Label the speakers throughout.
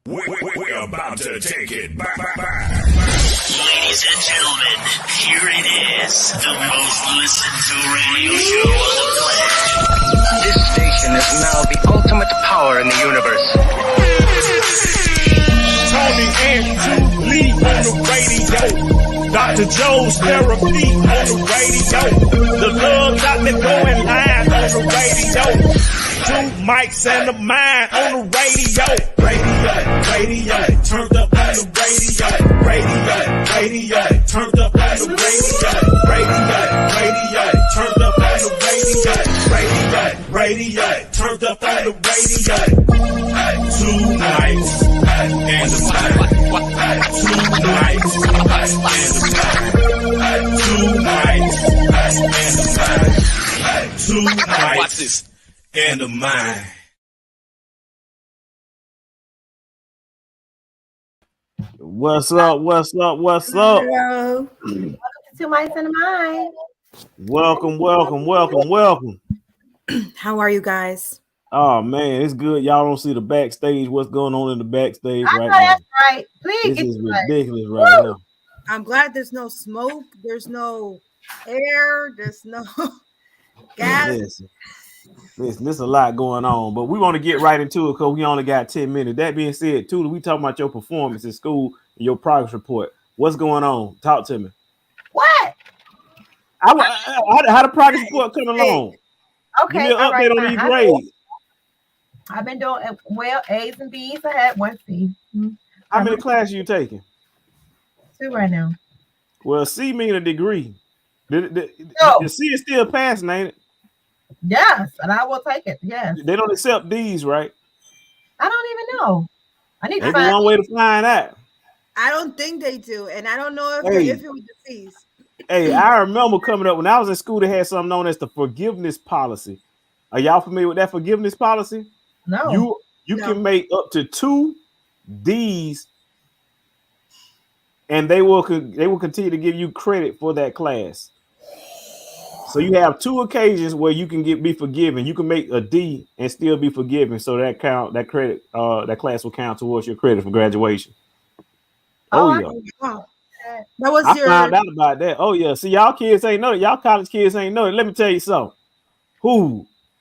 Speaker 1: We're about to take it back.
Speaker 2: Ladies and gentlemen, here it is, the most listened to radio show on the planet.
Speaker 3: This station is now the ultimate power in the universe.
Speaker 4: Tony and Lee on the radio. Dr. Joe's therapy on the radio. The love got me going live on the radio. Two mics and a mind on the radio. Radio, turned up on the radio. Turned up on the radio, turned up on the radio, turned up on the radio. Two nights and a mind. Two nights and a mind. Two nights and a mind. Two nights and a mind.
Speaker 5: What's up?
Speaker 6: Hello. Welcome to My Son of Mine.
Speaker 5: Welcome.
Speaker 6: How are you guys?
Speaker 5: Oh man, it's good. Y'all don't see the backstage. What's going on in the backstage
Speaker 6: I
Speaker 5: right
Speaker 6: know
Speaker 5: now?
Speaker 6: that's right. Please
Speaker 5: This
Speaker 6: get
Speaker 5: is
Speaker 6: to it.
Speaker 5: ridiculous right now.
Speaker 7: I'm glad there's no smoke, there's no air, there's no gas.
Speaker 5: Listen, there's a lot going on, but we want to get right into it because we only got 10 minutes. That being said, Tula, we talking about your performance in school and your progress report. What's going on? Talk to me.
Speaker 6: What?
Speaker 5: How the progress report coming along?
Speaker 6: Okay.
Speaker 5: Give me an update on these grades.
Speaker 6: I've been doing well. A's and B's. I had 1 C.
Speaker 5: How many classes you taking?
Speaker 6: 2 right now.
Speaker 5: Well, C mean a degree. The
Speaker 6: No.
Speaker 5: C is still passing, ain't it?
Speaker 6: Yes, and I will take it. Yes.
Speaker 5: They don't accept D's, right?
Speaker 6: I don't even know. I need to
Speaker 5: Maybe
Speaker 6: find.
Speaker 5: one way to find out.
Speaker 7: I don't think they do, and I don't know if
Speaker 5: Hey.
Speaker 7: they're iffy with the fees.
Speaker 5: Hey, I remember coming up when I was in school, they had something known as the forgiveness policy. Are y'all familiar with that forgiveness policy?
Speaker 6: No.
Speaker 5: You
Speaker 7: No.
Speaker 5: can make up to 2 D's, and they will continue to give you credit for that class. So you have 2 occasions where you can be forgiven. You can make a D and still be forgiven. So that class will count towards your credit for graduation.
Speaker 6: Oh,
Speaker 5: yeah.
Speaker 7: Wow. That was
Speaker 5: I
Speaker 7: your
Speaker 5: found out about that. Oh yeah. See, y'all kids ain't know it. Y'all college kids ain't know it. Let me tell you something.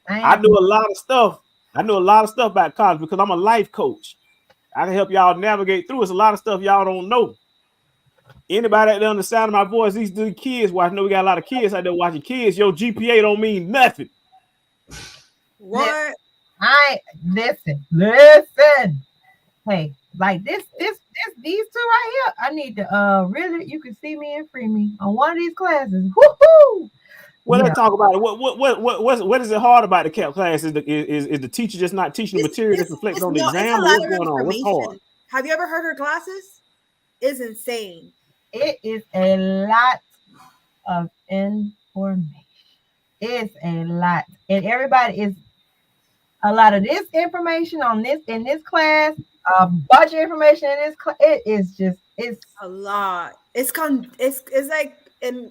Speaker 5: I know a lot of stuff. I know a lot of stuff about college because I'm a life coach. I can help y'all navigate through. It's a lot of stuff y'all don't know. Anybody that understand my voice, these kids watch. I know we got a lot of kids out there watching kids. Your GPA don't mean nothing.
Speaker 7: what?
Speaker 6: Listen. Hey, like these 2 right here. I need to really. You can see me and free me on one of these classes. Woohoo!
Speaker 5: Well,
Speaker 6: Yeah.
Speaker 5: let's talk about it. What is it hard about the class? Is the teacher just not teaching the material that's reflected on the exam? What's going on? What's hard?
Speaker 7: Have you ever heard her classes? It's insane.
Speaker 6: It is a lot of information. It's a lot, and everybody is a lot of this information in this class. Budget information in this class. It's
Speaker 7: A lot. It's like in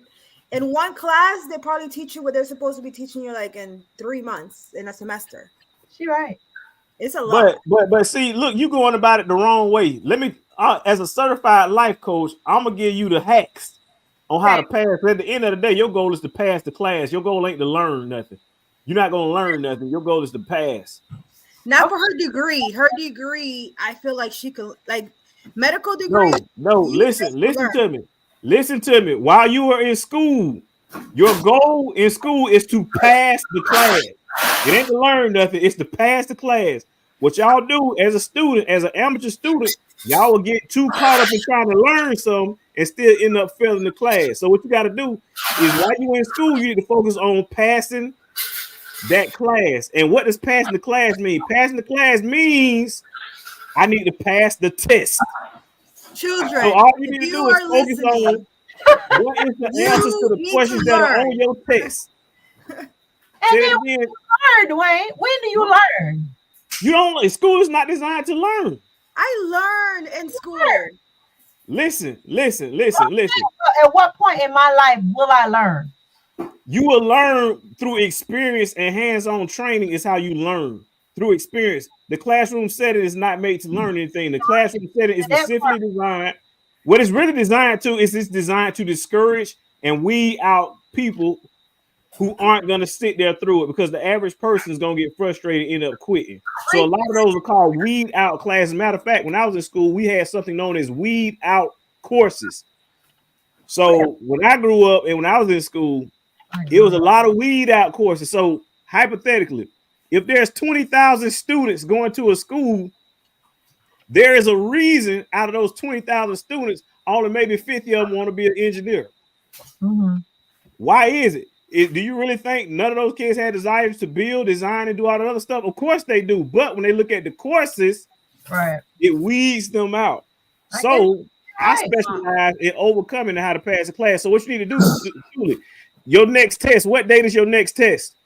Speaker 7: one class they probably teach you what they're supposed to be teaching you like in 3 months in a semester.
Speaker 6: she right.
Speaker 7: It's a lot.
Speaker 5: But see, look, you going about it the wrong way. Let me, as a certified life coach, I'm gonna give you the hacks on how to pass. At the end of the day, your goal is to pass the class. Your goal ain't to learn nothing. You're not gonna learn nothing. Your goal is to pass.
Speaker 7: Not for her degree. Her degree, I feel like she could like medical degree.
Speaker 5: No. Listen to me. Listen to me. While you are in school, your goal in school is to pass the class. It ain't to learn nothing. It's to pass the class. What y'all do as a student, as an amateur student, y'all will get too caught up in trying to learn something and still end up failing the class. So what you got to do is while you're in school, you need to focus on passing that class. And what does passing the class mean? Passing the class means I need to pass the test.
Speaker 7: Children,
Speaker 5: So all you need
Speaker 7: if
Speaker 5: to
Speaker 7: you
Speaker 5: do is
Speaker 7: are
Speaker 5: focus
Speaker 7: listening,
Speaker 5: on what is the answers to the
Speaker 7: need
Speaker 5: questions
Speaker 7: to
Speaker 5: that are
Speaker 7: learn.
Speaker 5: on your test.
Speaker 6: And
Speaker 5: Say
Speaker 6: then
Speaker 5: it
Speaker 6: when
Speaker 5: again.
Speaker 6: you learn, Dwayne, when do you learn?
Speaker 5: You don't. School is not designed to learn.
Speaker 7: I learned in school.
Speaker 5: Listen.
Speaker 6: At what point in my life will I learn?
Speaker 5: You will learn through experience and hands-on training is how you learn. through experience. The classroom setting is not made to learn anything. The classroom setting is specifically designed. What it's really designed to is it's designed to discourage and weed out people who aren't going to sit there through it, because the average person is going to get frustrated and end up quitting. So a lot of those are called weed out classes. Matter of fact, when I was in school, we had something known as weed out courses. So when I grew up and when I was in school, it was a lot of weed out courses. So hypothetically, if there's 20,000 students going to a school, there is a reason out of those 20,000 students, only maybe 50 of them want to be an engineer.
Speaker 6: Mm-hmm.
Speaker 5: Why is it? Do you really think none of those kids had desires to build, design, and do all that other stuff? Of course they do. But when they look at the courses,
Speaker 6: right,
Speaker 5: it weeds them out. So I specialize in overcoming how to pass a class. So what you need to do, Julie, your next test, what date is your next test?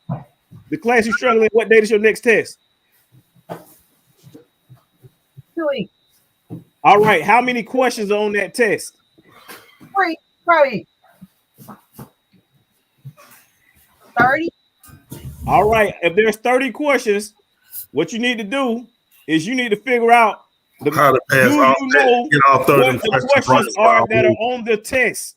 Speaker 5: The class you're struggling, what date is your next test?
Speaker 6: 2 weeks.
Speaker 5: All right. How many questions are on that test?
Speaker 6: 3, probably 30.
Speaker 5: All right. If there's 30 questions, what you need to do is you need to figure out
Speaker 8: how to pass
Speaker 5: all
Speaker 8: what
Speaker 5: the questions are that are on the test.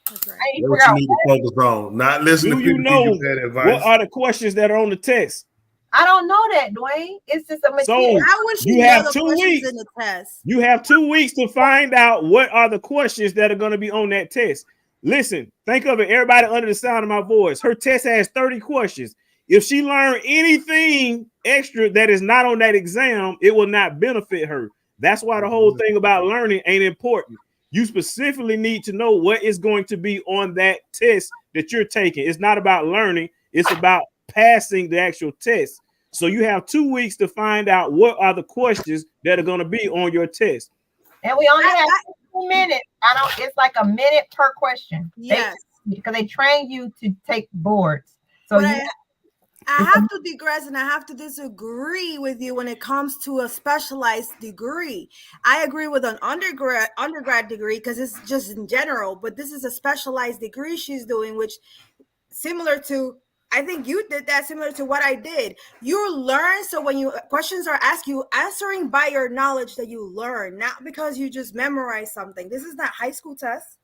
Speaker 8: What you need to focus on, not listen to people give you bad advice.
Speaker 5: What are the questions that are on the test?
Speaker 6: I don't know that, Dwayne. It's just a
Speaker 5: So
Speaker 6: material.
Speaker 5: you have 2 weeks. In the test. You have 2 weeks to find out what are the questions that are going to be on that test. Listen, think of it. Everybody under the sound of my voice. Her test has 30 questions. If she learned anything extra that is not on that exam, it will not benefit her. That's why the whole thing about learning ain't important. You specifically need to know what is going to be on that test that you're taking. It's not about learning. It's about passing the actual test. So you have 2 weeks to find out what are the questions that are going to be on your test.
Speaker 6: And we only have 2 minutes. It's like a minute per question.
Speaker 7: Yes.
Speaker 6: Because they train you to take boards. So
Speaker 7: I have to digress and I have to disagree with you when it comes to a specialized degree. I agree with an undergrad degree because it's just in general, but this is a specialized degree she's doing, which similar to, I think you did that similar to what I did. You learn, so when questions are asked, you answering by your knowledge that you learn, not because you just memorize something. This is not high school tests.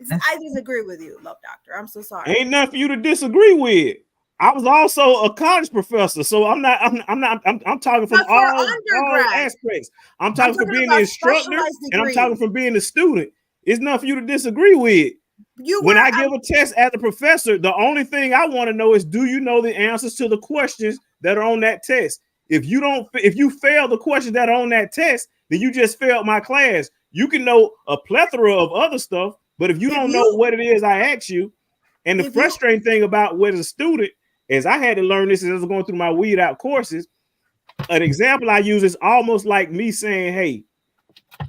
Speaker 7: I disagree with you, Love Doctor. I'm so sorry.
Speaker 5: Ain't nothing for you to disagree with. I was also a college professor, so I'm talking from all aspects. I'm talking from being the instructor, and I'm talking from being the student. It's nothing for you to disagree with. When I give a test as a professor, the only thing I want to know is, do you know the answers to the questions that are on that test? If you fail the questions that are on that test, then you just failed my class. You can know a plethora of other stuff, but if you don't know what it is I asked you, and the frustrating thing about what as a student is I had to learn this as I was going through my weed out courses. An example I use is almost like me saying, hey,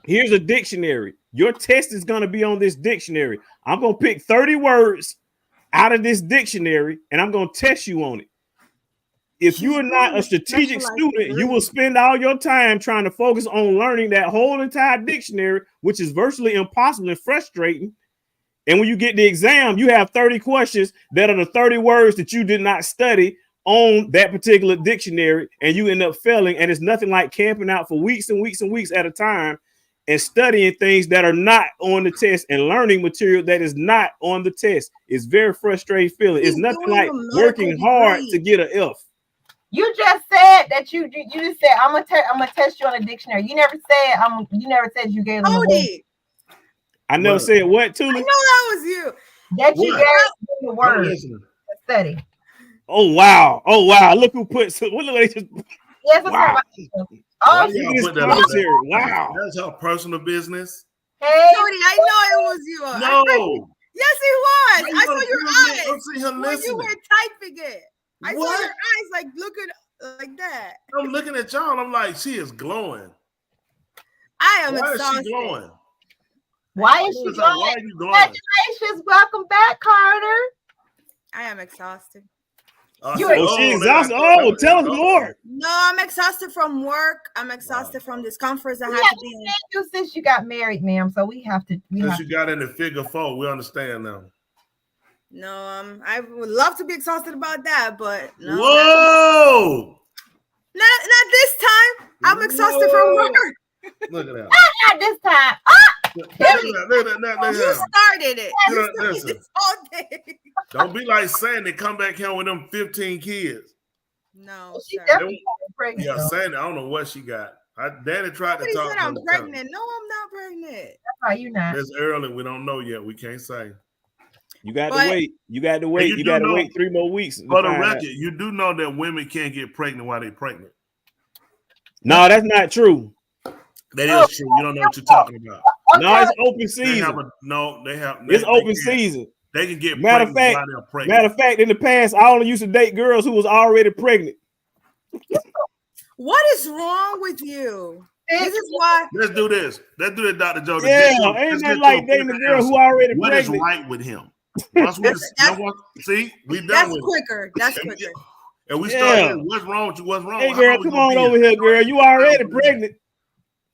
Speaker 5: here's a dictionary. Your test is going to be on this dictionary. I'm going to pick 30 words out of this dictionary, and I'm going to test you on it. If you are not a strategic student, you will spend all your time trying to focus on learning that whole entire dictionary, which is virtually impossible and frustrating. And when you get the exam, you have 30 questions that are the 30 words that you did not study on that particular dictionary, and you end up failing. And it's nothing like camping out for weeks and weeks and weeks at a time and studying things that are not on the test and learning material that is not on the test. It's very frustrating feeling. It's nothing like working hard to get an F.
Speaker 6: You just said that you just said I'm gonna test you on a dictionary. You never said you gave them a word.
Speaker 5: I never said what, Tuli?
Speaker 7: I know that was you.
Speaker 6: That you gave them the word to study.
Speaker 5: Oh wow! Look who put. Look at they just.
Speaker 6: Yes,
Speaker 8: wow.
Speaker 5: Wow,
Speaker 8: that's our personal business.
Speaker 6: Hey,
Speaker 7: Tony, I know it was you.
Speaker 8: No.
Speaker 7: Yes, it was. I saw your eyes
Speaker 8: don't see him
Speaker 7: when
Speaker 8: listening.
Speaker 7: you were typing it. I saw your eyes like looking like that.
Speaker 8: I'm looking at y'all and I'm like, she is glowing.
Speaker 7: I am
Speaker 8: Why
Speaker 7: exhausted.
Speaker 8: is she glowing?
Speaker 6: Why is she glowing?
Speaker 8: Why are you glowing?
Speaker 6: Congratulations. Welcome back, Carter.
Speaker 7: I am exhausted.
Speaker 5: She's exhausted. Oh, tell us more.
Speaker 7: No, I'm exhausted from work. I'm exhausted from this conference I had to be in.
Speaker 6: Since you got married, ma'am, so we have to.
Speaker 8: Since you got in the figure 4, we understand now.
Speaker 7: No, I would love to be exhausted about that, but no.
Speaker 8: Whoa!
Speaker 7: Not this time. I'm exhausted from work.
Speaker 8: Look at that.
Speaker 6: Not this time.
Speaker 8: Look at that.
Speaker 7: You started it.
Speaker 8: You know,
Speaker 7: You started
Speaker 8: listen.
Speaker 7: this all day.
Speaker 8: Don't be like Sandy. Come back here with them 15 kids.
Speaker 7: No,
Speaker 6: She
Speaker 7: sir.
Speaker 6: definitely got pregnant.
Speaker 8: Yeah,
Speaker 6: though.
Speaker 8: Sandy. I don't know what she got. Daddy tried to
Speaker 7: Somebody
Speaker 8: talk
Speaker 7: said
Speaker 8: to
Speaker 7: I'm
Speaker 8: her.
Speaker 7: pregnant. No, I'm not pregnant.
Speaker 6: That's why you not.
Speaker 8: It's early. We don't know yet. We can't say.
Speaker 5: You got
Speaker 7: But-
Speaker 5: to wait. You got to wait.
Speaker 8: you
Speaker 5: You
Speaker 8: do
Speaker 5: got to
Speaker 8: know-
Speaker 5: wait 3 more weeks. to
Speaker 8: For the
Speaker 5: find out.
Speaker 8: record, you do know that women can't get pregnant while they're pregnant.
Speaker 5: No, that's not true.
Speaker 8: That is true. You don't know what you're talking about.
Speaker 5: No, it's open
Speaker 8: They
Speaker 5: season.
Speaker 8: have they have.
Speaker 5: It's
Speaker 8: they
Speaker 5: open
Speaker 8: can.
Speaker 5: season.
Speaker 8: They can get
Speaker 5: Matter of
Speaker 8: pregnant
Speaker 5: fact-
Speaker 8: while they're pregnant.
Speaker 5: Matter of fact, in the past, I only used to date girls who was already pregnant.
Speaker 7: What is wrong with you? This is why.
Speaker 8: Let's do this. Let's do it, Dr. Joe.
Speaker 5: Yeah, ain't that like dating a girl who already
Speaker 8: What is
Speaker 5: pregnant?
Speaker 8: right with him? Once we, see, we done
Speaker 7: That's
Speaker 8: with it.
Speaker 7: quicker. That's quicker.
Speaker 8: And we
Speaker 5: Yeah.
Speaker 8: started. What's wrong with you? What's wrong?
Speaker 5: Hey,
Speaker 8: How
Speaker 5: girl,
Speaker 8: long we
Speaker 5: come
Speaker 8: gonna
Speaker 5: on
Speaker 8: be
Speaker 5: over
Speaker 8: here?
Speaker 5: here, girl. You already pregnant.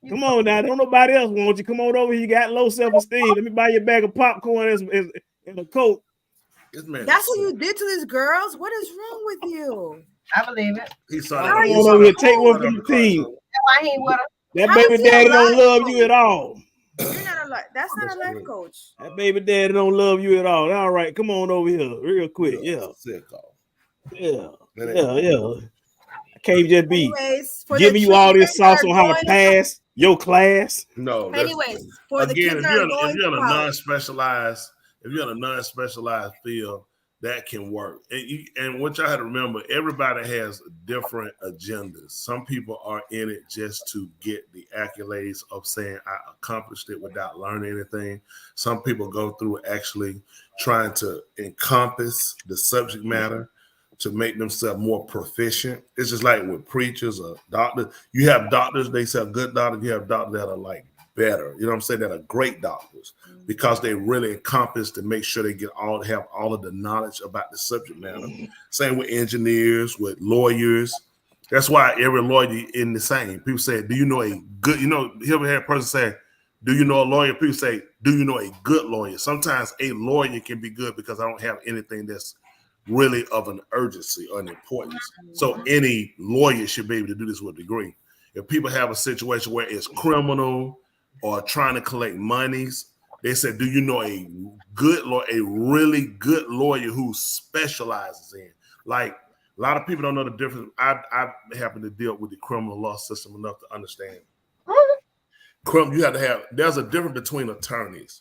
Speaker 5: Come on now. Don't nobody else want you. Come on over here. You got low self-esteem. Let me buy you a bag of popcorn and a Coke.
Speaker 8: This man.
Speaker 7: That's what you did to these girls. What is wrong with you?
Speaker 6: I believe it.
Speaker 8: He saw
Speaker 7: Why
Speaker 8: that.
Speaker 7: are
Speaker 8: He
Speaker 7: you
Speaker 8: saw
Speaker 5: Come on over
Speaker 8: that-
Speaker 5: here. Take one for the team.
Speaker 6: That's why he ain't with her.
Speaker 5: That
Speaker 7: How
Speaker 5: baby
Speaker 7: is he
Speaker 5: daddy don't
Speaker 7: alive?
Speaker 5: love you at all.
Speaker 7: You're not a life. That's not a life coach.
Speaker 5: That baby daddy don't love you at all. All right, come on over here real quick. Yeah.
Speaker 8: Sicko.
Speaker 5: Yeah.
Speaker 8: That
Speaker 5: Yeah.
Speaker 8: ain't-
Speaker 5: Yeah. I can't just be
Speaker 7: Anyways, for
Speaker 5: giving
Speaker 7: the
Speaker 5: you all this
Speaker 7: children that
Speaker 5: sauce
Speaker 7: are
Speaker 5: on how to
Speaker 7: going
Speaker 5: pass your class.
Speaker 8: No. that's-
Speaker 7: Anyways, for the
Speaker 8: Again,
Speaker 7: kids
Speaker 8: if
Speaker 7: that
Speaker 8: you're,
Speaker 7: are
Speaker 8: in,
Speaker 7: going
Speaker 8: if you're in a
Speaker 7: to college,
Speaker 8: non-specialized, field, that can work. And what y'all had to remember, everybody has different agendas. Some people are in it just to get the accolades of saying I accomplished it without learning anything. Some people go through actually trying to encompass the subject matter to make themselves more proficient. It's just like with preachers or doctors. You have doctors, they say good doctors. You have doctors that are like better, you know what I'm saying, that are great doctors because they really encompass to make sure they have all of the knowledge about the subject matter. Same with engineers, with lawyers. That's why every lawyer in the same. People say, do you know a good, you ever had a person say, do you know a lawyer? People say, do you know a good lawyer? Sometimes a lawyer can be good because I don't have anything that's really of an urgency or an importance. So any lawyer should be able to do this with a degree. If people have a situation where it's criminal or trying to collect monies, they said, do you know a good lawyer, a really good lawyer who specializes in? Like, a lot of people don't know the difference. I happen to deal with the criminal law system enough to understand. You have to have, there's a difference between attorneys.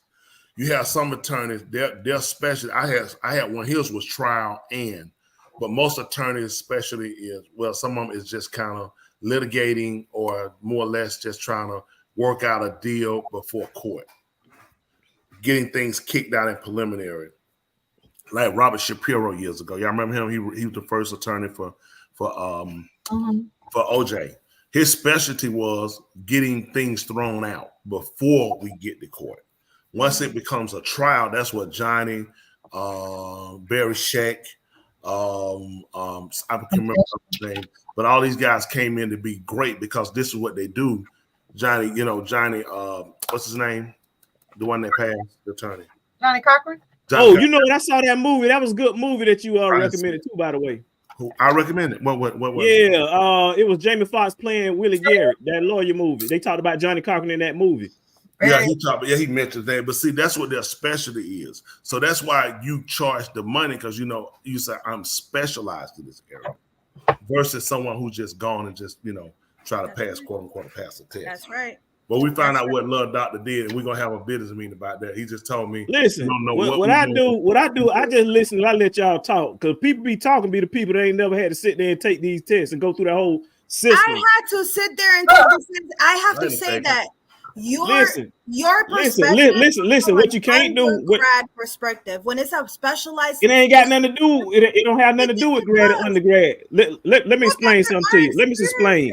Speaker 8: You have some attorneys, they're special. I had one, his was trial but most attorneys especially some of them is just kind of litigating or more or less just trying to work out a deal before court, getting things kicked out in preliminary. Like Robert Shapiro years ago. Y'all remember him? He was the first attorney for OJ. His specialty was getting things thrown out before we get to court. Once it becomes a trial, that's what Johnny, Barry Scheck, I can't remember his name, but all these guys came in to be great because this is what they do. Johnny, what's his name? The one that passed, the attorney.
Speaker 6: Johnny Cochran?
Speaker 5: You know what? I saw that movie. That was a good movie that you recommended too, by the way.
Speaker 8: Who I recommended? What?
Speaker 5: Yeah, it was Jamie Foxx playing Willie Garrett, that lawyer movie. They talked about Johnny Cochran in that movie.
Speaker 8: Yeah, he mentioned that. But see, that's what their specialty is. So that's why you charge the money because you say I'm specialized in this area versus someone who's just gone and just try to pass quote unquote pass the test.
Speaker 7: That's right.
Speaker 8: But we found out what Love Doctor did, and we're gonna have a business meeting about that. He just told me,
Speaker 5: listen, what I do, I just listen and I let y'all talk because people be talking be the people that ain't never had to sit there and take these tests and go through that whole system.
Speaker 7: I had to sit there and take this. I have to say that your perspective.
Speaker 5: Listen. What you can't do,
Speaker 7: grad perspective when it's a specialized,
Speaker 5: it ain't got nothing to do. It don't have nothing to do with grad or undergrad. Let me explain something to you. Let me explain.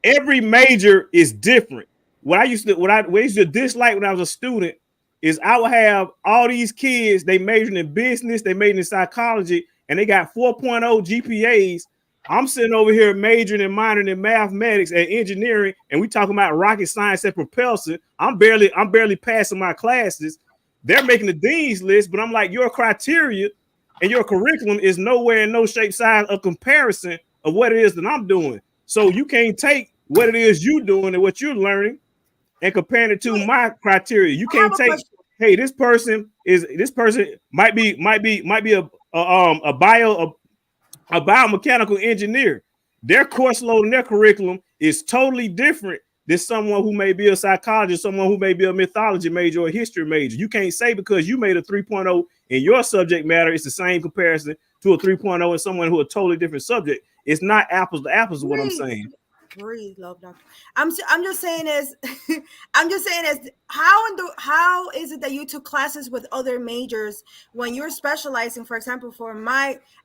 Speaker 5: Every major is different. What I used to dislike when I was a student is I would have all these kids, they majored in business, they majored in psychology, and they got 4.0 GPAs. I'm sitting over here majoring and minoring in mathematics and engineering, and we talking about rocket science and propulsion. I'm barely passing my classes. They're making the dean's list, but I'm like, your criteria and your curriculum is nowhere in no shape, size, or comparison of what it is that I'm doing. So you can't take what it is you doing and what you're learning and compare it to my criteria. You can't take, hey, this person might be a biomechanical engineer. Their course load and their curriculum is totally different than someone who may be a psychologist, someone who may be a mythology major or a history major. You can't say because you made a 3.0 in your subject matter, it's the same comparison to a 3.0 in someone who a totally different subject. It's not apples to apples, is what I'm saying.
Speaker 7: Breathe, love doctor. I'm just saying is how is it that you took classes with other majors when you're specializing? For example,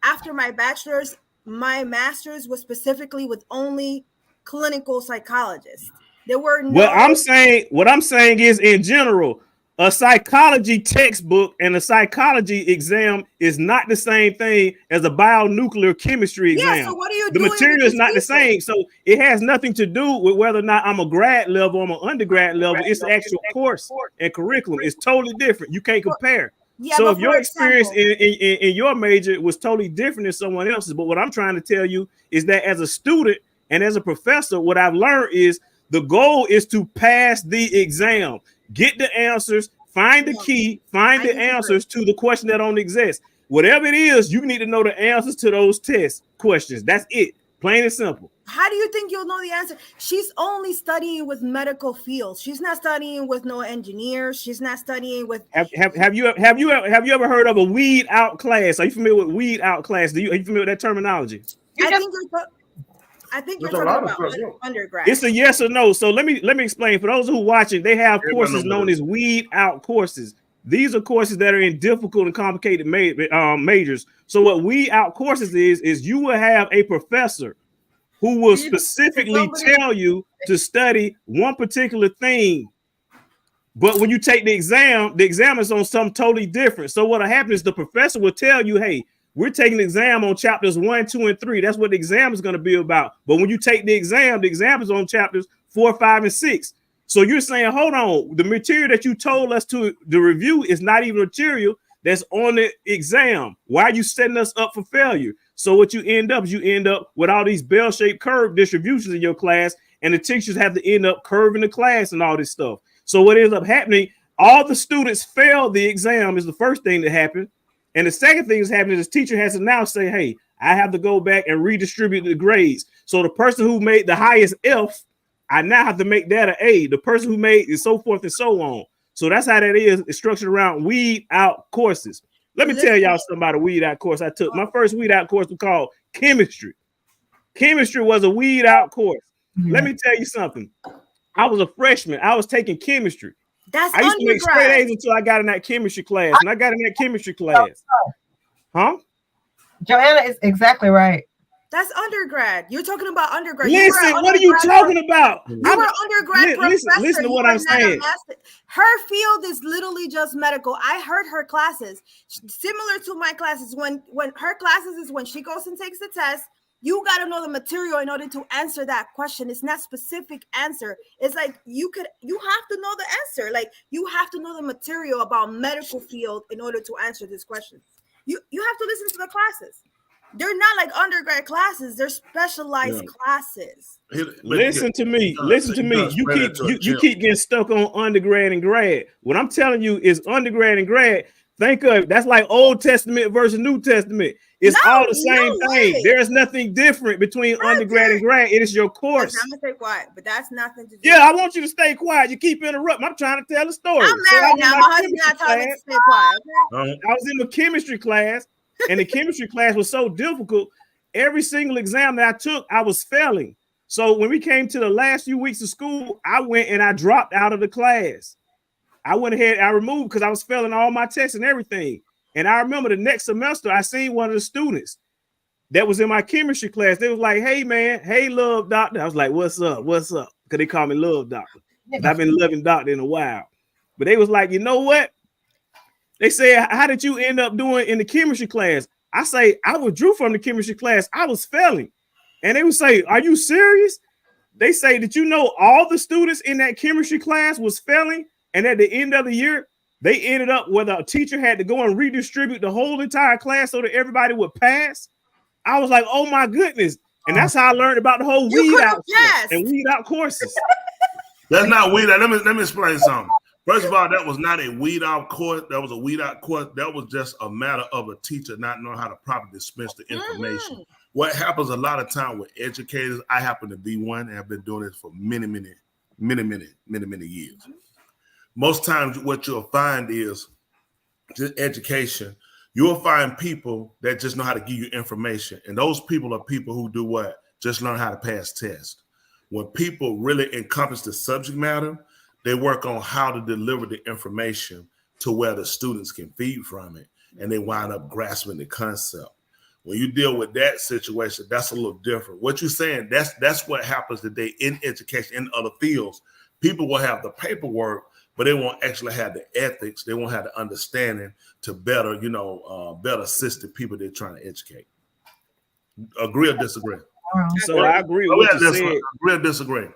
Speaker 7: after my bachelor's, my master's was specifically with only clinical psychologists. There were no.
Speaker 5: What I'm saying is, in general, a psychology textbook and a psychology exam is not the same thing as a bionuclear chemistry exam.
Speaker 7: Yeah, so what are you
Speaker 5: the
Speaker 7: doing
Speaker 5: material is not the same, so it has nothing to do with whether or not I'm a grad level or I'm an undergrad level. It's the actual course and curriculum. It's totally different. You can't compare.
Speaker 7: Yeah,
Speaker 5: so if your experience in your major was totally different than someone else's, but what I'm trying to tell you is that as a student and as a professor, what I've learned is the goal is to pass the exam, get the answers, find the key, find the answers to the question that don't exist. Whatever it is, you need to know the answers to those test questions. That's it, plain and simple.
Speaker 7: How do you think you'll know the answer? She's only studying with medical fields. She's not studying with no engineers. She's not studying with.
Speaker 5: Have you ever heard of a weed out class? Are you familiar with weed out class? Are you familiar with that terminology?
Speaker 7: I think you're talking about undergrad.
Speaker 5: It's a yes or no. So let me explain. For those who are watching, they have courses known as weed out courses. These are courses that are in difficult and complicated majors. So what weed out courses is you will have a professor who will specifically tell you to study one particular thing. But when you take the exam is on something totally different. So what'll happen is the professor will tell you, hey, we're taking the exam on chapters 1, 2, and 3. That's what the exam is going to be about. But when you take the exam is on chapters 4, 5, and 6. So you're saying, hold on, the material that you told us to review is not even material that's on the exam. Why are you setting us up for failure? So what you end up with all these bell-shaped curve distributions in your class, and the teachers have to end up curving the class and all this stuff. So what ends up happening, all the students fail the exam is the first thing that happened. And the second thing that's happening is the teacher has to now say, hey, I have to go back and redistribute the grades. So the person who made the highest F, I now have to make that an A. The person who made and so forth and so on. So that's how that is. It's structured around weed out courses. Let me tell y'all something about a weed out course I took. My first weed out course was called chemistry. Chemistry was a weed out course. Let me tell you something. I was a freshman. I was taking chemistry.
Speaker 7: I
Speaker 5: used to make straight A's until I got in that chemistry class. And I got in that chemistry class. Huh?
Speaker 6: Joanna is exactly right.
Speaker 7: That's undergrad. You're talking about undergrad.
Speaker 5: Listen, what are you talking about?
Speaker 7: You were undergrad professor.
Speaker 5: Listen to what I'm saying.
Speaker 7: Her field is literally just medical. I heard her classes similar to my classes. When her classes is when she goes and takes the test. You got to know the material in order to answer that question. It's not specific answer. It's like you have to know the answer. Like you have to know the material about medical field in order to answer this question. You have to listen to the classes. They're not like undergrad classes. They're specialized classes.
Speaker 5: Listen to me. You keep getting stuck on undergrad and grad. What I'm telling you is undergrad and grad. Think of it. That's like Old Testament versus New Testament. It's all the same thing. There is nothing different between undergrad and grad. It is your course.
Speaker 7: I'm gonna stay quiet, but that's nothing to do.
Speaker 5: Yeah, I want you to stay quiet. You keep interrupting. I'm trying to tell a story.
Speaker 7: I'm married now. My husband not telling me to stay quiet. Okay?
Speaker 5: I was in the chemistry class, and the chemistry class was so difficult. Every single exam that I took, I was failing. So when we came to the last few weeks of school, I went and I dropped out of the class. I went ahead, I removed because I was failing all my tests and everything. And I remember the next semester, I seen one of the students that was in my chemistry class. They was like, hey, man, hey, love doctor. I was like, what's up? What's up? Because they call me love doctor. I've been loving doctor in a while. But they was like, you know what? They said, how did you end up doing in the chemistry class? I say, I withdrew from the chemistry class. I was failing. And they would say, are you serious? They say, did you know all the students in that chemistry class was failing? And at the end of the year, they ended up where the teacher had to go and redistribute the whole entire class so that everybody would pass. I was like, oh my goodness. And that's how I learned about the whole
Speaker 7: You
Speaker 5: weed
Speaker 7: could've
Speaker 5: out stuff
Speaker 7: guessed.
Speaker 5: and weed out courses.
Speaker 8: That's not weed out. Let me explain something. First of all, that was not a weed out course. That was a weed out course. That was just a matter of a teacher not knowing how to properly dispense the information. What happens a lot of time with educators, I happen to be one and have been doing this for many years. Most times what you'll find is just education. You'll find people that just know how to give you information. And those people are people who do what? Just learn how to pass tests. When people really encompass the subject matter, they work on how to deliver the information to where the students can feed from it, and they wind up grasping the concept. When you deal with that situation, that's a little different. What you're saying, that's what happens today in education, in other fields. People will have the paperwork, but they won't actually have the ethics. They won't have the understanding to better, better assist the people they're trying to educate. Agree or disagree?
Speaker 5: So I agree with what you said.
Speaker 8: Agree or disagree?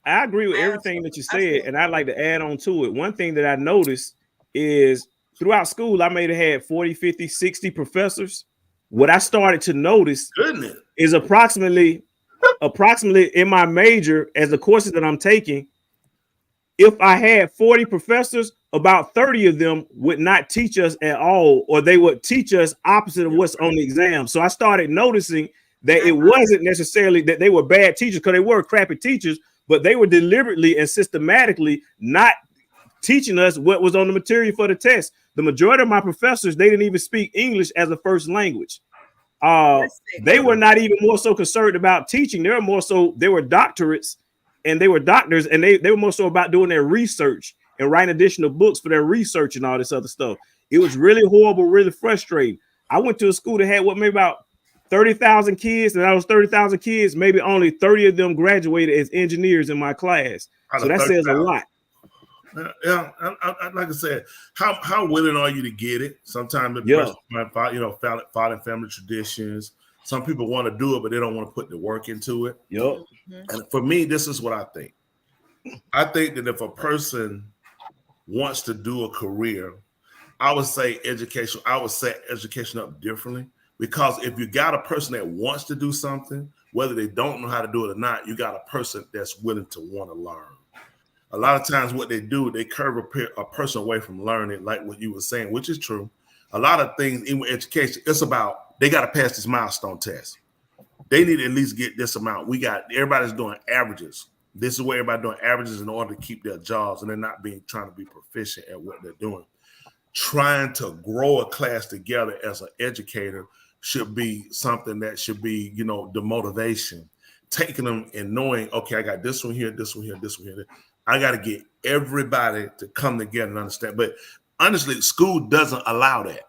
Speaker 5: I agree with everything that you said, and I'd like to add on to it. One thing that I noticed is throughout school, I may have had 40, 50, 60 professors. What I started to notice is approximately in my major, as the courses that I'm taking, if I had 40 professors, about 30 of them would not teach us at all, or they would teach us opposite of what's on the exam. So I started noticing that it wasn't necessarily that they were bad teachers, because they were crappy teachers, but they were deliberately and systematically not teaching us what was on the material for the test. The majority of my professors, they didn't even speak English as a first language. They were not even more so concerned about teaching. They were doctorates and they were doctors, and they were more so about doing their research and writing additional books for their research and all this other stuff. It was really horrible, really frustrating. I went to a school that had maybe about 30,000 kids, and out of those 30,000 kids, maybe only 30 of them graduated as engineers in my class. So that says a lot.
Speaker 8: Yeah, like I said, how willing are you to get it? Sometimes the person might follow family traditions. Some people want to do it, but they don't want to put the work into it. And for me, this is what I think. I think that if a person wants to do a career, I would say education. I would set education up differently. Because if you got a person that wants to do something, whether they don't know how to do it or not, you got a person that's willing to want to learn. A lot of times what they do, they curve a person away from learning, like what you were saying, which is true. A lot of things in education, it's about they got to pass this milestone test. They need to at least get this amount. Everybody's doing averages. This is where everybody's doing averages in order to keep their jobs, and they're not trying to be proficient at what they're doing. Trying to grow a class together as an educator should be something that should be, the motivation. Taking them and knowing, okay, I got this one here, this one here, this one here. I got to get everybody to come together and understand. But honestly, school doesn't allow that.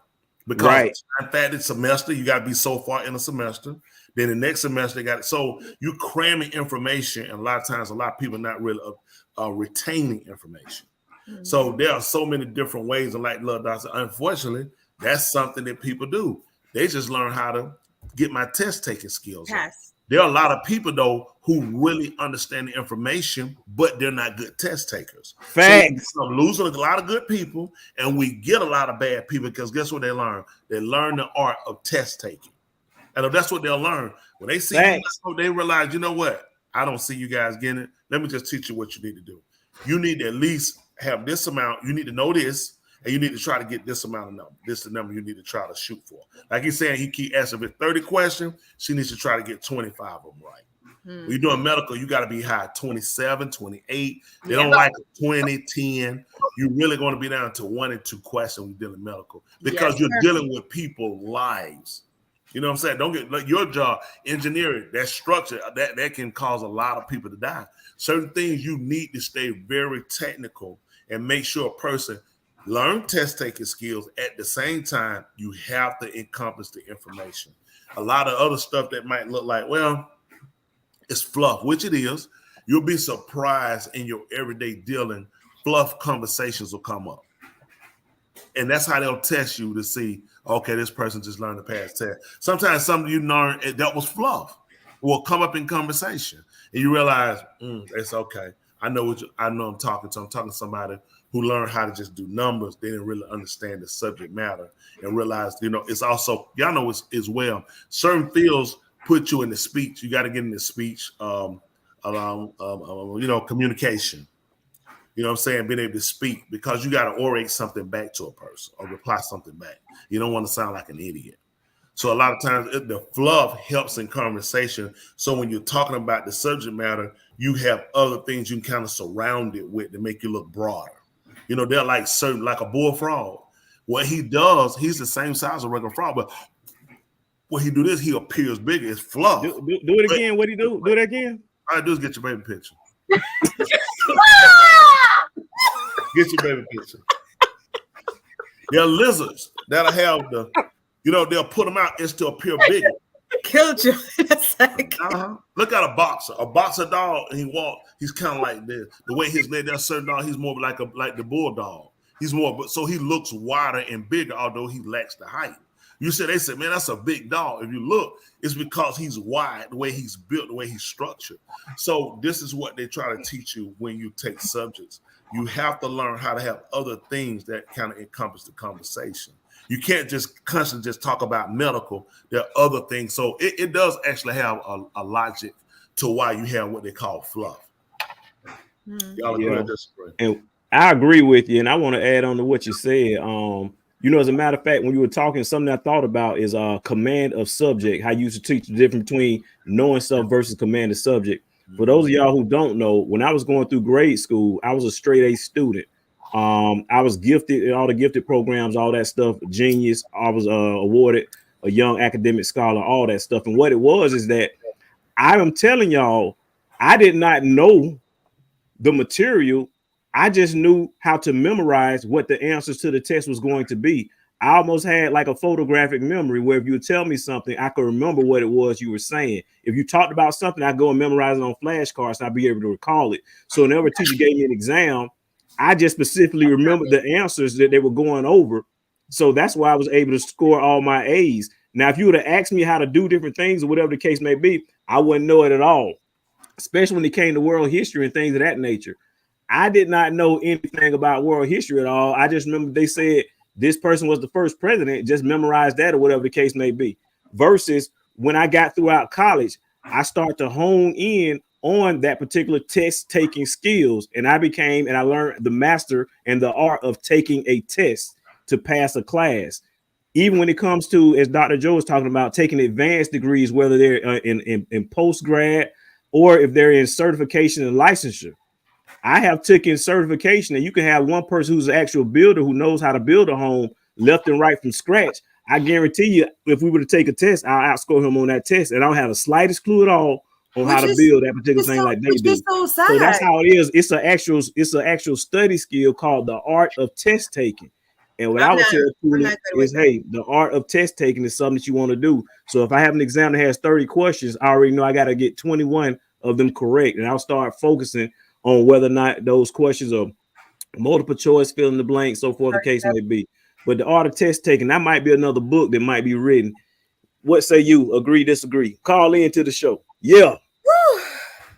Speaker 8: Because in fact, it's semester, you got to be so far in a semester. Then the next semester, so you cramming information. And a lot of times, a lot of people are not really retaining information. So there are so many different ways. And like Love Doctor, unfortunately, that's something that people do. They just learn how to get my test taking skills.
Speaker 7: Yes.
Speaker 8: There are a lot of people, though, who really understand the information, but they're not good test takers.
Speaker 5: Facts.
Speaker 8: So I'm losing a lot of good people, and we get a lot of bad people because guess what they learn? They learn the art of test taking. And that's what they'll learn. When they see you, they realize, you know what? I don't see you guys getting it. Let me just teach you what you need to do. You need to at least have this amount. You need to know this. And you need to try to get this amount of number. This is the number you need to try to shoot for. Like he's saying, he keep asking with 30 questions. She needs to try to get 25 of them right. When you're doing medical, you got to be high, 27, 28. They don't like 20, 10. You're really going to be down to 1 and 2 questions when you're dealing medical because you're dealing with people's lives. You know what I'm saying? Don't get like your job, engineering, that structure, that can cause a lot of people to die. Certain things you need to stay very technical and make sure a person learn test taking skills. At the same time, you have to encompass the information. A lot of other stuff that might look like, well, it's fluff, which it is. You'll be surprised in your everyday dealing, fluff conversations will come up. And that's how they'll test you to see, okay, this person just learned to pass test. Sometimes something you learn that was fluff will come up in conversation. And you realize, it's okay. I know I'm talking to. I'm talking to somebody who learned how to just do numbers. They didn't really understand the subject matter and realize, it's also, y'all know as well, certain fields, put you in the speech. You got to get in the speech, communication. You know what I'm saying? Being able to speak, because you got to orate something back to a person or reply something back. You don't want to sound like an idiot. So a lot of times the fluff helps in conversation. So when you're talking about the subject matter, you have other things you can kind of surround it with to make you look broader. You know, they're like a bullfrog. What he does, he's the same size as a regular frog, but when he do this, he appears bigger. It's fluff.
Speaker 5: Do it again. What he do? Do it again.
Speaker 8: All I do is get your baby picture. Get your baby picture. There are lizards that'll have they'll put them out just to appear bigger.
Speaker 7: Killed you in a second.
Speaker 8: Look at a boxer dog, and he's kind of like this. The way his leg, there's certain dog, he's more like the bulldog. He's more, but so he looks wider and bigger, although he lacks the height. They said, man, that's a big dog. If you look, it's because he's wide, the way he's built, the way he's structured. So this is what they try to teach you when you take subjects. You have to learn how to have other things that kind of encompass the conversation. You can't just constantly just talk about medical. There are other things. So it does actually have a logic to why you have what they call fluff. Y'all agree or disagree?
Speaker 5: And I agree with you. And I want to add on to what you said. As a matter of fact, when you were talking, something I thought about is command of subject, how you used to teach the difference between knowing stuff versus command of subject. For those of y'all who don't know, when I was going through grade school, I was a straight A student. I was gifted in all the gifted programs, all that stuff, genius. I was awarded a young academic scholar, all that stuff. And what it was is that I am telling y'all, I did not know the material. I just knew how to memorize what the answers to the test was going to be. I almost had like a photographic memory where if you would tell me something, I could remember what it was you were saying. If you talked about something, I'd go and memorize it on flashcards, and I'd be able to recall it. So whenever a teacher gave me an exam, I just specifically remembered the answers that they were going over. So that's why I was able to score all my A's. Now, if you would have asked me how to do different things or whatever the case may be, I wouldn't know it at all, especially when it came to world history and things of that nature. I did not know anything about world history at all. I just remember they said this person was the first president, just memorize that or whatever the case may be. Versus when I got throughout college, I started to hone in on that particular test taking skills. And I learned the master and the art of taking a test to pass a class. Even when it comes to, as Dr. Joe was talking about, taking advanced degrees, whether they're in post-grad or if they're in certification and licensure. I have taken certification, and you can have one person who's an actual builder who knows how to build a home left and right from scratch. I guarantee you, if we were to take a test, I'll outscore him on that test, and I don't have the slightest clue at all on how to build that particular thing like they do. So that's how it is. It's an actual study skill called the art of test taking. And what I would tell people is, hey, the art of test taking is something that you want to do. So if I have an exam that has 30 questions, I already know I got to get 21 of them correct, and I'll start focusing on whether or not those questions are multiple choice, fill in the blank, so forth the case may be. But the art of test taking, that might be another book that might be written. What say you? Agree, disagree? Call into the show. Yeah.
Speaker 7: Woo.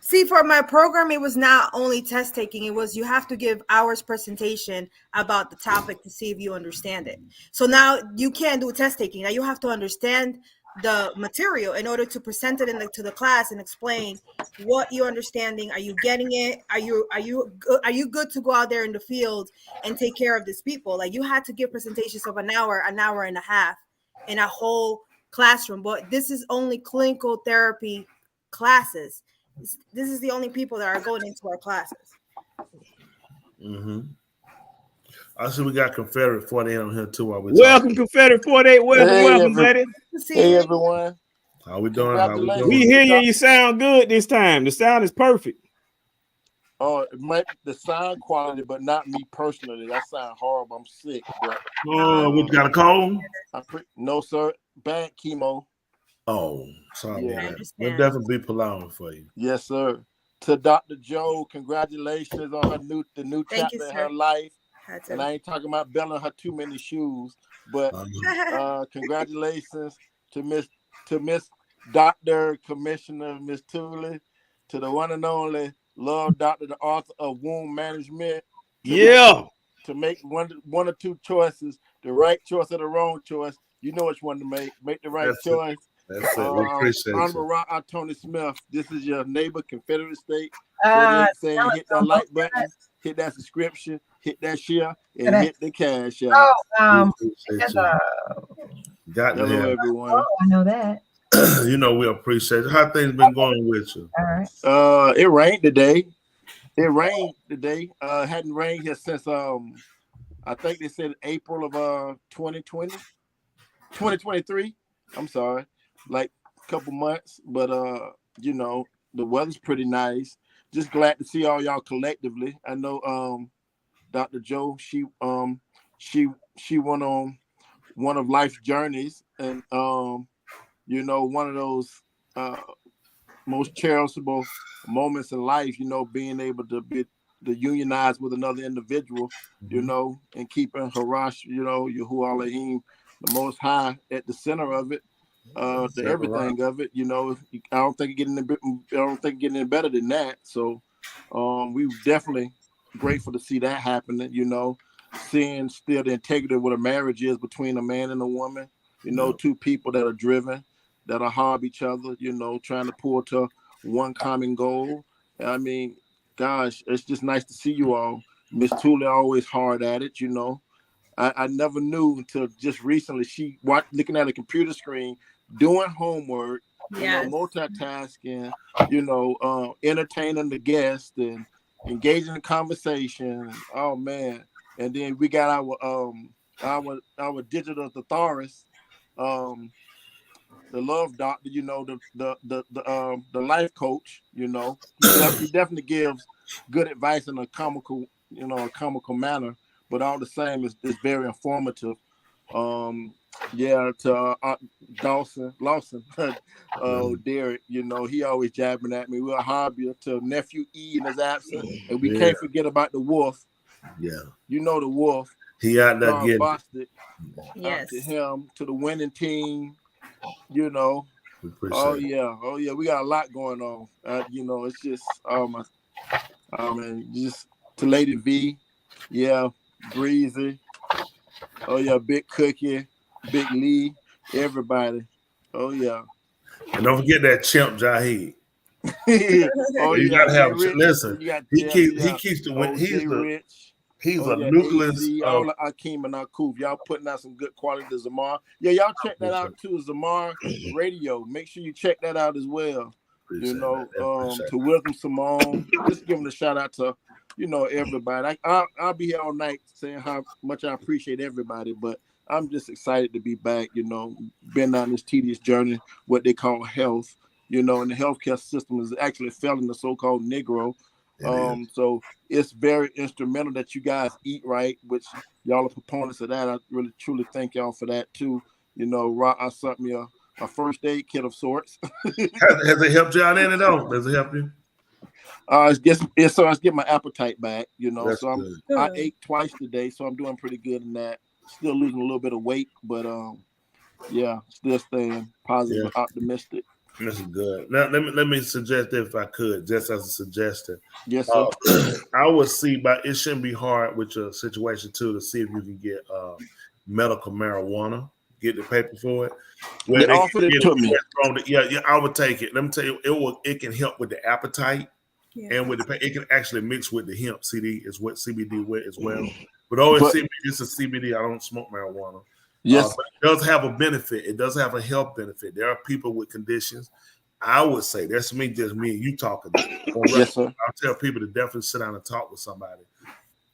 Speaker 7: See, for my program, it was not only test taking. It was you have to give hours presentation about the topic to see if you understand it. So now you can't do test taking. Now you have to understand the material in order to present it to the class and explain what you're understanding. Are you getting it? Are you good to go out there in the field and take care of these people? Like, you had to give presentations of an hour and a half in a whole classroom. But this is only clinical therapy classes. This is the only people that are going into our classes.
Speaker 8: Mm-hmm. I see we got Confederate 48 on here too.
Speaker 5: Welcome, Confederate 48. Welcome, buddy.
Speaker 9: Hey, everyone.
Speaker 8: How we doing?
Speaker 5: We hear you. You sound good this time. The sound is perfect.
Speaker 9: Oh, it might be the sound quality, but not me personally. That sound horrible. I'm sick. But,
Speaker 8: what, you got a cold?
Speaker 9: No, sir. Bad chemo.
Speaker 8: Oh, sorry. Yeah. We'll definitely be polite for you.
Speaker 9: Yes, sir. To Dr. Joe, congratulations on the new chapter in her life. And I ain't talking about belling her too many shoes, but congratulations to Miss Dr. Commissioner Miss Tooley, to the one and only Love Doctor, the author of Wound Management. To make one or two choices, the right choice or the wrong choice. You know which one to make. Make the right choice.
Speaker 8: That's it. We appreciate
Speaker 9: Honorable
Speaker 8: you.
Speaker 9: Ron Tony Smith. This is your neighbor, Confederate State. Saying hit that like button, hit that subscription, hit that share, and hit the cash out.
Speaker 8: Got to
Speaker 9: hello,
Speaker 8: have.
Speaker 9: everyone.
Speaker 6: Oh, I know that.
Speaker 8: You know we appreciate it. How things been going with you?
Speaker 6: All right.
Speaker 9: It rained today. Hadn't rained here since I think they said April of 2023. I'm sorry, like a couple months, but you know, the weather's pretty nice. Just glad to see all y'all collectively. I know Dr. Joe, she went on one of life's journeys, and you know, one of those most cherishable moments in life, you know, being able to unionize with another individual, you know, and keeping Harash, you know, Yahuwah Elohim, the Most High, at the center of it, the everything of it, you know. I don't think getting any better than that. So we definitely grateful to see that happening, you know, seeing still the integrity of what a marriage is between a man and a woman, you know, two people that are driven, that are hard each other, you know, trying to pull to one common goal. I mean, gosh, it's just nice to see you all. Miss Tula always hard at it, you know. I never knew until just recently she looking at a computer screen, doing homework, you know, multitasking, you know, entertaining the guest and engaging in conversation. Oh man. And then we got our digital thesaurus, the love doctor, you know, the life coach, you know. He definitely gives good advice in a comical manner, but all the same is very informative. To Lawson, Derek, you know, he always jabbing at me. We're a hobby to nephew E in his absence, and we can't forget about the wolf.
Speaker 8: Yeah,
Speaker 9: you know the wolf.
Speaker 8: He out there getting
Speaker 9: Bostic. Yes, to him, to the winning team. You know, oh yeah, we got a lot going on. You know, it's just just to Lady V, Breezy, Big Cookie, Big Lee, everybody. Oh yeah,
Speaker 8: and don't forget that chimp Jaheed. You gotta have. Listen, he keeps the win. He's a nucleus
Speaker 9: of Akeem and Akuf. Y'all putting out some good quality to Zamar. Yeah, y'all check that out too, Zamar Radio. Make sure you check that out as well. You know, to Wisdom Simone. Just give them a shout out to, you know, everybody. I'll be here all night saying how much I appreciate everybody, but I'm just excited to be back, you know, been on this tedious journey, what they call health, you know, and the healthcare system is actually failing the so-called Negro. So it's very instrumental that you guys eat right, which y'all are proponents of that. I really truly thank y'all for that too. You know, I sent me a first aid kit of sorts.
Speaker 8: Has it helped you out any though? Does it help you?
Speaker 9: It's getting my appetite back, you know. That's so I ate twice today, so I'm doing pretty good in that. Still losing a little bit of weight, but still staying positive and optimistic.
Speaker 8: This is good. Now, let me suggest that if I could, just as a suggestion.
Speaker 9: Yes, sir.
Speaker 8: I would see, but it shouldn't be hard with your situation too to see if you can get medical marijuana. Get the paper for it.
Speaker 9: They offered it to me.
Speaker 8: Yeah, I would take it. Let me tell you, it can help with the appetite, and with it can actually mix with the hemp CD is what CBD with as well. But CBD, it's a CBD. I don't smoke marijuana.
Speaker 9: Yes,
Speaker 8: but it does have a benefit. It does have a health benefit. There are people with conditions. I would say that's just me and you talking.
Speaker 9: Yes, sir.
Speaker 8: I'll tell people to definitely sit down and talk with somebody.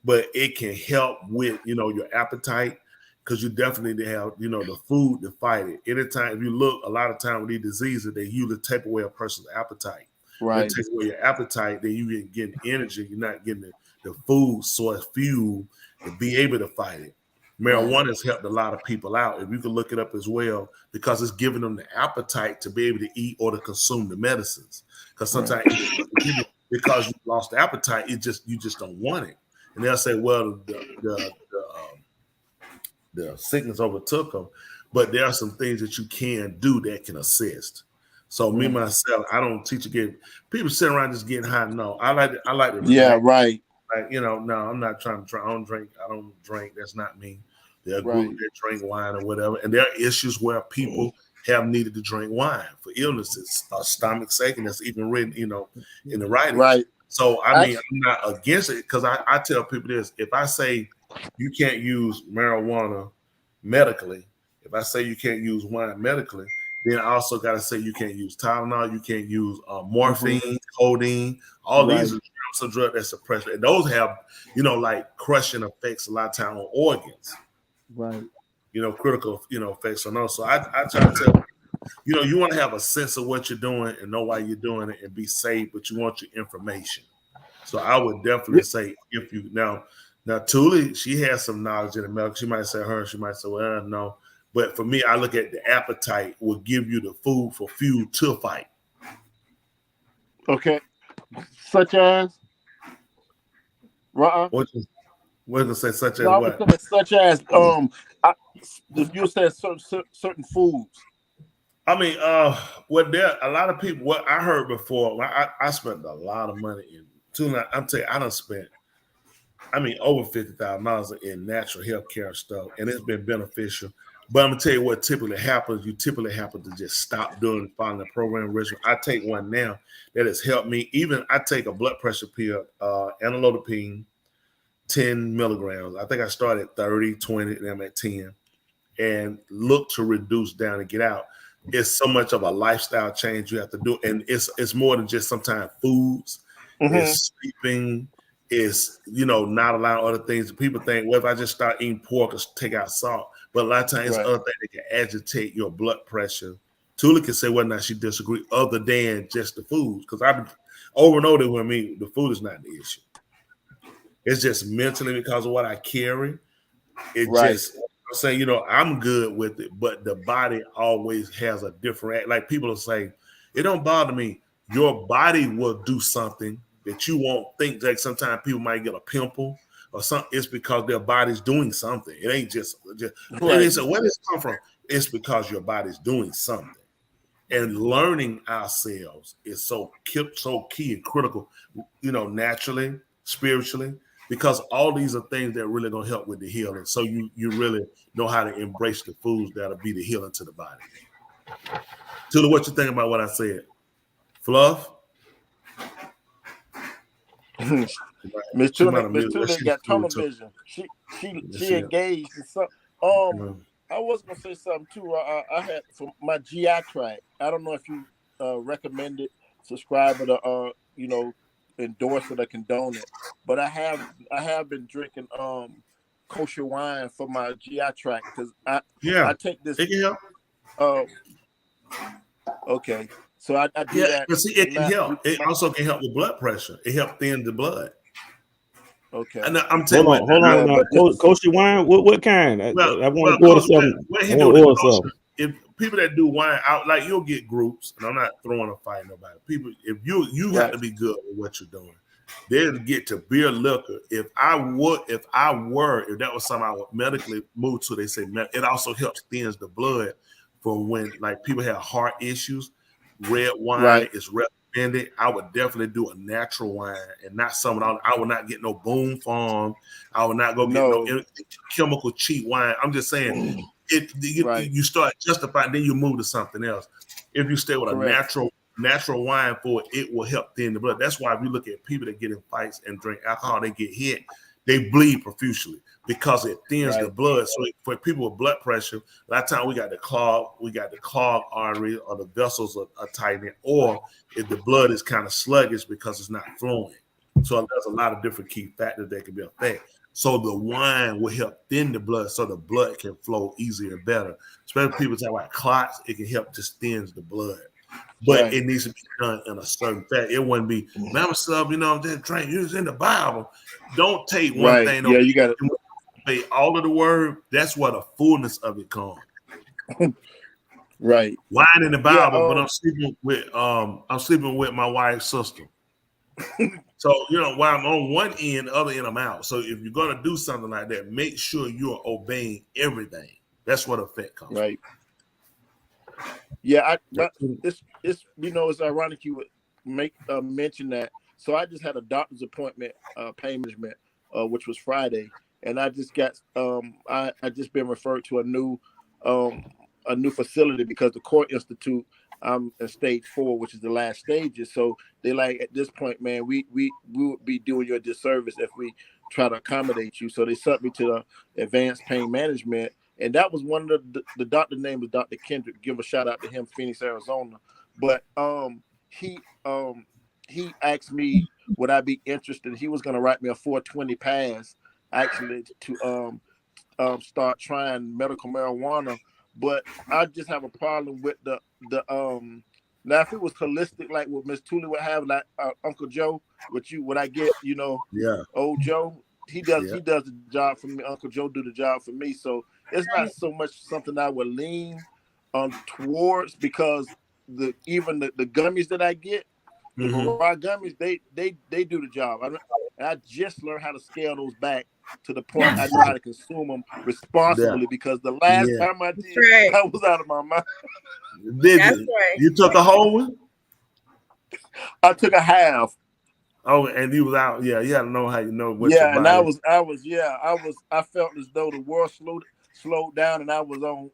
Speaker 8: But it can help with, you know, your appetite, because you definitely need to have, you know, the food to fight it. Anytime, if you look, a lot of time with these diseases, they usually take away a person's appetite.
Speaker 9: Right.
Speaker 8: They take away your appetite, then you get getting energy. You're not getting the food source fuel to be able to fight it. Marijuana has helped a lot of people out. If you can look it up as well, because it's giving them the appetite to be able to eat or to consume the medicines. Because sometimes because you lost the appetite, you just don't want it. And they'll say, well, the sickness overtook them, but there are some things that you can do that can assist. So me myself, I don't teach again. People sitting around just getting high. No, I like it.
Speaker 9: Yeah, right.
Speaker 8: Like, you know, no, I'm not trying to try. I don't drink. That's not me. There are groups that drink wine or whatever. And there are issues where people have needed to drink wine for illnesses, stomach ache, and that's even written, in the writing.
Speaker 9: Right.
Speaker 8: So I mean, I'm not against it because I tell people this: if I say you can't use marijuana medically, if I say you can't use wine medically, then I also got to say you can't use Tylenol, you can't use morphine, codeine, all these are some drugs that suppress it. And those have, like crushing effects a lot of time on organs.
Speaker 9: Right.
Speaker 8: Critical, effects on those. So I try to tell you want to have a sense of what you're doing and know why you're doing it and be safe, but you want your information. So I would definitely say if you now Thule, she has some knowledge in the medical. She might say she might say, well, no. But for me, I look at the appetite will give you the food for fuel to fight.
Speaker 9: Okay. Such as?
Speaker 8: What to say such as what?
Speaker 9: Such as you said certain foods.
Speaker 8: I mean, there a lot of people. What I heard before, I spent a lot of money in Thule. I'm telling you, I done spent. Over $50,000 in natural healthcare stuff, and it's been beneficial. But I'm gonna tell you what typically happens. You typically happen to just stop following the program regimen. I take one now that has helped me. Even I take a blood pressure pill, amlodipine, 10 milligrams. I think I started at 30, 20, and I'm at 10, and look to reduce down and get out. It's so much of a lifestyle change you have to do, and it's more than just sometimes foods. It's sleeping. Is not allowing other things. People think, well, if I just start eating pork or take out salt, but a lot of times it's other things that can agitate your blood pressure. Thule can say whether or not she disagree, other than just the foods, because I've been over and over with me, the food is not the issue. It's just mentally because of what I carry. It just I'm saying, I'm good with it, but the body always has a different. Like people will say, it don't bother me. Your body will do something that you won't think. Like sometimes people might get a pimple or something. It's because their body's doing something. It ain't just and they say, where does it come from? It's because your body's doing something. And learning ourselves is so key and critical, naturally, spiritually, because all these are things that really gonna help with the healing. So you really know how to embrace the foods that'll be the healing to the body. Thule, what you think about what I said? Fluff?
Speaker 9: Miss Thule got tunnel vision. She engaged in something. I was gonna say something too. I had for my GI tract. I don't know if you recommend it, subscribe it, or endorse it or condone it. But I have been drinking kosher wine for my GI tract because I take this.
Speaker 8: It can help.
Speaker 9: Okay. So I do that.
Speaker 8: But see, it can help. It also can help with blood pressure. It helps thin the blood.
Speaker 9: Okay.
Speaker 8: And I'm telling you,
Speaker 5: hold on. Kosher wine. What kind? I want to order something.
Speaker 8: If people that do wine out, like you'll get groups, and I'm not throwing a fight nobody. People, if you have to be good with what you're doing. They'll get to beer, liquor. If that was something I would medically move to, they say it also helps thins the blood for when like people have heart issues. Red wine is recommended. I would definitely do a natural wine and not something. I would not get no Boom Farm. I would not go get no chemical cheap wine. I'm just saying, you start justifying, then you move to something else. If you stay with a natural wine for it will help thin the blood. That's why if you look at people that get in fights and drink alcohol, they get hit, they bleed profusely because it thins the blood. So for people with blood pressure, a lot of times we got the clogged artery or the vessels are tightening, or if the blood is kind of sluggish because it's not flowing. So there's a lot of different key factors that can be affected. So the wine will help thin the blood so the blood can flow easier and better. Especially people talk about clots, it can help just thins the blood. But it needs to be done in a certain fact. It wouldn't be, man, stuff, I'm just trying to use in the Bible. Don't take one thing.
Speaker 9: Yeah, you got
Speaker 8: to say all of the word. That's where the fullness of it comes.
Speaker 9: Right.
Speaker 8: Wine in the Bible, but I'm sleeping with my wife's sister. So, while I'm on one end, the other end I'm out. So if you're going to do something like that, make sure you're obeying everything. That's what effect comes.
Speaker 9: Right. Yeah, it's it's ironic you would make mention that. So I just had a doctor's appointment, pain management, which was Friday, and I just got I just been referred to a new a new facility because the Core Institute, I'm in stage 4, which is the last stages. So they like at this point, man, we would be doing you a disservice if we try to accommodate you. So they sent me to the advanced pain management, and that was one of the doctor name was Dr. Kendrick. Give a shout out to him, Phoenix, Arizona. But he asked me would I be interested. He was going to write me a 420 pass actually to start trying medical marijuana. But I just have a problem with the now if it was holistic like what Miss Tooley would have, like Uncle Joe, what I get, old Joe, he does the job for me. Uncle Joe do the job for me. So it's not so much something I would lean towards, because even the gummies that I get, the raw gummies, they do the job. I just learned how to scale those back to the point I know how to consume them responsibly, because the last time I did, I was out of my mind.
Speaker 8: You took a whole one?
Speaker 9: I took a half.
Speaker 8: Oh, and you was out. Yeah, you gotta know how you know what.
Speaker 9: Yeah, and I felt as though the world slowed down, and I was on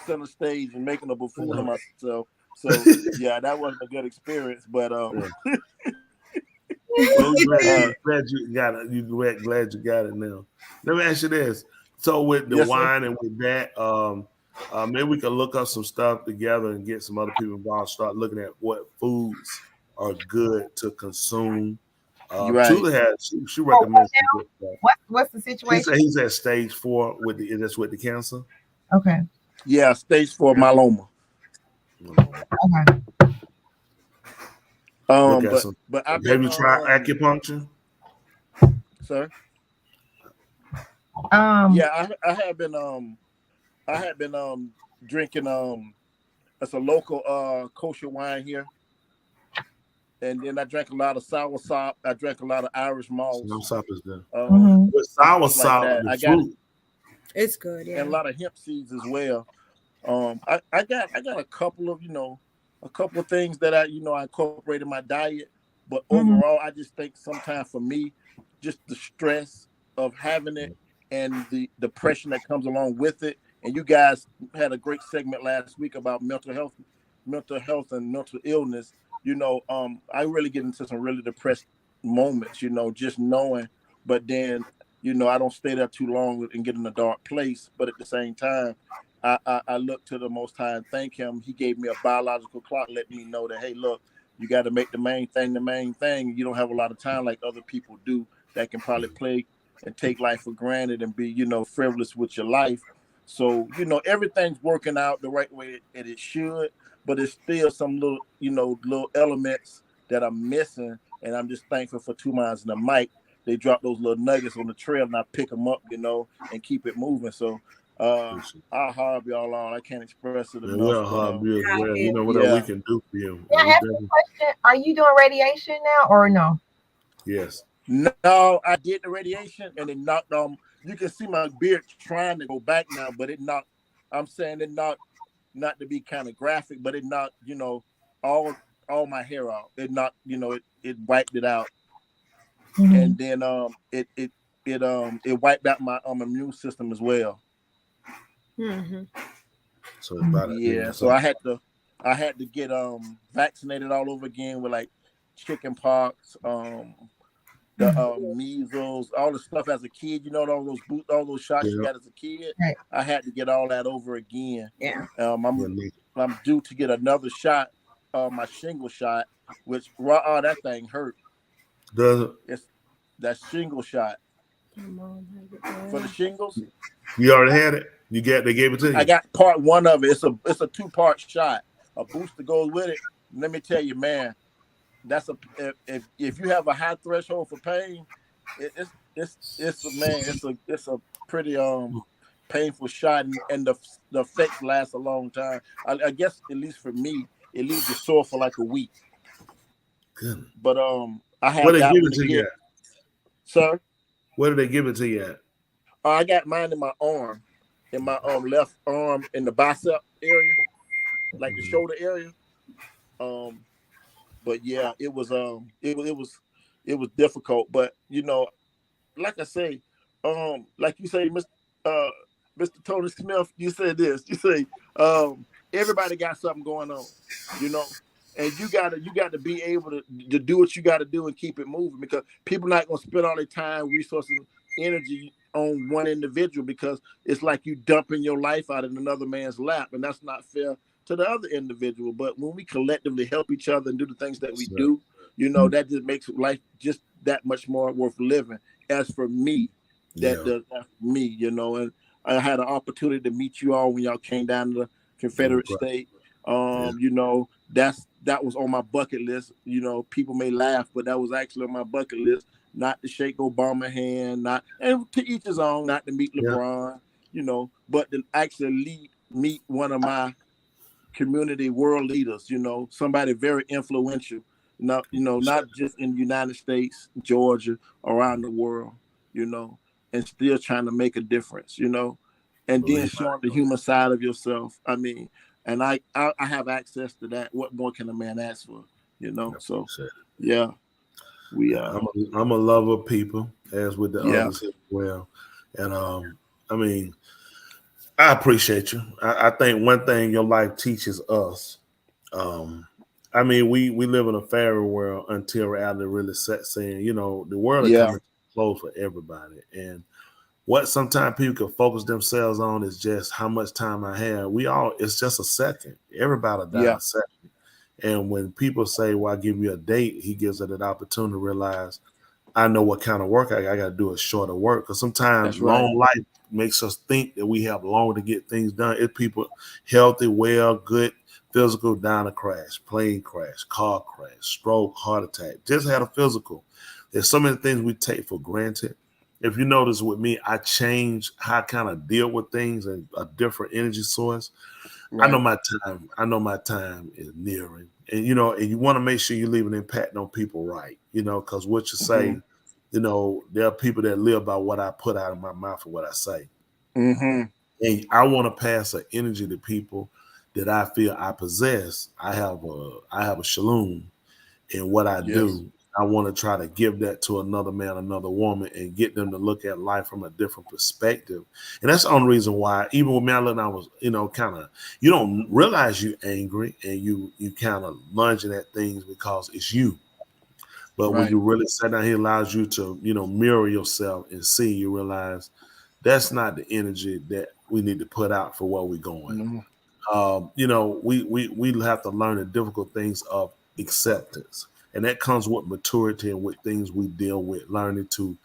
Speaker 9: center stage and making a buffoon of myself. So yeah, that wasn't a good experience. But
Speaker 8: well, glad you got it. Glad you got it now. Let me ask you this: so with the wine and with that, maybe we can look up some stuff together and get some other people involved. Start looking at what foods are good to consume. Julie she recommends.
Speaker 6: What's the situation?
Speaker 8: He's at stage 4 with the cancer.
Speaker 6: Okay.
Speaker 9: Yeah, stage 4 myeloma.
Speaker 6: Okay.
Speaker 9: But have
Speaker 8: you tried acupuncture?
Speaker 9: Sir?
Speaker 6: Yeah,
Speaker 9: I had been drinking it's a local kosher wine here. And then I drank a lot of sour sop. I drank a lot of Irish malt.
Speaker 8: Sour sop is good.
Speaker 6: With
Speaker 8: sour sop,
Speaker 9: I got it. It's good, yeah. And a lot of hemp seeds as well. I got a couple of things that I incorporate in my diet, but overall I just think sometimes for me, just the stress of having it and the depression that comes along with it. And you guys had a great segment last week about mental health and mental illness. I really get into some really depressed moments, just knowing, but then, I don't stay there too long and get in a dark place. But at the same time, I look to the Most High and thank him. He gave me a biological clock, letting me know that, hey, look, you got to make the main thing. You don't have a lot of time like other people do that can probably play and take life for granted and be, frivolous with your life. So, everything's working out the right way that it should, but there's still some little elements that I'm missing. And I'm just thankful for 2 Minds and the Mic. They drop those little nuggets on the trail and I pick them up, and keep it moving. So I'll harp y'all on. I can't express it enough.
Speaker 8: We'll harp you as well. Whatever we can do for you.
Speaker 6: Yeah, I have a question. Are you doing radiation now or no?
Speaker 8: Yes.
Speaker 9: No, I did the radiation and it knocked you can see my beard trying to go back now, but it knocked. I'm saying it knocked, not to be kind of graphic, but it knocked, all my hair out. It knocked, it wiped it out. And then it wiped out my immune system as well.
Speaker 8: So
Speaker 9: so I had to get vaccinated all over again with like chicken pox, the measles, all the stuff as a kid. All those shots you got as a kid.
Speaker 6: Right.
Speaker 9: I had to get all that over again.
Speaker 6: Yeah.
Speaker 9: I'm due to get another shot, my shingle shot, which that thing hurt.
Speaker 8: Does it?
Speaker 9: It's that shingle shot. For the shingles.
Speaker 8: You already had it. They gave it to you.
Speaker 9: I got part 1 of it. It's a 2-part shot. A booster goes with it. Let me tell you, man. That's if you have a high threshold for pain, it's a pretty painful shot, and the effects last a long time. I guess at least for me, it leaves you sore for like a week.
Speaker 8: Good.
Speaker 9: But I had.
Speaker 8: Where they give it to you at?
Speaker 9: Sir?
Speaker 8: Where did they give it to you at?
Speaker 9: I got mine in my arm, in my left arm, in the bicep area, like the shoulder area. But yeah, it was difficult. But like I say, like you say, Mr. Tony Smith, you said this. You say everybody got something going on, you know, and you got to be able to do what you got to do and keep it moving, because people not gonna spend all their time, resources, energy on one individual, because it's like you dumping your life out in another man's lap, and that's not fair to the other individual. But when we collectively help each other and do the things that we do, you know, that just makes life just that much more worth living. As for me, that's me, you know, and I had an opportunity to meet you all when y'all came down to the Confederate State. You know, that was on my bucket list. You know, people may laugh, but that was actually on my bucket list. Not to shake Obama's hand, and to each his own, not to meet LeBron, you know, but to actually meet one of my community world leaders, you know, somebody very influential, not just in the United States, Georgia, around the world, you know, and still trying to make a difference, you know, and then showing the human side of yourself. I mean, and I have access to that. What more can a man ask for, you know? So, yeah.
Speaker 8: I'm a lover of people, as with the others as well. And I mean, I appreciate you. I think one thing your life teaches us, I mean, we live in a fairy world until reality really sets in. You know, the world is coming close for everybody. And what sometimes people can focus themselves on is just how much time I have. It's just a second. Everybody dies a second. And when people say, well, I give you a date, he gives it an opportunity to realize, I know what kind of work I got to do is shorter work. Because sometimes long life makes us think that we have longer to get things done. If people healthy, well, good, physical, down a crash, plane crash, car crash, stroke, heart attack, just had a physical. There's so many things we take for granted. If you notice with me, I change how I kind of deal with things and a different energy source. Right. I know my time is nearing, and you know, and you want to make sure you leave an impact on people, right? You know, because what you say, you know, there are people that live by what I put out of my mouth and what I say. And I want to pass an energy to people that I feel I possess. I have a shalom in what I do. I want to try to give that to another man, another woman, and get them to look at life from a different perspective. And that's the only reason why, even with me, I was, you know, kind of, you don't realize you're angry and you kind of lunging at things because it's you. But when you really sit down, he allows you to, you know, mirror yourself and see, you realize that's not the energy that we need to put out for where we're going. You know, we have to learn the difficult things of acceptance. And that comes with maturity and with things we deal with, learning to,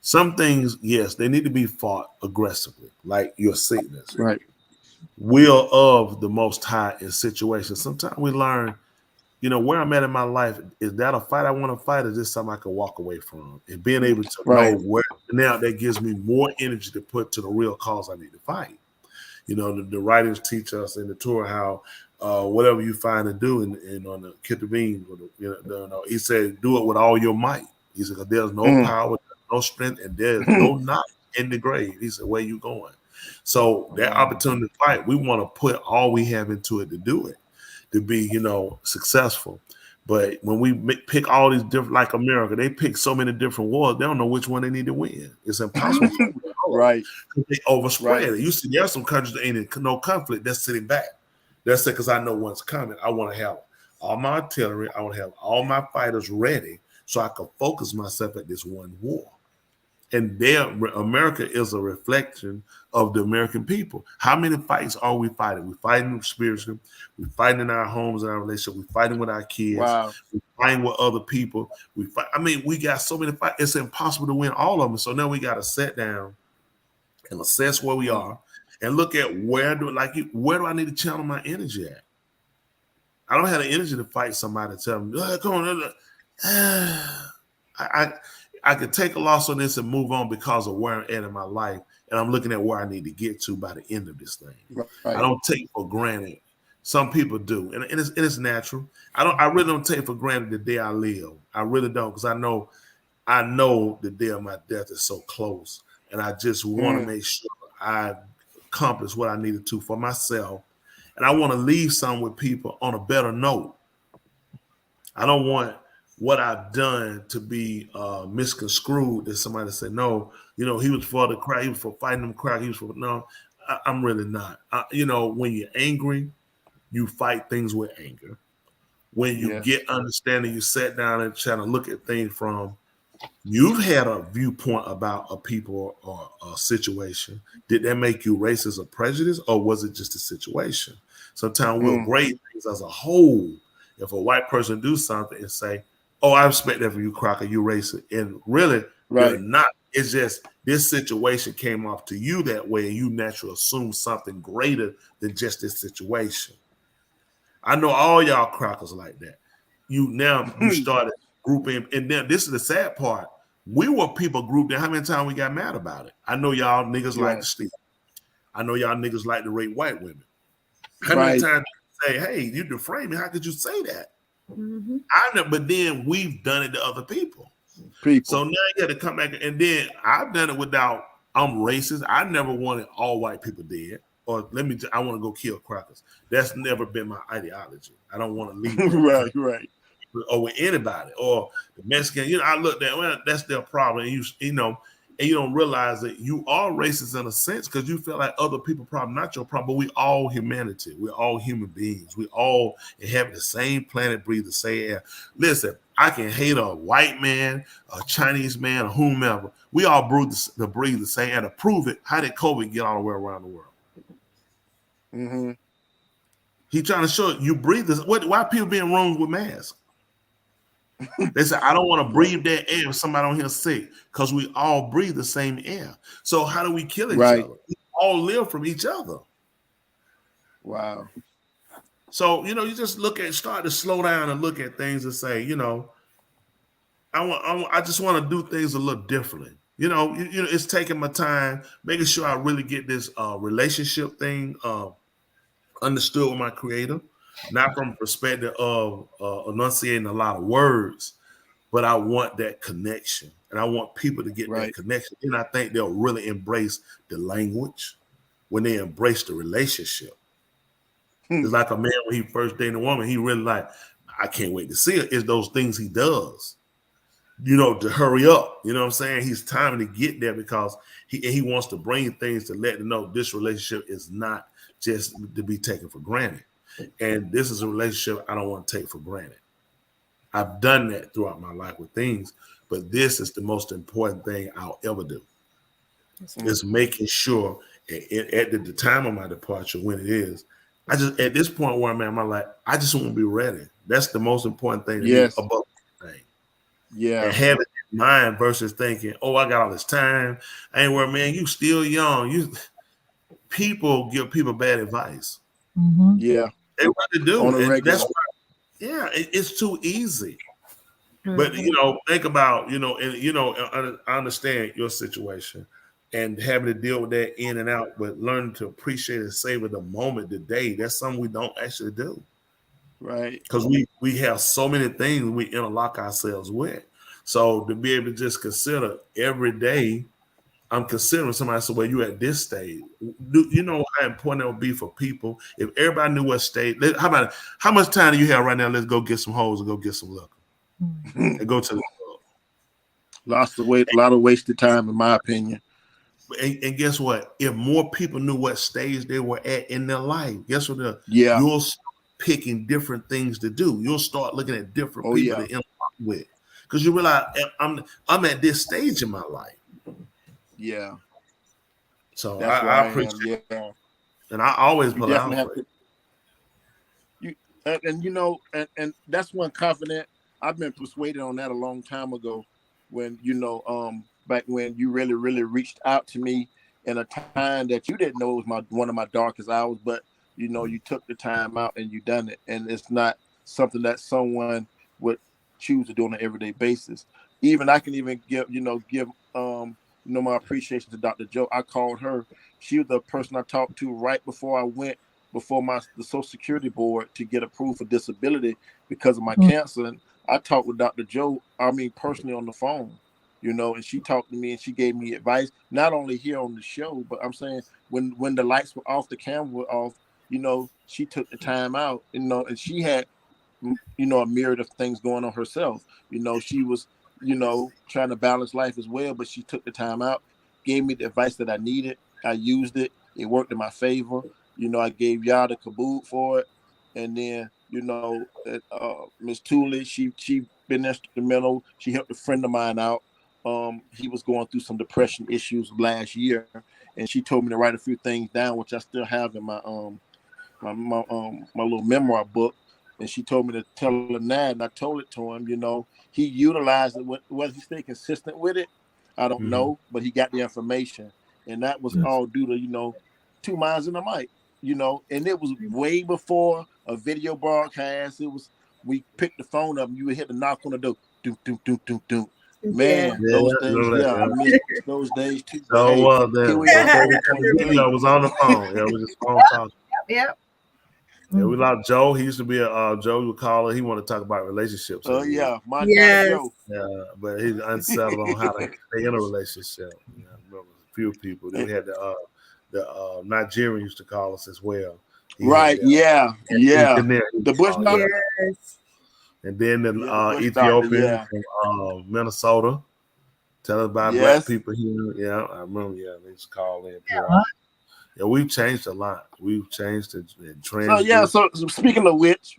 Speaker 8: some things, yes, they need to be fought aggressively, like your sickness.
Speaker 9: Right.
Speaker 8: Will of the Most High in situations. Sometimes we learn, you know, where I'm at in my life, is that a fight I want to fight, or is this something I can walk away from? And being able to know where, now that gives me more energy to put to the real cause I need to fight. You know, the writers teach us in the Torah how whatever you find to do, and on the Ketuvim, you know, he said, do it with all your might. He said, there's no power, no strength, and there's no knowledge in the grave. He said, where you going? So that opportunity to fight, we want to put all we have into it to do it, to be, you know, successful. But when we pick all these different, like America, they pick so many different wars, they don't know which one they need to win. It's impossible.
Speaker 9: Right.
Speaker 8: They overspread it. You see, there are some countries that ain't in no conflict, that's sitting back. That's it, because I know what's coming. I want to have all my artillery. I want to have all my fighters ready so I can focus myself at this one war. And America is a reflection of the American people. How many fights are we fighting? We're fighting spiritually. We're fighting in our homes and our relationship. We're fighting with our kids.
Speaker 9: Wow.
Speaker 8: We're fighting with other people. We got so many fights. It's impossible to win all of them. So now we got to sit down and assess where we are and look at where do I need to channel my energy at? I don't have the energy to fight somebody to tell me, come on. I could take a loss on this and move on because of where I'm at in my life, and I'm looking at where I need to get to by the end of this thing. Right. I don't take for granted. Some people do, and it's natural. I really don't take for granted the day I live. I really don't, because I know the day of my death is so close, and I just want to make sure I accomplish what I needed to for myself, and I want to leave some with people on a better note. I don't want what I've done to be misconstrued that somebody said, no, you know, he was for the crack, he was for fighting them crack, he was for, no, I'm really not. You know, when you're angry, you fight things with anger. When you get understanding, you sit down and try to look at things from, you've had a viewpoint about a people or a situation. Did that make you racist or prejudiced, or was it just a situation? Sometimes we'll grade things as a whole. If a white person do something and say, oh, I respect that for you, Crocker, you racist. And really, you're not. It's just this situation came off to you that way, and you naturally assume something greater than just this situation. I know all y'all crackers like that. You started grouping, and then this is the sad part. We were people grouped in. How many times we got mad about it? I know y'all niggas like to steal. I know y'all niggas like to rape white women. How many times say, hey, you deframed me? How could you say that? I know, but then we've done it to other people. So now you got to come back, and then I've done it without. I'm racist. I never wanted all white people dead, or I want to go kill crackers. That's never been my ideology. I don't want to leave.
Speaker 9: right.
Speaker 8: Or with anybody, or the Mexican. You know, I looked at, well, that's their problem. And you know, and you don't realize that you are racist in a sense because you feel like other people's problem, not your problem. But we all humanity. We're all human beings. We all inhabit the same planet, breathe the same air. Listen, I can hate a white man, a Chinese man, or whomever. We all breathe the same air. To prove it, how did COVID get all the way around the world? He trying to show you breathe this. Why people being wrong with masks? They said, I don't want to breathe that air if somebody on here sick, because we all breathe the same air. So how do we kill each other? We all live from each other.
Speaker 9: Wow.
Speaker 8: So, you know, you just start to slow down and look at things and say, you know, I just want to do things a little differently. You know, it's taking my time, making sure I really get this relationship thing understood with my creator. Not from a perspective of enunciating a lot of words, but I want that connection. And I want people to get that connection. And I think they'll really embrace the language when they embrace the relationship. It's like a man when he first dated a woman, he really like, I can't wait to see it. It's those things he does, you know, to hurry up. You know what I'm saying? He's time to get there because he wants to bring things to let them know this relationship is not just to be taken for granted. And this is a relationship I don't want to take for granted. I've done that throughout my life with things, but this is the most important thing I'll ever do. Is making sure at the time of my departure, when it is, I just, at this point where I'm at in my life, I just want to be ready. That's the most important thing to me above everything.
Speaker 9: Yeah.
Speaker 8: And have it in mind versus thinking, oh, I got all this time. I ain't worried, man, you still young. People give people bad advice.
Speaker 9: Yeah.
Speaker 8: They really do. And that's why, it's too easy. But you know, think about, you know, and you know, I understand your situation and having to deal with that in and out, but learning to appreciate and savor the moment, the day. That's something we don't actually do.
Speaker 9: Right.
Speaker 8: Because we have so many things we interlock ourselves with. So to be able to just consider every day, I'm considering somebody said, well, you at this stage. You know how important it would be for people if everybody knew what stage. How much time do you have right now? Let's go get some hoes and go get some liquor. And go to the club.
Speaker 9: A lot of wasted time, in my opinion.
Speaker 8: And guess what? If more people knew what stage they were at in their life, guess what? You'll start picking different things to do. You'll start looking at different people to interact with. Because you realize I'm at this stage in my life.
Speaker 9: Yeah.
Speaker 8: So I appreciate it. And I always put out for it.
Speaker 9: And you know, and that's one confident. I've been persuaded on that a long time ago when, you know, back when you really, really reached out to me in a time that you didn't know it was one of my darkest hours, but you know, you took the time out and you done it. And it's not something that someone would choose to do on an everyday basis. I can even give my appreciation to Dr. Joe. I called her. She was the person I talked to right before I went before the Social Security Board to get approved for disability because of my cancer. And I talked with Dr. Joe, personally on the phone, you know, and she talked to me and she gave me advice, not only here on the show, but I'm saying when the lights were off, the camera were off, you know, she took the time out, you know, and she had a myriad of things going on herself. She was, trying to balance life as well, but she took the time out, gave me the advice that I needed. I used it. It worked in my favor. I gave y'all the caboose for it. And then, Miss Tooley, she been instrumental. She helped a friend of mine out. He was going through some depression issues last year, and she told me to write a few things down, which I still have in my my little memoir book. And she told me to tell him that, and I told it to him. He utilized it. Whether he stayed consistent with it, I don't know, but he got the information, and that was all due to 2 Minds in the Mic. And it was way before a video broadcast. It was, we picked the phone up and you would hit the knock on the door. Do, do, do, do, do. Man, those days, I miss those days too.
Speaker 8: So
Speaker 9: hey,
Speaker 8: it was on the phone. Yeah, we just phone talking.
Speaker 6: Yep.
Speaker 8: Yeah, we lost Joe. He used to be a Joe would call her. He wanted to talk about relationships.
Speaker 9: Oh yeah, my
Speaker 7: Joe.
Speaker 8: Yeah, but he's unsettled on how to stay in a relationship. I remember a few people. Then we had the Nigerian used to call us as well.
Speaker 9: Right? Yeah. The Bush doctor.
Speaker 7: Yes.
Speaker 8: And then the Ethiopian from Minnesota. Tell us about black people here. Yeah, I remember. Yeah, they just call in. Yeah, we've changed a lot. We've changed the trend.
Speaker 9: So speaking of which,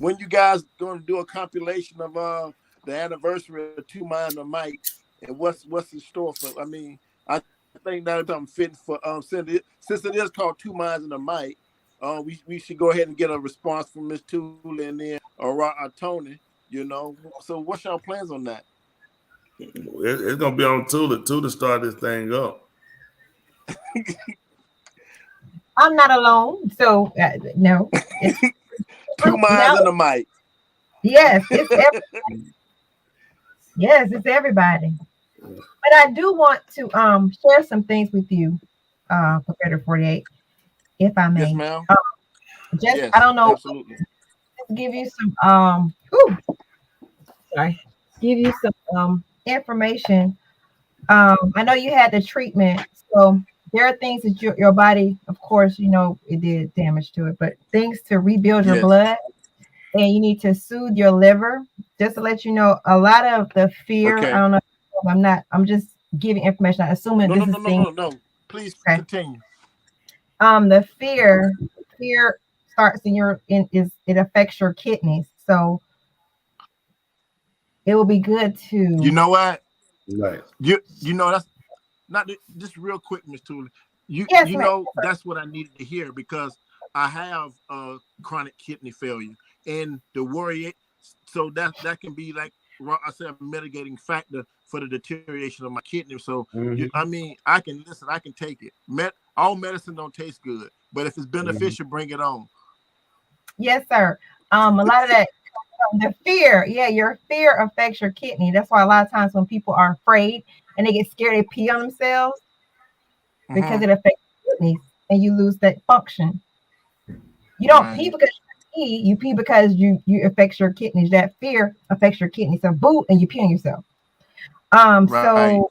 Speaker 9: when you guys going to do a compilation of the anniversary of 2 Minds in the Mic, and what's in store for? I mean, I think that I'm fitting for since it is called 2 Minds in the Mic. We should go ahead and get a response from Miss Tooley and then or Tony. So what's your plans on that?
Speaker 8: It's gonna be on Tooley to start this thing up.
Speaker 6: I'm not alone, so no. It's
Speaker 9: 2 Minds in the Mic.
Speaker 6: Yes, it's everybody. Yes, it's everybody. But I do want to share some things with you, Competitor 48, if I may.
Speaker 9: Yes, ma'am.
Speaker 6: Yes, I don't know.
Speaker 9: Absolutely.
Speaker 6: Give you some give you some information. I know you had the treatment, so there are things that your body, of course, it did damage to it, but things to rebuild your blood, and you need to soothe your liver. Just to let you know, a lot of the fear, I don't know, I'm just giving information. I'm assuming
Speaker 9: No. Please continue.
Speaker 6: The fear starts it affects your kidneys. So it will be good to.
Speaker 9: You know what?
Speaker 8: Right.
Speaker 9: You know that's not just real quick, Miss Tooley. That's what I needed to hear, because I have chronic kidney failure, and the worry. So that can be, like I said, a mitigating factor for the deterioration of my kidney. So I can take it. All medicine don't taste good, but if it's beneficial, bring it on.
Speaker 6: Yes, sir. A lot of that, the fear, your fear affects your kidney. That's why a lot of times when people are afraid and they get scared, they pee on themselves because it affects your kidneys and you lose that function. You don't pee because you pee because you affects your kidneys. That fear affects your kidneys. So boot and you pee on yourself. So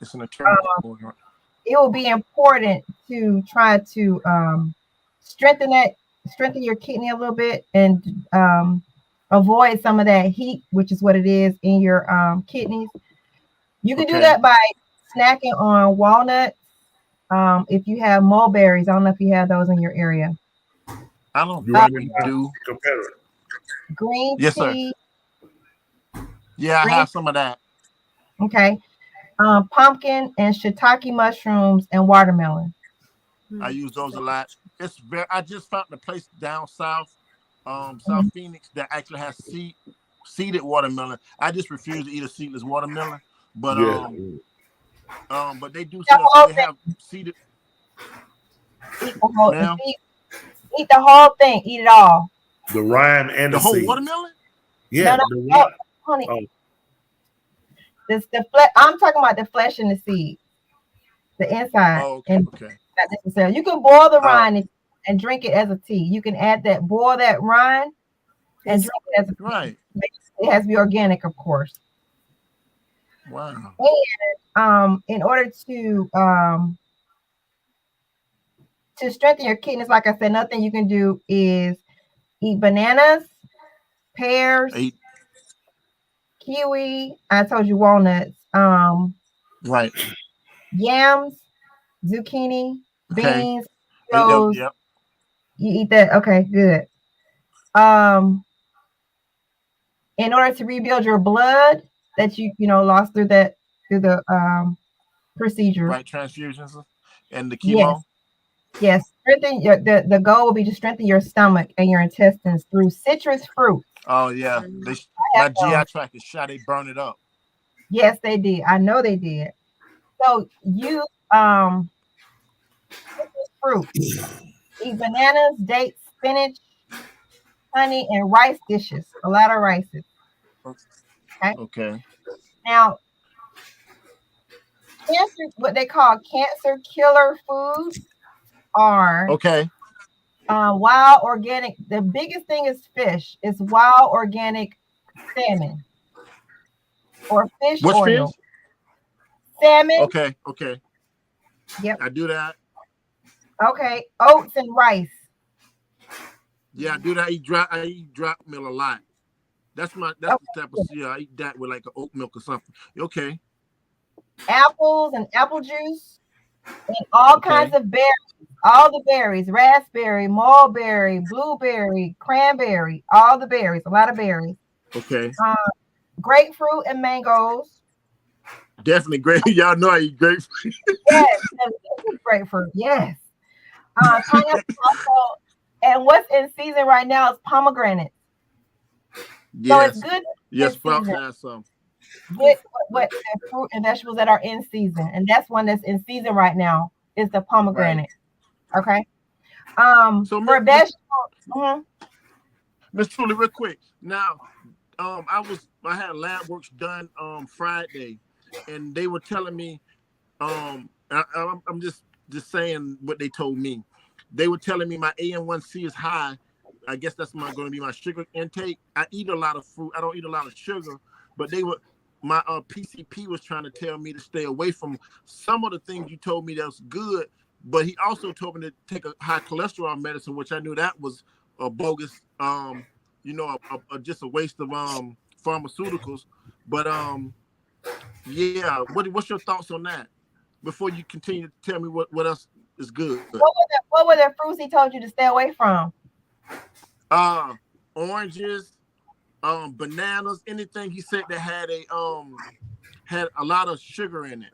Speaker 6: it will be important to try to strengthen your kidney a little bit and avoid some of that heat, which is what it is in your kidneys. You can do that by snacking on walnuts. If you have mulberries, I don't know if you have those in your area.
Speaker 9: I don't do.
Speaker 6: Green
Speaker 9: tea.
Speaker 6: Sir.
Speaker 9: Yeah, I have some of that.
Speaker 6: Okay. Pumpkin and shiitake mushrooms and watermelon.
Speaker 9: I use those a lot. I just found a place down south, South Phoenix, that actually has seeded watermelon. I just refuse to eat a seedless watermelon, but they do they have seeded.
Speaker 6: Eat the whole thing. Eat it all.
Speaker 8: The rind and the
Speaker 9: whole
Speaker 8: seed.
Speaker 9: watermelon.
Speaker 8: Yeah.
Speaker 6: Honey. I'm talking about the flesh and the seed, the inside.
Speaker 9: Okay.
Speaker 6: Not necessarily. You can boil the rind and drink it as a tea. You can boil that rind and drink it as a tea.
Speaker 9: Right.
Speaker 6: It has to be organic, of course.
Speaker 9: Wow.
Speaker 6: And in order to strengthen your kidneys, like I said, another thing you can do is eat bananas, pears, kiwi. I told you walnuts.
Speaker 9: Right.
Speaker 6: Yams, zucchini,
Speaker 9: Okay.
Speaker 6: beans. Those.
Speaker 9: Yep.
Speaker 6: You eat that? Okay, good. In order to rebuild your blood that you lost through the procedure.
Speaker 9: Right, transfusions and the chemo.
Speaker 6: Yes. Strengthen the goal will be to strengthen your stomach and your intestines through citrus fruit.
Speaker 9: Oh yeah. My GI tract is shot, they burn it up.
Speaker 6: Yes, they did. I know they did. So use citrus fruit. Eat bananas, dates, spinach, honey, and rice dishes. A lot of rices.
Speaker 9: Okay.
Speaker 6: Now, cancer, what they call cancer killer foods are wild organic. The biggest thing is fish. It's wild organic salmon or fish oil.
Speaker 9: Fish?
Speaker 6: Salmon.
Speaker 9: Okay.
Speaker 6: Yep.
Speaker 9: I do that.
Speaker 6: Okay. Oats and rice.
Speaker 9: Yeah, I do that. I eat drop meal a lot. That's the type of I eat that with like an oat milk or something. Okay.
Speaker 6: Apples and apple juice and all kinds of berries. All the berries, raspberry, mulberry, blueberry, cranberry, all the berries, a lot of berries.
Speaker 9: Okay.
Speaker 6: Grapefruit and mangoes.
Speaker 9: Definitely great. Y'all know I eat grapefruit.
Speaker 6: Yes, grapefruit. Yes. Pineapple also, and what's in season right now is pomegranate.
Speaker 9: Yes.
Speaker 6: So it's good.
Speaker 9: Yes, Sprouts has some.
Speaker 6: With what fruit and vegetables that are in season, and that's one that's in season right now is the pomegranate. Right. Okay. So for vegetables,
Speaker 9: Miss Truly, real quick. Now, I had lab works done Friday, and they were telling me, I'm just saying what they told me. They were telling me my A1C is high. I guess that's going to be my sugar intake. I eat a lot of fruit. I don't eat a lot of sugar, but my PCP was trying to tell me to stay away from some of the things you told me that was good, but he also told me to take a high cholesterol medicine, which I knew that was a bogus, just a waste of pharmaceuticals. But yeah, what's your thoughts on that? Before you continue to tell me what else is good.
Speaker 6: What were the fruits he told you to stay away from?
Speaker 9: Oranges, bananas, anything he said that had a lot of sugar in it.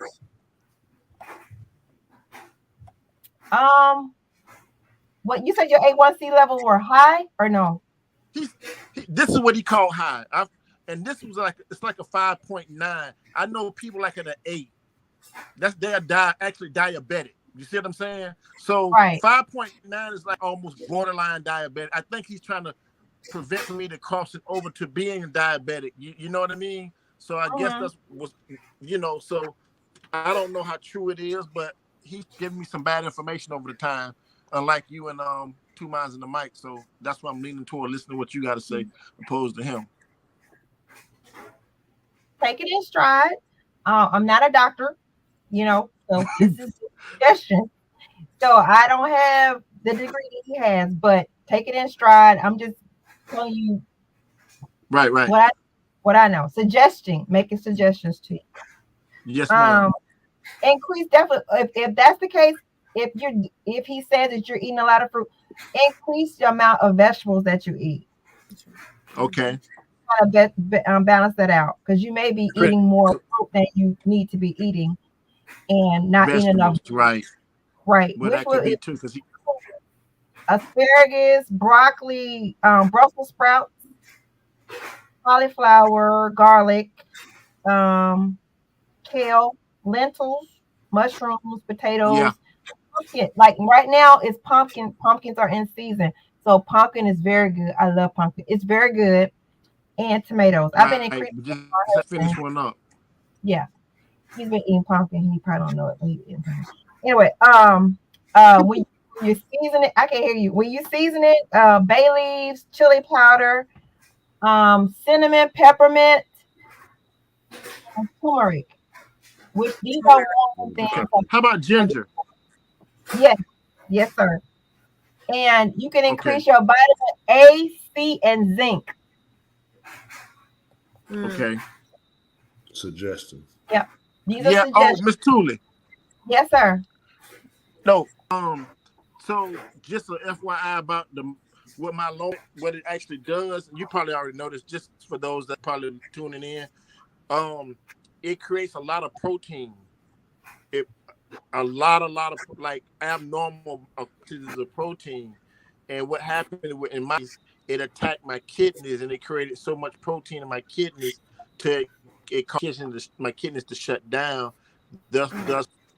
Speaker 6: What you said your A1C levels were high or no?
Speaker 9: This is what he called high. And this was it's like a 5.9. I know people like at an 8. They're actually diabetic. You see what I'm saying? So 5.9 is like almost borderline diabetic. I think he's trying to prevent me to crossing over to being diabetic. You know what I mean? So I guess that's was, so I don't know how true it is, but he's giving me some bad information over the time, unlike you and Two Minds in the Mic. So that's why I'm leaning toward listening to what you got to say opposed to him.
Speaker 6: Take it in stride. I'm not a doctor, so this is a suggestion. So I don't have the degree that he has, but take it in stride. I'm just telling you
Speaker 9: right
Speaker 6: what I know. Making suggestions to you.
Speaker 9: Yes, ma'am.
Speaker 6: Increase definitely if that's the case, if he says that you're eating a lot of fruit, increase the amount of vegetables that you eat.
Speaker 9: Okay.
Speaker 6: Kind of balance that out, because you may be eating more fruit than you need to be eating and not eating enough.
Speaker 9: Right.
Speaker 6: But
Speaker 9: that could be too, because
Speaker 6: asparagus, broccoli, Brussels sprouts, cauliflower, garlic, kale, lentils, mushrooms, potatoes. Yeah. Pumpkin. Like right now is pumpkin. Pumpkins are in season. So pumpkin is very good. I love pumpkin. It's very good. And tomatoes. I've been increasing.
Speaker 9: Just finish one up.
Speaker 6: Yeah. He's been eating pumpkin. He probably don't know it, but he's eating pumpkin. Anyway, when you season it, I can't hear you. When you season it, bay leaves, chili powder, cinnamon, peppermint, and turmeric. Which these are one things.
Speaker 9: Okay. How about ginger?
Speaker 6: Yes, sir. And you can increase your vitamin A, C, and zinc.
Speaker 9: Okay.
Speaker 8: Suggestions.
Speaker 6: Yep. These are
Speaker 9: Yeah.
Speaker 6: suggestions.
Speaker 9: Oh, Miss Tooley.
Speaker 6: Yes, sir.
Speaker 9: No. So just a FYI about what it actually does. You probably already noticed. Just for those that probably tuning in, it creates a lot of protein. A lot of like abnormal quantities of protein. And what happened in my, it attacked my kidneys, and it created so much protein in my kidneys to it caused my kidneys to shut down, thus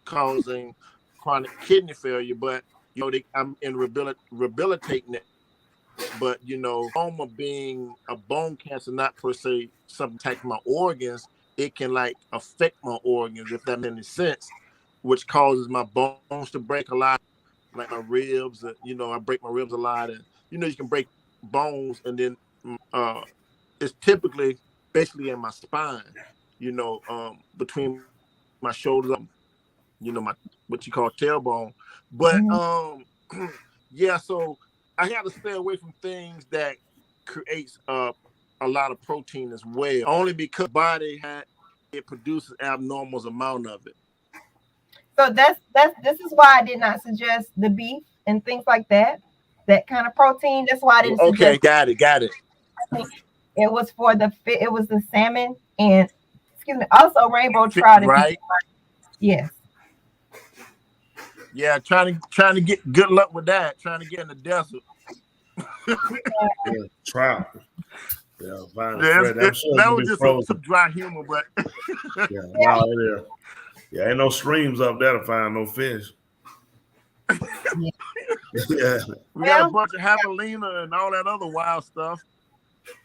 Speaker 9: causing chronic kidney failure. But I'm in rehabilitating it. But lymphoma being a bone cancer, not per se something attacking my organs, it can like affect my organs, if that makes any sense, which causes my bones to break a lot, like my ribs. I break my ribs a lot, and you can break bones, and then it's typically basically in my spine, between my shoulders, my what you call tailbone. But yeah, so I have to stay away from things that creates a lot of protein as well, only because body it produces abnormal amount of it.
Speaker 6: So this is why I did not suggest the beef and things like that kind of protein. That's why I didn't suggest.
Speaker 9: Okay, got it.
Speaker 6: It was for the salmon and also rainbow trout.
Speaker 9: Right.
Speaker 6: Yes.
Speaker 9: Yeah, trying to get good luck with that. Trying to get in the desert.
Speaker 8: Trout. Yeah,
Speaker 9: that was just some dry humor, but
Speaker 8: yeah, ain't no streams up there to find no fish. Yeah,
Speaker 9: we got a bunch of javelina and all that other wild stuff.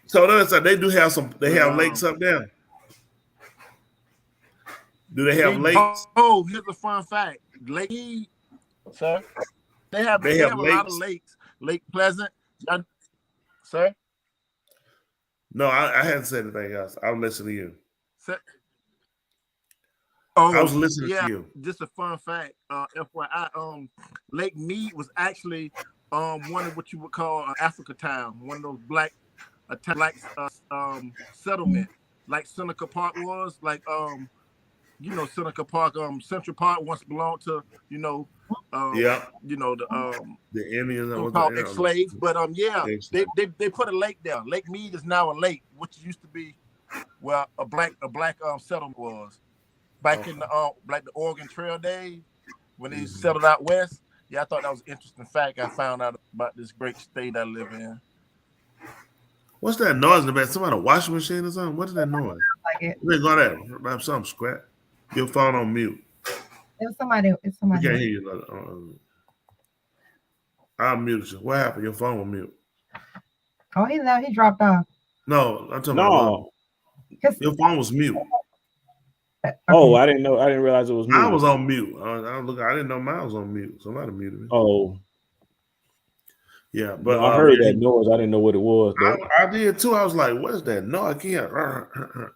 Speaker 8: So they do have some. They have lakes up there. Do they have lakes?
Speaker 9: Oh, here's a fun fact. Lake, sir. They have a lot of lakes. Lake Pleasant, sir.
Speaker 8: No, I hadn't said anything else. I was listening to you.
Speaker 9: I
Speaker 8: was listening to you.
Speaker 9: Just a fun fact, FYI. Lake Mead was actually one of what you would call an Africa town, one of those black settlement, like Seneca Park was, like Seneca Park, Central Park once belonged to the
Speaker 8: Indians
Speaker 9: called ex-slaves, but they put a lake there. Lake Mead is now a lake, which used to be where a black settlement was back in the like the Oregon Trail days when they settled out west. Yeah, I thought that was an interesting fact I found out about this great state I live in.
Speaker 8: What's that noise in the back? Somebody a washing machine or something? What is that noise?
Speaker 6: Like it.
Speaker 8: Where go that? Something scrap. Your phone on mute.
Speaker 6: It's somebody.
Speaker 8: We can't hear you. I muted you. What happened? Your phone was mute.
Speaker 6: Oh, he dropped off.
Speaker 8: No, I'm talking about your phone was mute.
Speaker 5: Okay. Oh, I didn't know. I didn't realize it was mute.
Speaker 8: I was on mute. I didn't know mine was on mute. Somebody muted me.
Speaker 5: Oh.
Speaker 8: Yeah, but
Speaker 5: I heard that noise. I didn't know what it was.
Speaker 8: I did too. I was like, "What is that? No, I can't."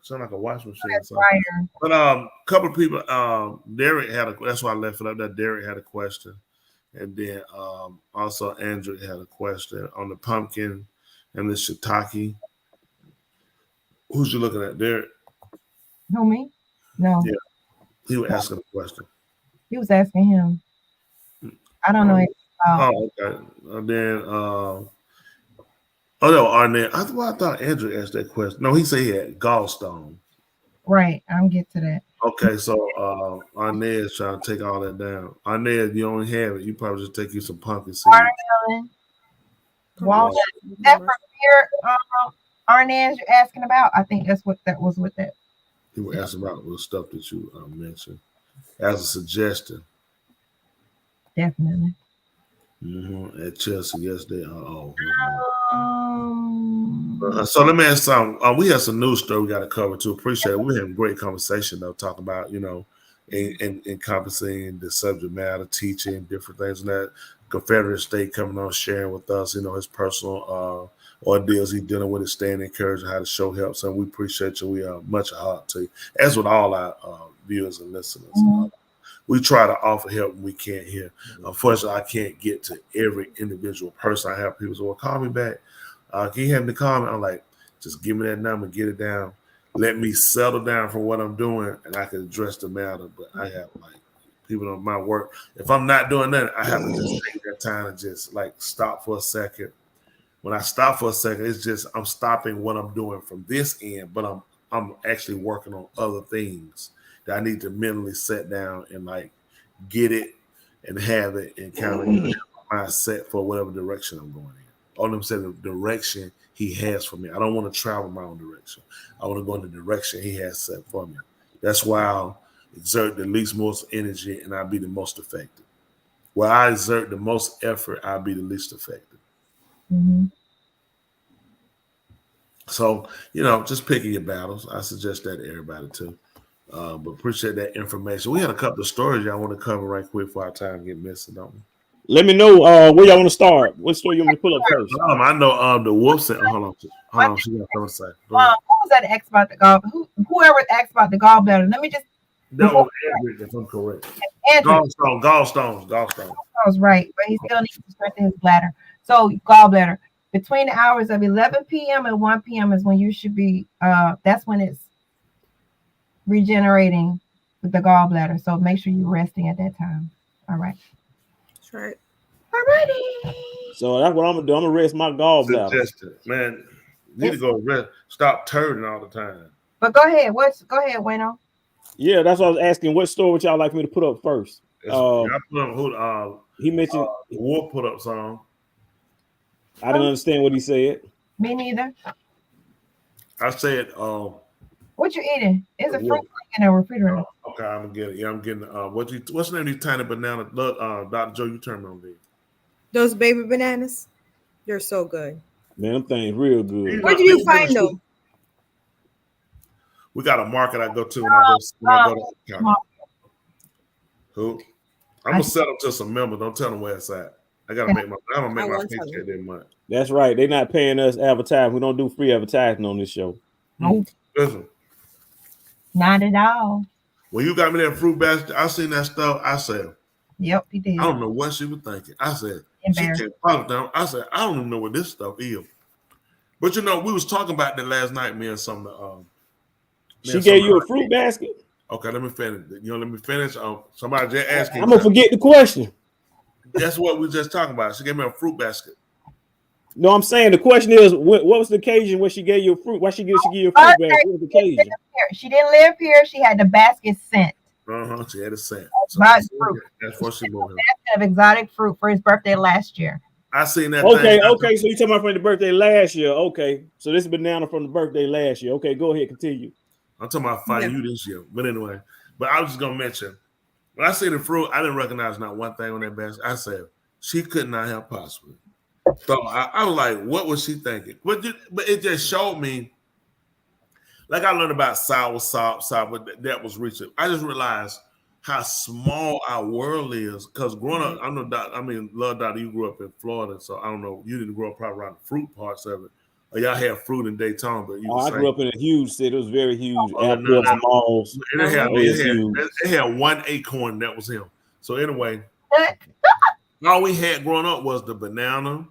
Speaker 8: Sound like a washing machine. But a couple of people. Derek had that's why I left it up. That Derek had a question, and then also Andrew had a question on the pumpkin and the shiitake. Who's you looking at, Derek?
Speaker 6: Who, me? No.
Speaker 8: Yeah, he was asking a question.
Speaker 6: He was asking him. I don't know.
Speaker 8: Oh, okay. And then, Arnett. I thought Andrew asked that question. No, he said he had gallstones.
Speaker 6: Right. I'll get to that.
Speaker 8: Okay, so Arnett is trying to take all that down. Arnett, you only have it. You probably just take you some pumpkin seeds.
Speaker 6: Watermelon. Walnut. Is that from here, Arnett, you're asking about? I think that's what that was with that.
Speaker 8: He was asking about the stuff that you mentioned as a suggestion.
Speaker 6: Definitely.
Speaker 8: At Chelsea, yes, they are. So let me ask something. We have some news story we got to cover too. Appreciate it. We had a great conversation though, talking about encompassing the subject matter, teaching different things, and that Confederate State coming on sharing with us, his personal ordeals he's dealing with, staying encouraged, how to show help. So we appreciate you. We are much heart to you, as with all our viewers and listeners. We try to offer help when we can't hear. Unfortunately, I can't get to every individual person. I have people say, well, call me back. Can you have me call me? I'm like, just give me that number, get it down. let me settle down for what I'm doing, and I can address the matter. But I have like people on my work. If I'm not doing that, I have to just take that time and just like stop for a second. When I stop for a second, it's just I'm stopping what I'm doing from this end, but I'm actually working on other things that I need to mentally sit down and like get it and have it and kind of get my mindset for whatever direction I'm going in. All I'm saying, the direction he has for me. I don't want to travel my own direction. I want to go in the direction he has set for me. That's why I'll exert the least most energy and I'll be the most effective. Where I exert the most effort, I'll be the least effective.
Speaker 6: Mm-hmm.
Speaker 8: So, just picking your battles. I suggest that to everybody too. But appreciate that information. We had a couple of stories y'all want to cover right quick before our time get missing, don't we?
Speaker 5: Let me know where y'all want to start. What story you want me to pull up first?
Speaker 8: I know the wolf said, hold on, she got something to say.
Speaker 6: Who was that asked about the gall? Whoever asked about the gallbladder. Let me just.
Speaker 8: That was Andrew, if I'm correct. Gallstones.
Speaker 6: I was right, but he still needs to strengthen his bladder. So gallbladder. Between the hours of 11 p.m. and 1 p.m. is when you should be, that's when it's regenerating with the gallbladder. So make sure you're resting at that time. All right.
Speaker 7: That's right.
Speaker 6: All righty.
Speaker 5: So that's what I'm going to do. I'm going to rest my gallbladder.
Speaker 8: Suggested. Man, you need to go rest. Stop turning all the time.
Speaker 6: But go ahead. Go ahead, Wayno.
Speaker 5: Yeah, that's what I was asking. What story would y'all like me to put up first? He mentioned
Speaker 8: the Wolf put up song.
Speaker 5: I didn't understand what he said.
Speaker 6: Me neither.
Speaker 8: I said,
Speaker 6: what you eating? It's a fruit in the refrigerator.
Speaker 8: Okay, I'm gonna get it. Yeah, I'm getting what's the name of these tiny banana? Dr. Joe, you turn me on these.
Speaker 7: Those baby bananas, they're so good.
Speaker 5: Man, them things real good.
Speaker 7: Where do you find them?
Speaker 8: We got a market I go to when I go to county. Who? I'm gonna set up to some members. Don't tell them where it's at. I'm gonna make my paycheck that month.
Speaker 5: That's right. They're not paying us advertising. We don't do free advertising on this show.
Speaker 6: Nope.
Speaker 8: Listen.
Speaker 6: Not at all.
Speaker 8: When you got me that fruit basket, I seen that stuff. I said,
Speaker 6: "Yep, he did."
Speaker 8: I don't know what she was thinking. I said, "She can't pop down." I said, "I don't even know what this stuff is." But we was talking about that last night, me and some.
Speaker 5: She gave you a fruit basket.
Speaker 8: Okay, let me finish. Let me finish. Somebody just asking.
Speaker 5: I'm gonna forget the question.
Speaker 8: That's what we just talking about. She gave me a fruit basket.
Speaker 5: No, I'm saying the question is, what was the occasion when she gave you a fruit? Why she give you a fruit basket? What was the occasion?
Speaker 6: She didn't live here. She had the basket sent.
Speaker 8: She had it sent.
Speaker 6: So that's
Speaker 8: what she moved.
Speaker 6: Basket of exotic fruit for his birthday last year.
Speaker 8: I seen that.
Speaker 5: Okay. So you talking about from the birthday last year? Okay. So this is banana from the birthday last year. Okay, go ahead, continue.
Speaker 8: I'm talking about fighting you this year, but anyway. But I was just gonna mention when I see the fruit, I didn't recognize not one thing on that basket. I said she could not have possibly. So I was like, what was she thinking? But it just showed me, like I learned about sour, but that was reaching. I just realized how small our world is. Because growing up, Love Doctor, you grew up in Florida, so I don't know, you didn't grow up probably around the fruit parts of it. Or y'all had fruit in Daytona, but
Speaker 5: I grew up in a huge city. It was very huge.
Speaker 8: Malls. It had one acorn that was him. So anyway, all we had growing up was the banana,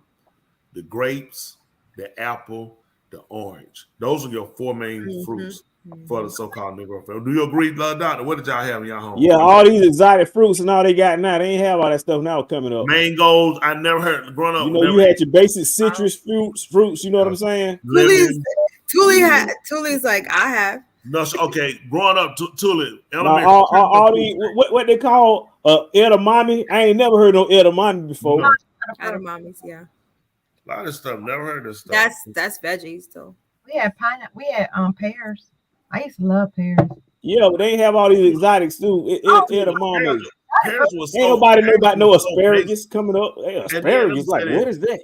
Speaker 8: the grapes, the apple, the orange. Those are your four main fruits for the so-called Negro family. Do you agree, Doctor? What did y'all have in your home?
Speaker 5: Yeah, all these exotic fruits and all they got now. They ain't have all that stuff now coming up.
Speaker 8: Mangoes, I never heard growing up.
Speaker 5: You had your basic citrus fruits. You know what I'm saying?
Speaker 7: Tuli's like I have.
Speaker 8: No, okay. Growing up, Tuli.
Speaker 5: All these what they call edamame. I ain't never heard no edamame before.
Speaker 7: No. Edamames, yeah.
Speaker 8: A lot of stuff. Never heard of stuff.
Speaker 7: That's veggies though.
Speaker 6: We had pineapple. We had pears. I used to love pears.
Speaker 5: Yeah, but they ain't have all these exotics too. Edamame.
Speaker 8: Pears was
Speaker 5: ain't nobody know about no asparagus coming up. Hey, asparagus, like what is that?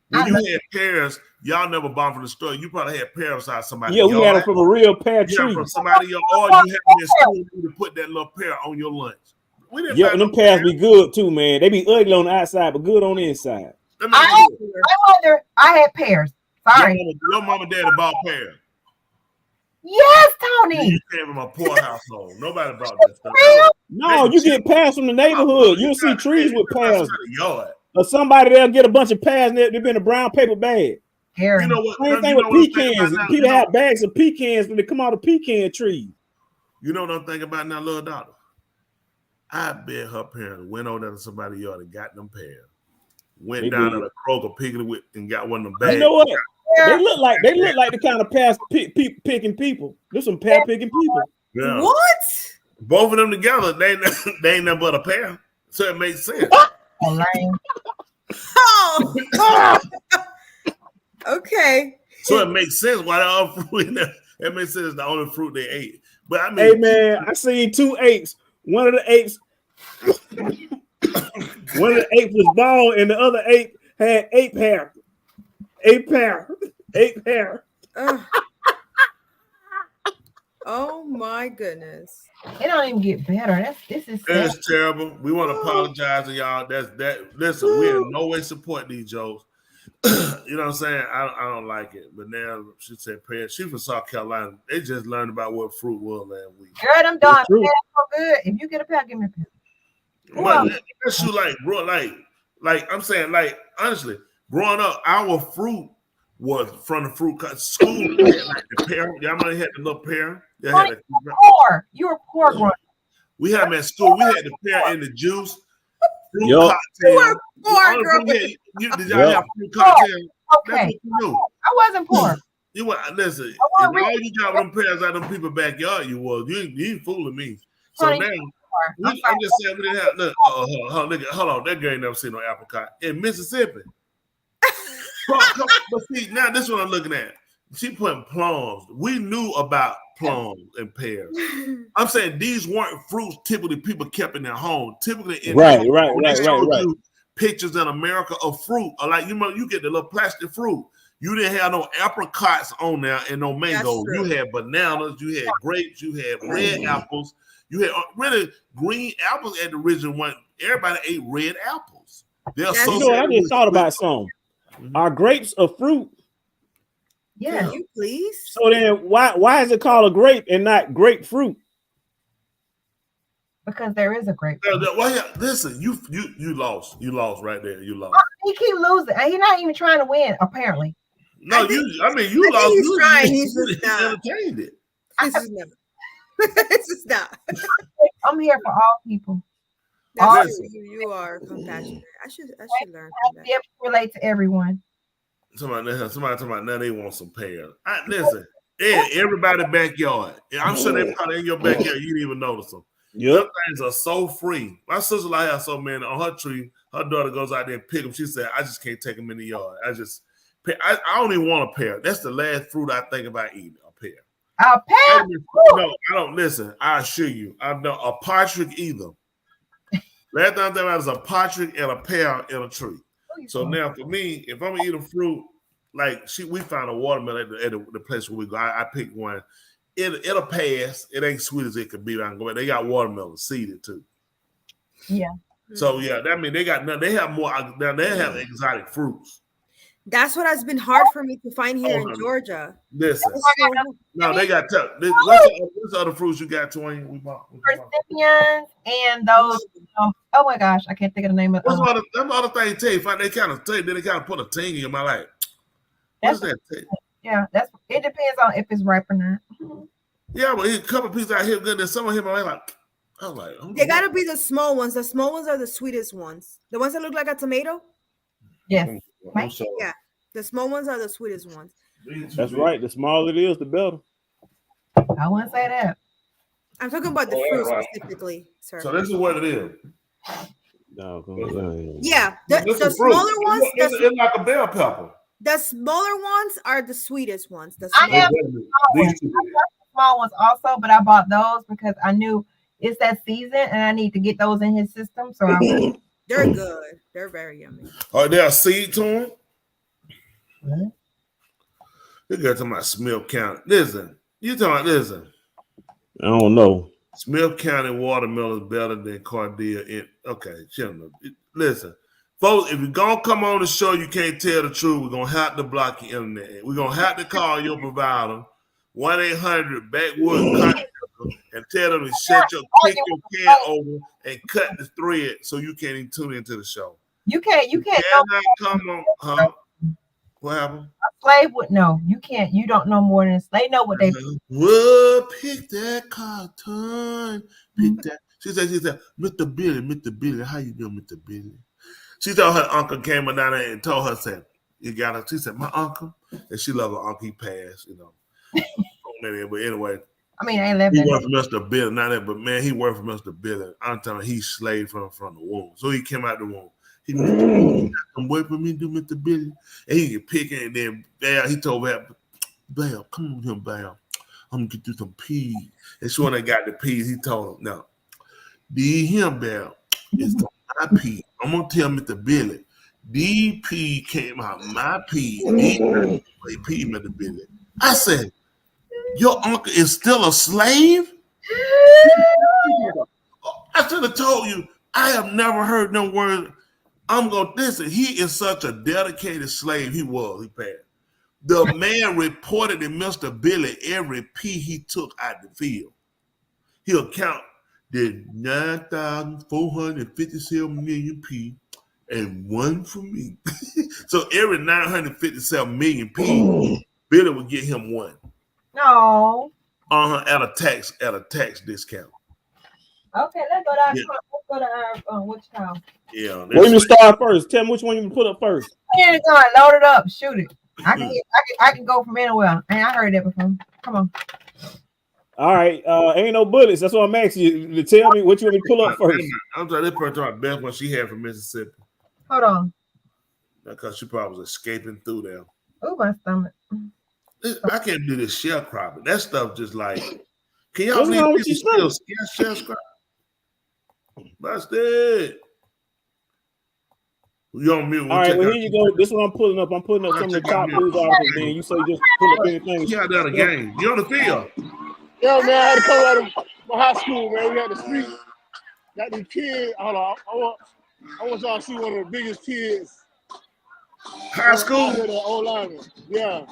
Speaker 8: When you had pears, y'all never bought from the store. You probably had pears outside somebody.
Speaker 5: Yeah, we had them from a real pear tree.
Speaker 8: Yeah, from somebody else, or you had them in school to put that little pear on your lunch.
Speaker 5: Yeah, and them pears be good too, man. They be ugly on the outside, but good on the inside.
Speaker 6: I wonder. I had pears. Sorry.
Speaker 8: Your mom and daddy bought pears.
Speaker 6: Yes, Tony.
Speaker 8: You came from a poor household. Nobody bought that stuff.
Speaker 5: No, you get pears from the neighborhood. You'll see trees with pears. Or somebody they'll get a bunch of pears and they've been in a brown paper bag.
Speaker 6: Scary.
Speaker 8: You know what?
Speaker 5: Same thing with pecans. People have bags of pecans when they come out of pecan trees.
Speaker 8: You know what I'm thinking about now, little daughter? I bet her parents went over there to somebody's yard and got them pears. Went down to the Kroger picking it and got one of them bags.
Speaker 5: You know what? They look like the kind of pear picking people. There's some pear picking people.
Speaker 8: Yeah.
Speaker 7: What?
Speaker 8: Both of them together, they ain't nothing but a pear. So it makes sense.
Speaker 7: Oh. Okay.
Speaker 8: So it makes sense why they're all fruit in there. It makes sense the only fruit they ate. But I mean,
Speaker 5: hey man, I seen 2 apes. One of the apes was bald, and the other ape had ape hair. Ape hair.
Speaker 7: Oh my goodness!
Speaker 6: It don't even get better. That's
Speaker 8: terrible. We want to apologize to y'all. Listen, we in no way support these jokes. You know what I'm saying? I don't like it. But now she said, she from South Carolina. They just learned about what fruit was last week.
Speaker 6: Girl, them dogs so good. If you get a pear, give me a pear.
Speaker 8: Well, that's you like, bro. Like I'm saying, like honestly, growing up, our fruit was from the fruit school. They had like the pear. Y'all might have had the little pear. You
Speaker 6: were poor growing up.
Speaker 8: We had them at school. We had the pear in the juice. Fruit
Speaker 5: Yep.
Speaker 8: cocktail.
Speaker 7: Poor
Speaker 8: Did y'all have fruit cocktail?
Speaker 6: Okay. I wasn't poor.
Speaker 8: You were listen. All you got with them pears out of them people's backyard. You ain't fooling me. So now I'm just saying we didn't have. Look, hold on. That girl ain't never seen no apricot in Mississippi. But see, now this is what I'm looking at. She putting plums. We knew about plums and pears. I'm saying these weren't fruits typically people kept in their home. Typically,
Speaker 5: right.
Speaker 8: Pictures in America of fruit, or like you get the little plastic fruit. You didn't have no apricots on there and no mango. You had bananas. You had grapes. You had red apples. You had really green apples at the original one. Everybody ate red apples.
Speaker 5: You know what? I just thought about something. Are grapes a fruit?
Speaker 6: Yeah.
Speaker 7: Can you please?
Speaker 5: So then why is it called a grape and not grapefruit?
Speaker 6: Because there is a grape.
Speaker 8: Well, yeah, listen, you lost. You lost right there. You lost.
Speaker 6: He keep losing. He's not even trying to win, apparently.
Speaker 8: No, you lost.
Speaker 7: He's trying. He's just not.
Speaker 8: Entertained it.
Speaker 7: This is not.
Speaker 6: I'm here for all people.
Speaker 7: You are compassionate. I should learn from that.
Speaker 6: Be able to relate to everyone.
Speaker 8: Somebody talking about now they want some pears. Listen, everybody backyard. I'm sure they probably in your backyard. You didn't even notice them.
Speaker 5: Yep.
Speaker 8: Them things are so free. My sister like has so many on her tree. Her daughter goes out there and pick them. She said, "I just can't take them in the yard. I don't even want a pear. That's the last fruit I think about eating. A pear.
Speaker 6: A pear?
Speaker 8: No, I don't. Listen, I assure you, I'm not a partridge either. Last thing I think about is a partridge and a pear in a tree. So now for me, if I'm eating fruit, like we found a watermelon at the place where we go. I picked one. It'll pass. It ain't sweet as it could be. I can go back. They got watermelon seeded too.
Speaker 6: Yeah.
Speaker 8: So yeah, that mean they got they have more. Now they have exotic fruits.
Speaker 7: That's what has been hard for me to find here in Georgia.
Speaker 8: Listen, no, they got tough. What's the other fruits you got, Twain? We bought
Speaker 6: Persimmons and those. Oh my gosh, I can't think of the name of them.
Speaker 8: What's them other things tell you? They kind of then they kind of put a ting in your mouth like. What's that?
Speaker 6: Yeah, it depends on if it's ripe or not.
Speaker 8: Yeah, but a couple pieces out here good. Then some of him are like, I'm like,
Speaker 7: they gotta be the small ones. The small ones are the sweetest ones. The ones that look like a tomato.
Speaker 6: Yes.
Speaker 7: Yeah, the small ones are the sweetest ones.
Speaker 5: That's right. The smaller it is, the better.
Speaker 6: I wouldn't say that.
Speaker 7: I'm talking about the fruit specifically, sir.
Speaker 8: So this is what it is.
Speaker 5: No,
Speaker 7: yeah, the smaller ones.
Speaker 8: It's like a bell pepper.
Speaker 7: The smaller ones are the sweetest ones.
Speaker 6: I have small ones also, but I bought those because I knew it's that season and I need to get those in his system. So
Speaker 7: they're good. They're very yummy.
Speaker 8: Are there a seed to them? What? You got to my Smith County. Listen, listen.
Speaker 5: I don't know.
Speaker 8: Smith County watermelon is better than Cardia. Okay, listen. Folks, if you're going to come on the show, you can't tell the truth, we're going to have to block your internet. We're going to have to call your provider, 1-800-BACKWOOD, and tell them to kick your can over and cut the thread so you can't even tune into the show.
Speaker 6: You can't
Speaker 8: come on, huh? What happened?
Speaker 6: A slave would know. You can't. You don't know more than a slave. They know what they.
Speaker 8: Well, pick that cotton. Pick that. She said, Mr. Billy, how you doing, Mr. Billy? She told her uncle came down there and told her, said, you got her. She said, my uncle, and she loved her uncle. He passed, you know. But anyway,
Speaker 6: I mean, I ain't left.
Speaker 8: He worked for Mr. Billy, not that, but man, he worked for Mr. Billy. I'm telling you, he slaved from the womb. So he came out the womb. He come wait for me to do Mr. Billy. And he get picking, and then Bam, he told Bam, come on here, Bam. I'm gonna get you some peas. And so when I got the peas, he told him, no, these him, Bam, it's my pea. I'm gonna tell Mr. Billy, these peas came out my peas. These peas, Mr. Billy. I said, your uncle is still a slave? I should have told you, I have never heard no word. I'm going to listen. He is such a dedicated slave. He passed. The man reported to Mr. Billy every pea he took out the field. He'll count the 9,457 million pea and one for me. So every 957 million pea, Billy would get him one.
Speaker 6: No.
Speaker 8: At a tax discount.
Speaker 6: Okay, let's go down. Yeah. Let's go to which town?
Speaker 8: Yeah.
Speaker 5: Where you start first? Tell me which one you can put up first.
Speaker 6: Here it going. Load it up. Shoot it. I can go from anywhere. And I heard that before. Come on.
Speaker 5: All right. Ain't no bullets. That's what I'm asking you to tell me what you want me to pull up first.
Speaker 8: I'm trying to put the best one she had from Mississippi.
Speaker 6: Hold on.
Speaker 8: Because she probably was escaping through there.
Speaker 6: Oh, my stomach.
Speaker 8: I can't do this sharecropping. That stuff just like, can y'all believe people still sharecropping? That's it. You on mute?
Speaker 5: All right, well, here you go. This one I'm pulling up. I'm putting up some of the top news articles, man. You say just pull up anything.
Speaker 8: You out there the game. You on the field.
Speaker 9: Yo, man, I had to come out of my high school, man. We had the street. Got these kids. Hold on. I want y'all to see one of the biggest kids.
Speaker 8: High school?
Speaker 9: The old lineman. Yeah.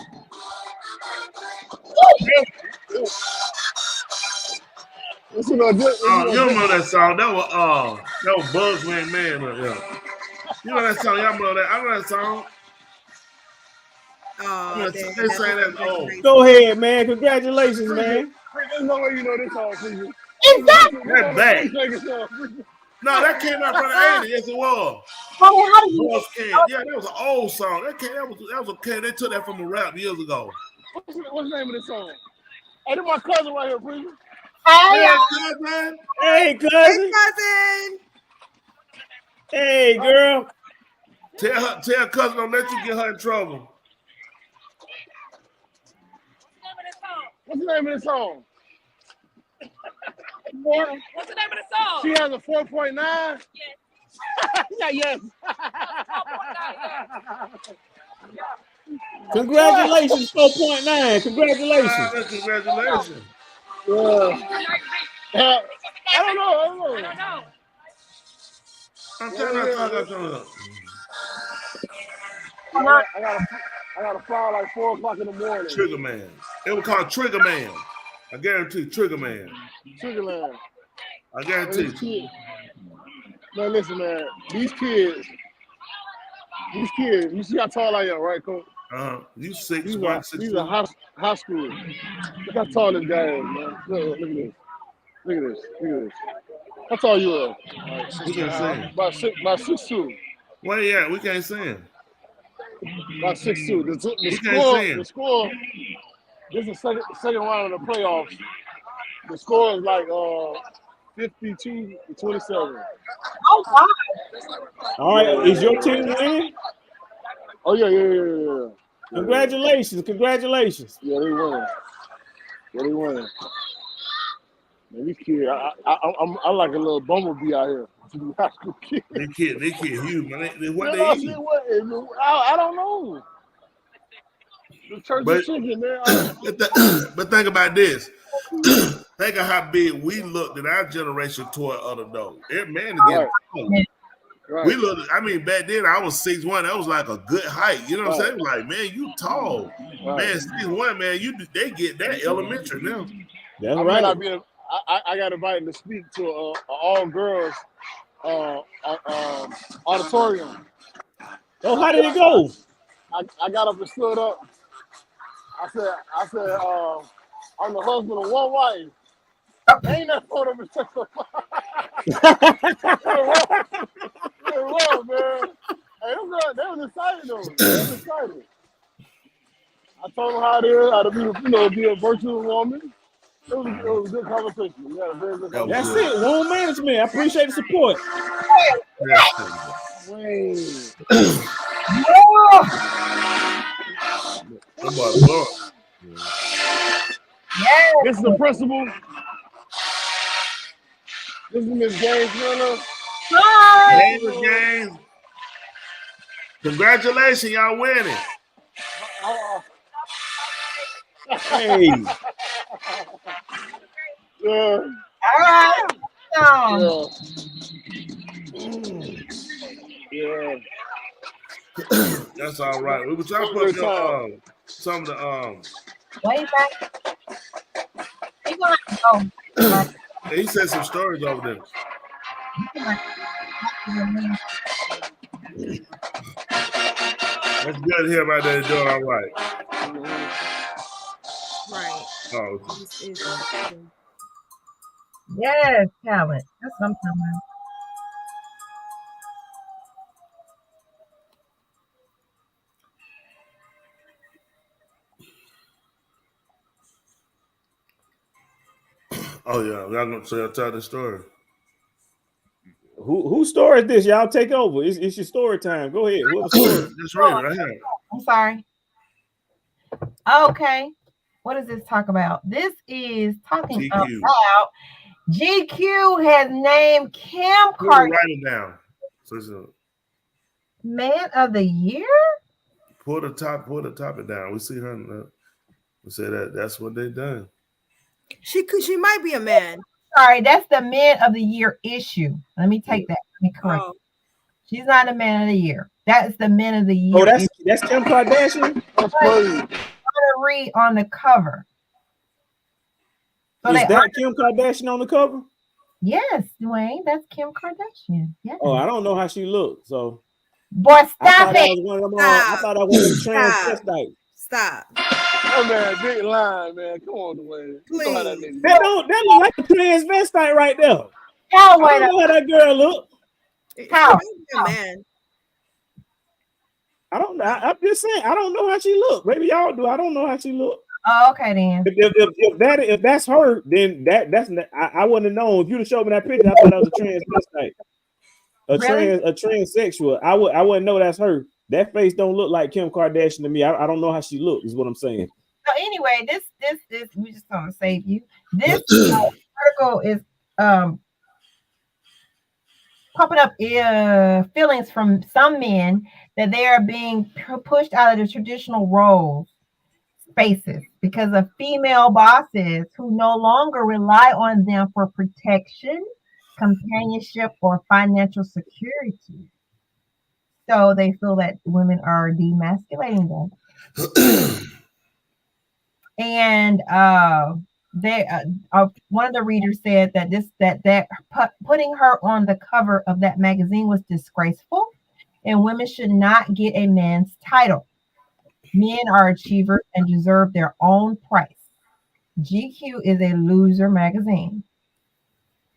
Speaker 9: You don't
Speaker 8: know that song. That was Bugs Went Man. You know that song. Y'all know that. I know that song. They say that.
Speaker 5: Go ahead, man. Congratulations, man.
Speaker 9: There's no way you know this song, please.
Speaker 8: That's bad. No, that came out from the 80s. Yes, it was. Yeah, that was an old song. That was okay. They took that from a rap years ago.
Speaker 9: What's the name of this song? Hey, this my cousin right here, please.
Speaker 6: Hey,
Speaker 5: cousin. Hey, cousin. Hey, girl.
Speaker 8: Tell cousin don't let you get her in trouble.
Speaker 9: What's the name of this song?
Speaker 10: What's the name of the song?
Speaker 9: She has a 4.9.
Speaker 10: Yes.
Speaker 9: Yeah, yes.
Speaker 5: Congratulations, 4.9. Congratulations.
Speaker 8: Congratulations.
Speaker 9: I don't know.
Speaker 8: I'm trying to talk
Speaker 9: I gotta fly like 4 o'clock in the morning.
Speaker 8: Trigger Man. It was called Trigger Man. I guarantee Trigger Man.
Speaker 9: Trigger Man.
Speaker 8: I guarantee you.
Speaker 9: Man, listen, man. These kids, you see how tall I am, right, Coach?
Speaker 8: You 6'1", 6'2".
Speaker 9: These are high school. Look how tall this guy is, man. Look at this. How tall you are?
Speaker 8: We can't say.
Speaker 9: About 6'2".
Speaker 8: Where you at? We can't say him.
Speaker 9: About 6'2". The score. This is the second round of the playoffs. The score is like 52-27.
Speaker 6: Oh, wow.
Speaker 5: All right, is your team winning?
Speaker 9: Oh, yeah.
Speaker 5: Congratulations.
Speaker 9: Yeah, they won. Man, these kids, I like a little bumblebee out here. High school kids.
Speaker 8: They kid huge, man. What
Speaker 9: they
Speaker 8: eat?
Speaker 9: I don't know. The church is chicken, man.
Speaker 8: But think about this. Think of how big we looked at our generation toward other dogs. Man, right. We looked. I mean, back then I was 6'1". That was like a good height. You know what I'm saying? Like, man, you tall. Right. Man, 6'1", man. They get that elementary now.
Speaker 5: That's right.
Speaker 9: I got invited to speak to an all girls auditorium.
Speaker 5: Oh, how did it go?
Speaker 9: I got up and stood up. I said, I'm the husband of one wife. Ain't that photo been so wrong, man. Hey, they was excited though. They was excited. I told them how it is, how to be a virtuous woman. It was a good conversation. We had a very good conversation.
Speaker 5: That's it. Wound management. I appreciate the support.
Speaker 9: Wait.
Speaker 6: Yes.
Speaker 9: This is the principal. This is Miss Gaines Miller.
Speaker 6: Hi.
Speaker 8: Gaines. Congratulations, y'all winning.
Speaker 5: Hey.
Speaker 9: Yeah.
Speaker 6: All right.
Speaker 9: Yeah.
Speaker 8: That's all right. We were trying to put some of the
Speaker 6: Way back. He gonna go.
Speaker 8: He said some stories over there. That's good to hear about that. Doing all right.
Speaker 7: Right.
Speaker 8: Oh.
Speaker 6: Yes, talent. That's what I'm talking about.
Speaker 8: Oh yeah, y'all gonna tell the story.
Speaker 5: Whose story is this? Y'all take over. It's your story time. Go ahead. Whoever's story?
Speaker 8: Just read it right here.
Speaker 6: I'm sorry. Okay. What does this talk about? This is talking about GQ has named Kim Kardashian.
Speaker 8: Write it down. So
Speaker 6: Man of the Year?
Speaker 8: Pull the topic down. We see her. We say that's what they done.
Speaker 7: She might be a man.
Speaker 6: Sorry, that's the Man of the Year issue. Let me take that. Let me correct.
Speaker 7: Oh.
Speaker 6: She's not a Man of the Year. That is the Men of the Year.
Speaker 5: Oh, that's Kim Kardashian.
Speaker 6: That's crazy. I'm gonna read on the cover. So
Speaker 5: is that Kim Kardashian on the cover?
Speaker 6: Yes, Dwayne. That's Kim Kardashian. Yeah.
Speaker 5: Oh, I don't know how she looked. So,
Speaker 6: boy, stop it!
Speaker 5: I thought I was a transvestite.
Speaker 7: Stop.
Speaker 9: Oh man, big line, man. Come on, Dwayne.
Speaker 5: That look like a transvestite right there.
Speaker 6: How
Speaker 5: I don't know how that girl look.
Speaker 6: How?
Speaker 7: Man.
Speaker 5: I don't know. I'm just saying. I don't know how she look. Maybe y'all do. I don't know how she look.
Speaker 6: Oh, okay then.
Speaker 5: If that's her, then that's I wouldn't have known. If you'd have showed me that picture, I thought that was a transvestite, a transsexual. I wouldn't know that's her. That face don't look like Kim Kardashian to me. I don't know how she look. Is what I'm saying.
Speaker 6: So anyway, this we just gonna save you. This article is popping up feelings from some men that they are being pushed out of the traditional roles spaces because of female bosses who no longer rely on them for protection, companionship, or financial security. So they feel that women are demasculating them. And they one of the readers said that putting her on the cover of that magazine was disgraceful, and women should not get a man's title. Men are achievers and deserve their own price. GQ is a loser magazine.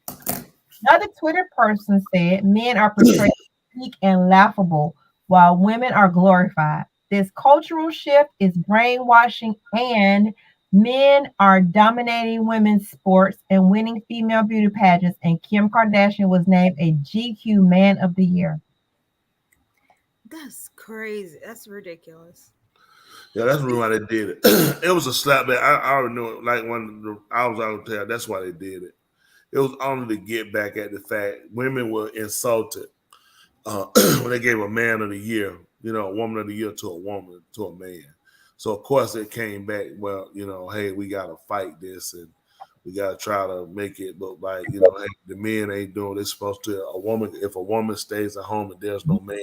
Speaker 6: Another Twitter person said men are portrayed weak and laughable while women are glorified. This cultural shift is brainwashing, and men are dominating women's sports and winning female beauty pageants, and Kim Kardashian was named a GQ Man of the Year.
Speaker 7: That's crazy. That's ridiculous.
Speaker 8: Yeah, that's the reason why they did it. It was a slapback. I already knew it. Like when I was out there, that's why they did it. It was only to get back at the fact women were insulted when they gave a Man of the Year, a Woman of the Year to a man. So of course it came back. Well, hey, we gotta fight this and we gotta try to make it look like hey, the men ain't doing. They're supposed to. If a woman stays at home and there's no man,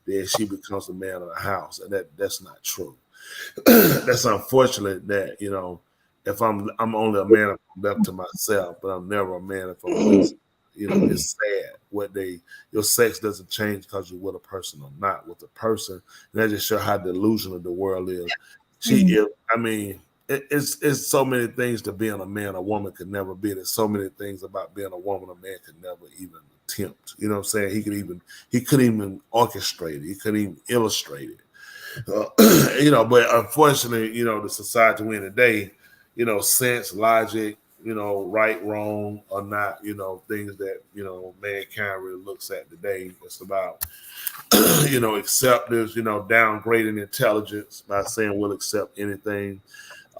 Speaker 8: then she becomes the man of the house, and that's not true. That's unfortunate that if I'm only a man if I'm left to myself, but I'm never a man if I'm with You know, it's sad your sex doesn't change because you're with a person or not with a person. And that just shows how delusional the world is. It's so many things to being a man a woman could never be. There's so many things about being a woman a man could never even attempt. You know what I'm saying? He couldn't even orchestrate it. He couldn't even illustrate it. You know, but unfortunately, you know, the society we're in today, you know, sense, logic, you know, right, wrong, or not, you know, things that, you know, mankind really looks at today. It's about, you know, acceptance, you know, downgrading intelligence by saying we'll accept anything.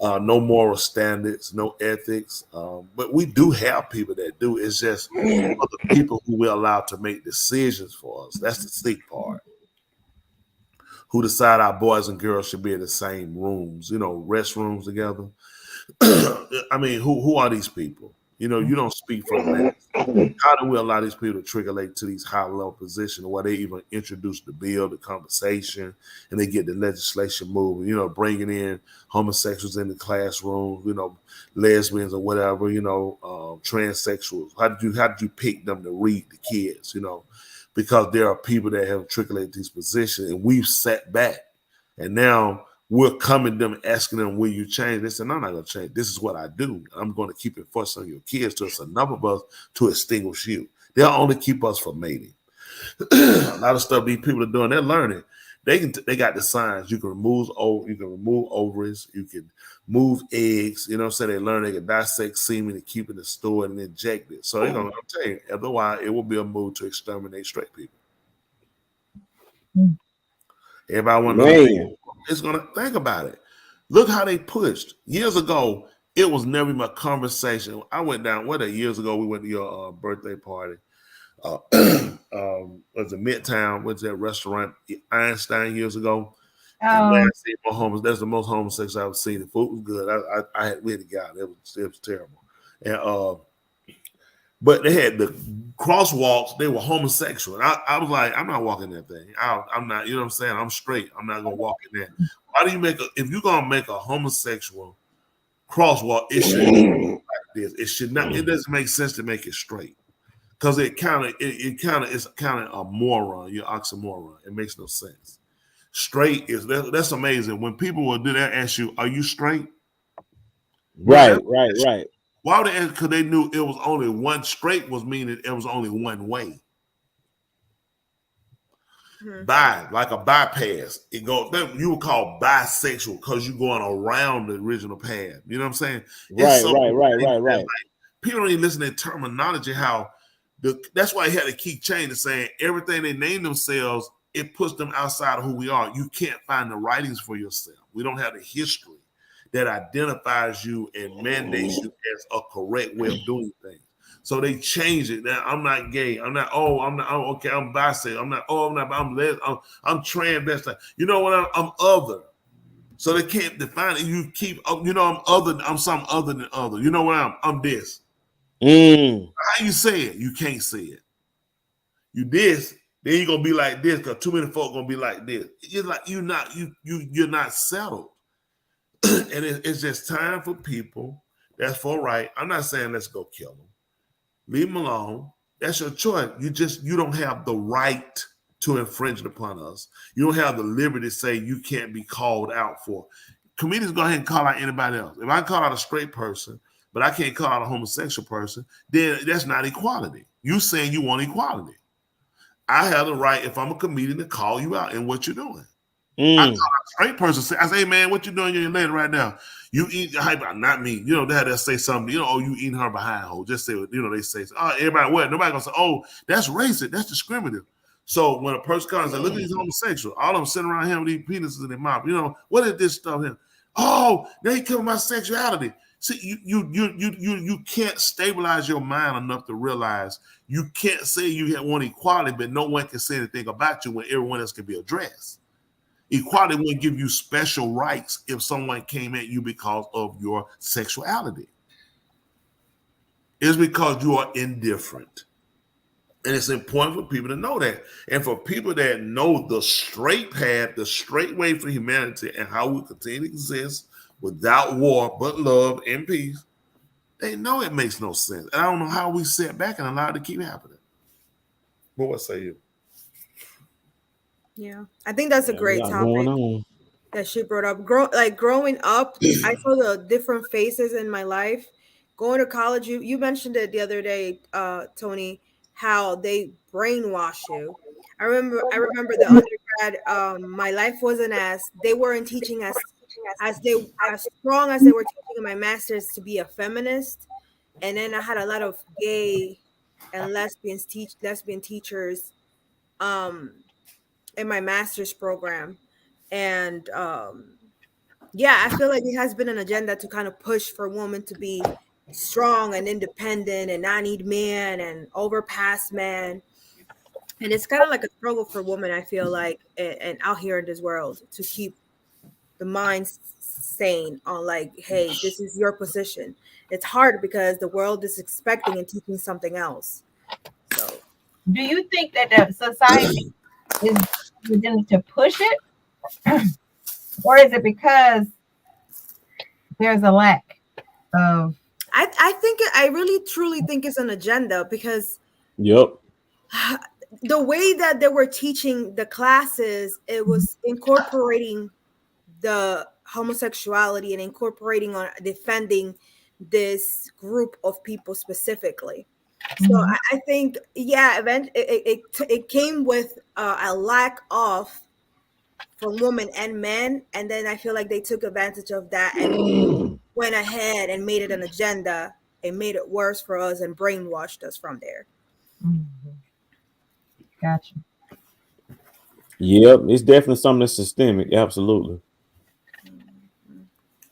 Speaker 8: No moral standards, no ethics. But we do have people that do. It's just the people who we're allowed to make decisions for us. That's the sick part. Who decide our boys and girls should be in the same rooms, you know, restrooms together. I mean, who are these people? You know, you don't speak for them. How do we allow these people to triggerate to these high-level positions where they even introduce the bill, the conversation, and they get the legislation moving, you know, bringing in homosexuals in the classroom, you know, lesbians or whatever, you know, transsexuals. How did you pick them to read the kids, you know? Because there are people that have trickulated these positions, and we've sat back, and now we're coming to them asking them, will you change? They said, no, I'm not going to change. This is what I do. I'm going to keep enforcing on your kids till it's enough of us to extinguish you. They'll only keep us from mating. A lot of stuff these people are doing, they're learning. They got the signs. You can remove ovaries, you can move eggs, you know what I'm saying? They learn they can dissect semen and keep it in store and inject it. So they're going to tell you, otherwise it will be a move to exterminate straight people. Everybody want to know. It's gonna think about it. Look how they pushed. Years ago, it was never even a conversation. I went down, years ago, we went to your birthday party. Was it Midtown? Went to that restaurant, Einstein, years ago. That's the most homosexual I've seen. The food was good. I had with the guy. It was terrible. And but they had the crosswalks. They were homosexual. And I was like, I'm not walking that thing. I'm not, you know what I'm saying? I'm straight. I'm not going to walk in there. Why do you if you're going to make a homosexual crosswalk, it should be like this. It should not, it doesn't make sense to make it straight. Because it's kind of a moron, you're oxymoron. It makes no sense. Straight that's amazing. When people will do that, ask you, are you straight?
Speaker 5: Right.
Speaker 8: Why would they ask? Because they knew it was only one. Straight was meaning it was only one way. Like a bypass. You would call bisexual because you're going around the original path. You know what I'm saying? Right. Like, people don't even listen to terminology. That's why he had to keep changing, saying everything they name themselves, it puts them outside of who we are. You can't find the writings for yourself. We don't have the history that identifies you and mandates you as a correct way of doing things. So they change it. Now I'm not gay. I'm okay. I'm bisexual. I'm transvestite. You know what? I'm other. So they can't define it. You keep, you know, I'm other. I'm something other than other. You know what? I'm this. How you say it? You can't say it. You this. Then you're gonna be like this because too many folk gonna be like this. It's like you're not settled. And it's just time for people. That's for right. I'm not saying let's go kill them. Leave them alone. That's your choice. You don't have the right to infringe upon us. You don't have the liberty to say you can't be called out for. Comedians go ahead and call out anybody else. If I call out a straight person, but I can't call out a homosexual person, then that's not equality. You saying you want equality. I have the right, if I'm a comedian, to call you out in what you're doing. I call out a straight person. I say, hey, man, what you doing in your lady right now? You eat, not me. You know, they'll say something, you know, you eating her behind hole. Just say, you know, they say, oh, everybody, what? Nobody gonna say, oh, that's racist. That's discriminative. So when a person comes and say, look at these homosexuals, all of them sitting around him with these penises in their mouth, you know, what is this stuff here? Oh, they cover my sexuality. See, you can't stabilize your mind enough to realize you can't say you want equality, but no one can say anything about you when everyone else can be addressed. Equality wouldn't give you special rights if someone came at you because of your sexuality. It's because you are indifferent. And it's important for people to know that. And for people that know the straight path, the straight way for humanity and how we continue to exist without war, but love and peace, They know it makes no sense. And I don't know how we sit back and allow it to keep happening. But what say you?
Speaker 7: Yeah, I think that's a great topic that she brought up. Growing up, I saw the different phases in my life. Going to college, you mentioned it the other day, Tony, how they brainwash you. I remember the undergrad. My life wasn't they weren't teaching as strong as they were teaching in my master's to be a feminist, and then I had a lot of gay and lesbian teachers, in my master's program, and yeah, I feel like it has been an agenda to kind of push for women to be strong and independent and not need men and overpass men. And it's kind of like a struggle for women, I feel like, and out here in this world to keep the mind sane on like, hey, this is your position. It's hard because the world is expecting and teaching something else. So,
Speaker 6: do you think that the society is beginning to push it, or is it because there's a lack of?
Speaker 7: I really truly think it's an agenda because.
Speaker 5: Yep.
Speaker 7: The way that they were teaching the classes, it was incorporating the homosexuality and incorporating on defending this group of people specifically. So I think, yeah, it came with a lack of from women and men, and then I feel like they took advantage of that and went ahead and made it an agenda and made it worse for us and brainwashed us from there.
Speaker 6: Gotcha.
Speaker 5: Yep, it's definitely something that's systemic. Absolutely.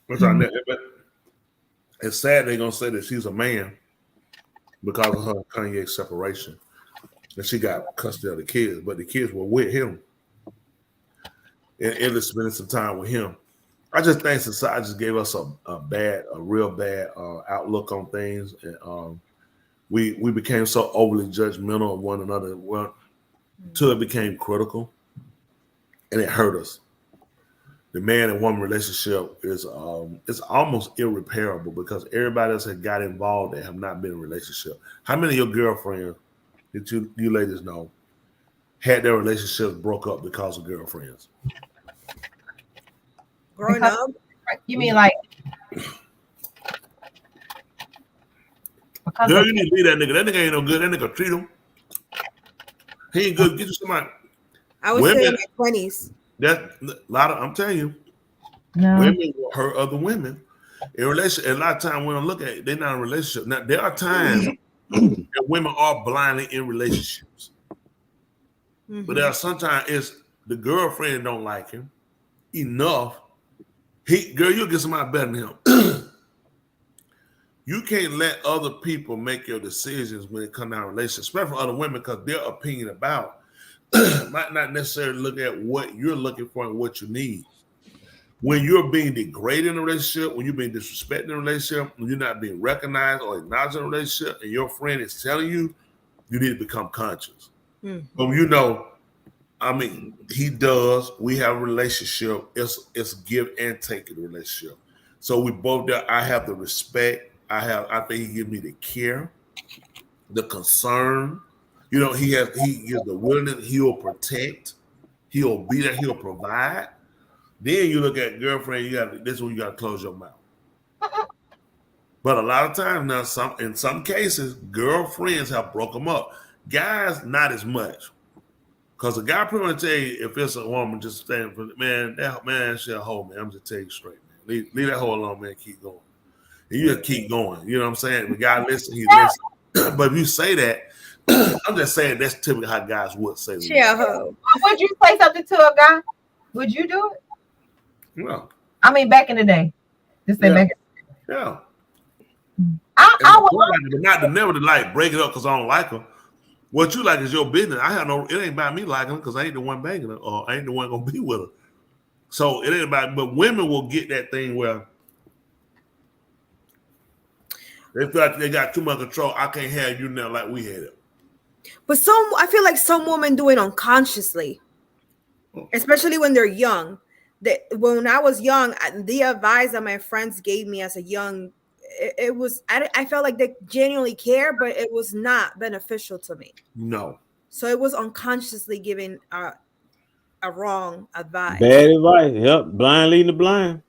Speaker 8: But it's sad they're gonna say that she's a man because of her Kanye separation, and she got custody of the kids, but the kids were with him and spending some time with him. I just think society just gave us a real bad outlook on things, and we became so overly judgmental of one another. Until it became critical, and it hurt us. The man and woman relationship is it's almost irreparable because everybody else that got involved that have not been in a relationship. How many of your girlfriends that you ladies know had their relationships broke up because of girlfriends?
Speaker 7: Growing up?
Speaker 6: You mean like?
Speaker 8: Girl, you need to leave that nigga. That nigga ain't no good. That nigga treat him. He ain't good. Get you somebody.
Speaker 7: I was saying in my 20s.
Speaker 8: I'm telling you, women will hurt other women. In relation, a lot of times women look at it, they're not in a relationship. Now there are times that women are blindly in relationships, but there are sometimes it's the girlfriend don't like him enough. Girl, you'll get somebody better than him. You can't let other people make your decisions when it comes down to relationships, especially for other women, because their opinion about might not necessarily look at what you're looking for and what you need. When you're being degraded in a relationship, when you're being disrespected in a relationship, when you're not being recognized or acknowledged in a relationship, and your friend is telling you, you need to become conscious. But you know, I mean, he does. We have a relationship. It's give and take in the relationship. So we both there. I have the respect. I think he gives me the care, the concern. You know, he gives the willingness. He'll protect. He'll be there. He'll provide. Then you look at girlfriend. This is when you got to close your mouth. But a lot of times now, in some cases, girlfriends have broke them up. Guys, not as much, because a guy pretty much tell you if it's a woman just standing for that man, she's a hoe, man. I'm just telling you straight, man. Leave that hoe alone, man. Keep going. And you just keep going. You know what I'm saying? The guy listen, he listen. But if you say that, I'm just saying that's typically how guys would say.
Speaker 6: Yeah. Would you say something to a guy? Would you do it?
Speaker 8: No.
Speaker 6: I mean, back in the day. Just say back in the day.
Speaker 8: Yeah.
Speaker 6: I would.
Speaker 8: But not to never to like break it up because I don't like her. What you like is your business. It ain't about me liking her because I ain't the one banging her or I ain't the one gonna be with her. So it ain't about. But women will get that thing where they feel like they got too much control. I can't have you now like we had it.
Speaker 7: But I feel like some women do it unconsciously, especially when they're young. When I was young, the advice that my friends gave me as a young it was. I felt like they genuinely care, but it was not beneficial to me.
Speaker 8: No.
Speaker 7: So it was unconsciously giving a wrong advice.
Speaker 5: Bad advice. Yep. Blind leading the blind.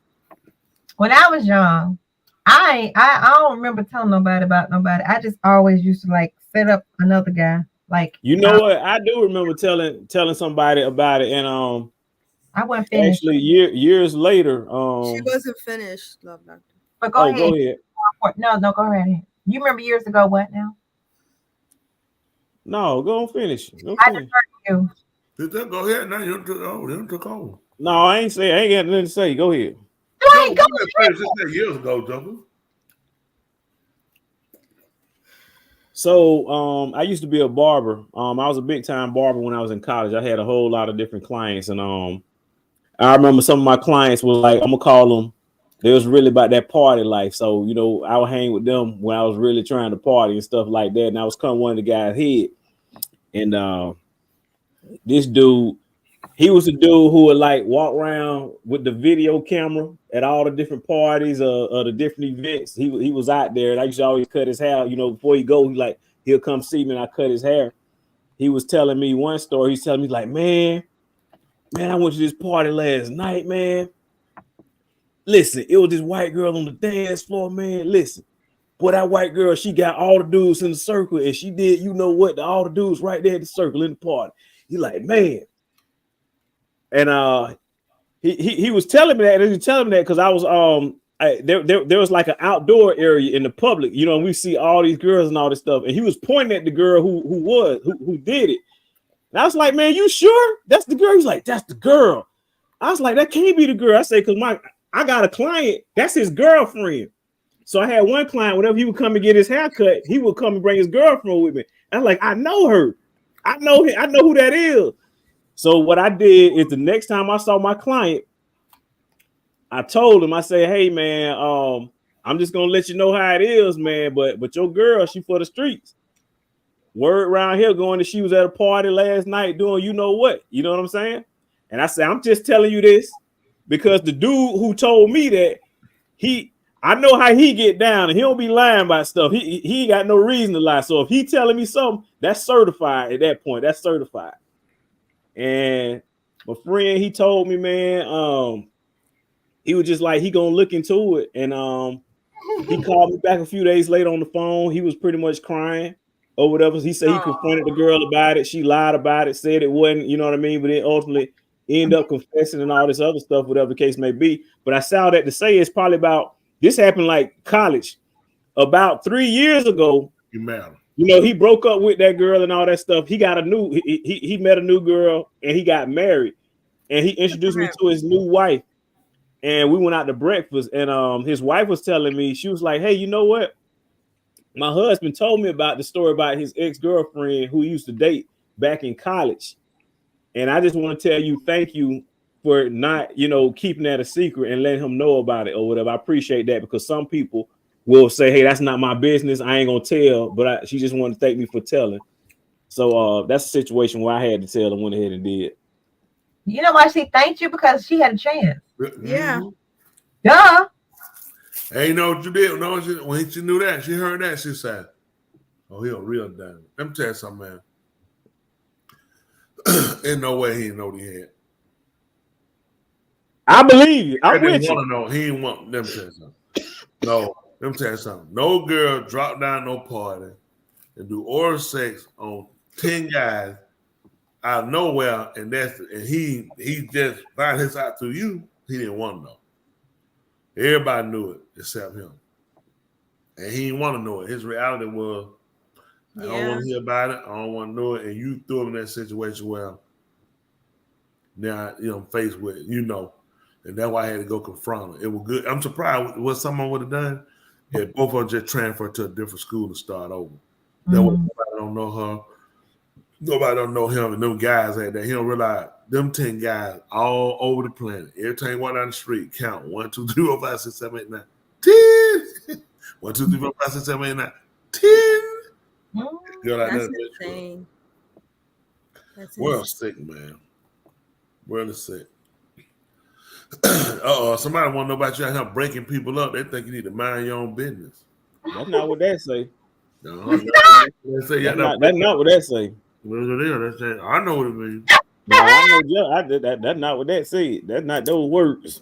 Speaker 6: When I was young, I don't remember telling nobody about nobody. I just always used to like set up another guy. Like,
Speaker 5: you know what? I do remember telling somebody about it, and
Speaker 6: I wasn't finished.
Speaker 5: Actually, years later,
Speaker 7: she wasn't finished. Love doctor.
Speaker 6: But go ahead. No, go ahead. You remember years ago what now?
Speaker 5: No, go on, finish.
Speaker 6: I defer to you.
Speaker 8: Go ahead now. You took over.
Speaker 5: No, I ain't got nothing to say. Go ahead.
Speaker 8: Years ago, Jumper.
Speaker 5: So I used to be a barber. I was a big time barber when I was in college. I had a whole lot of different clients, and I remember some of my clients were like, I'm gonna call them. They was really about that party life. So, you know, I would hang with them when I was really trying to party and stuff like that. And I was coming one of the guys' head. And this dude, he was a dude who would like walk around with the video camera at all the different parties of the different events. He was out there, and I used to always cut his hair. You know, before he go, he'll come see me and I cut his hair. He was telling me one story. He's telling me like, man, I went to this party last night, man. Listen, it was this white girl on the dance floor, man. Listen, boy, that white girl, she got all the dudes in the circle, and she did, you know what, all the dudes right there in the circle in the party. He like, man. And he was telling me that, and he was telling me that because I was there was like an outdoor area in the public, you know, and we see all these girls and all this stuff, and he was pointing at the girl who did it. And I was like, man, you sure that's the girl? He's like, that's the girl. I was like, that can't be the girl. I say, because I got a client, that's his girlfriend. So I had one client, whenever he would come and get his hair cut, he would come and bring his girlfriend with me. I'm like, I know her. I know who that is. So what I did is the next time I saw my client, I told him, I said, hey man, I'm just gonna let you know how it is, man. But your girl, she for the streets. Word around here going that she was at a party last night doing you know what. You know what I'm saying? And I said, I'm just telling you this because the dude who told me that, I know how he get down, and he don't be lying about stuff. He got no reason to lie. So if he telling me something, that's certified at that point. That's certified. And my friend, he told me, man, he was just like, he gonna look into it. And he called me back a few days later on the phone. He was pretty much crying or whatever. He said he confronted the girl about it. She lied about it, said it wasn't, you know what I mean? But then ultimately end up confessing and all this other stuff, whatever the case may be. But I saw that to say it's probably about, this happened like college about 3 years ago.
Speaker 8: You married.
Speaker 5: You know, he broke up with that girl and all that stuff. He got he met a new girl and he got married, and he introduced me to his new wife, and we went out to breakfast, and his wife was telling me, she was like, hey, you know what? My husband told me about the story about his ex-girlfriend who he used to date back in college. And I just want to tell you, thank you for not, you know, keeping that a secret and letting him know about it or whatever. I appreciate that, because some people will say, hey, that's not my business. I ain't going to tell, but she just wanted to thank me for telling. So that's a situation where I had to tell and went ahead and did.
Speaker 6: You know why she thanked you? Because she had a chance.
Speaker 7: Yeah.
Speaker 6: Duh.
Speaker 8: Hey, you know what you did? No, when she knew that, she heard that, she said, oh, he a real damn. Let me tell you something, man. Ain't no way he didn't know what he had.
Speaker 5: I believe you.
Speaker 8: I didn't want to know. He didn't want them to tell you something. No, let me tell you something. No girl drop down no party and do oral sex on 10 guys out of nowhere, and he just found his out to you. He didn't want to know. Everybody knew it except him, and he didn't want to know it. His reality was, I don't want to hear about it. I don't want to know it. And you threw him in that situation where now I'm faced with it, and that's why I had to go confront him. It was good. I'm surprised what someone would have done if both of them just transferred to a different school and start over. That way nobody don't know her. Nobody don't know him, and them guys at that. He don't realize them 10 guys all over the planet. Every time you walk down the street, count 1, 2, 3, 4, 5, 6, 7, 8, 9, 10. 1, 2, 3, 4, 5, 6, 7, 8, 9, 10. Girl,
Speaker 7: that's insane.
Speaker 8: World sick, man. World is sick. Somebody want to know about you out here breaking people up. They think you need to mind your own business.
Speaker 5: That's not what that say.
Speaker 8: No, that's
Speaker 5: not what that say.
Speaker 8: I know what it means.
Speaker 5: No, I know. That's not what that said. That's not those words.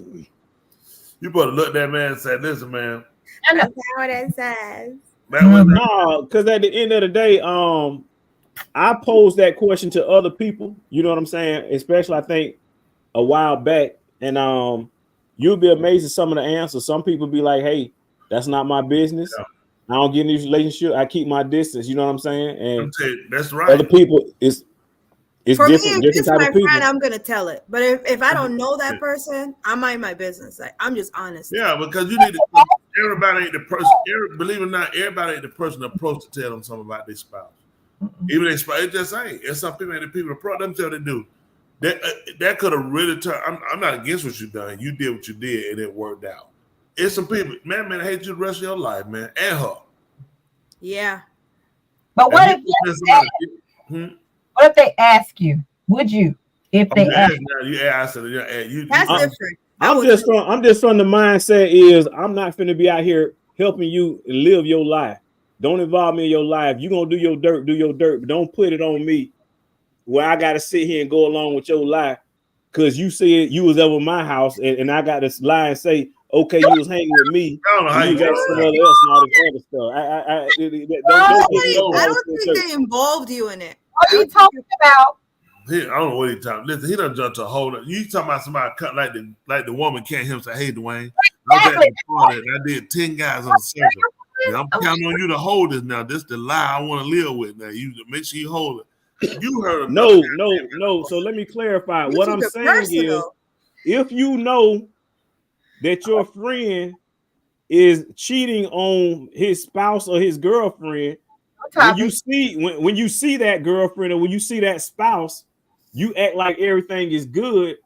Speaker 8: You better look that man and say, "Listen, man."
Speaker 7: That's not what it says.
Speaker 5: No, because at the end of the day, I posed that question to other people. You know what I'm saying? Especially, I think a while back, and you'll be amazed at some of the answers. Some people be like, "Hey, that's not my business. Yeah. I don't get in this relationship. I keep my distance." You know what I'm saying? And
Speaker 8: that's right.
Speaker 5: Other people, it's
Speaker 7: for
Speaker 5: different.
Speaker 7: Me, if it's my friend, I'm gonna tell it. But if I don't know that person, I mind my business. Like, I'm just honest.
Speaker 8: Yeah, because you need to. Everybody ain't the person. Believe it or not, everybody ain't the person approached to tell them something about their spouse. Even their spouse, it just ain't. It's some people ain't the people approach them tell they do. That could have really turned. I'm not against what you done. You did what you did, and it worked out. It's some people, man, I hate you the rest of your life, man, and her.
Speaker 7: Yeah.
Speaker 6: But what if they ask you? Would you? If they ask
Speaker 8: you,
Speaker 7: that's different.
Speaker 5: I'm just from the mindset is I'm not finna be out here helping you live your life. Don't involve me in your life. You gonna do your dirt, but don't put it on me where I gotta sit here and go along with your life because you said you was over my house and I got to lie and say, okay, you was hanging with me.
Speaker 8: I don't know how you
Speaker 5: got somebody else and all this other stuff.
Speaker 7: I don't think they involved you in it.
Speaker 6: What are you talking about?
Speaker 8: I don't know what he's talking. Listen, he done jumped to a whole. You talking about somebody cut like the woman can't him say, "Hey, Dwayne, exactly. I did 10 guys on the circle. And I'm counting on you to hold this now. This is the lie I want to live with. Now you make sure you hold it." You heard
Speaker 5: no. So let me clarify. What I'm saying is, if you know that your friend is cheating on his spouse or his girlfriend, when you see that girlfriend or when you see that spouse, you act like everything is good.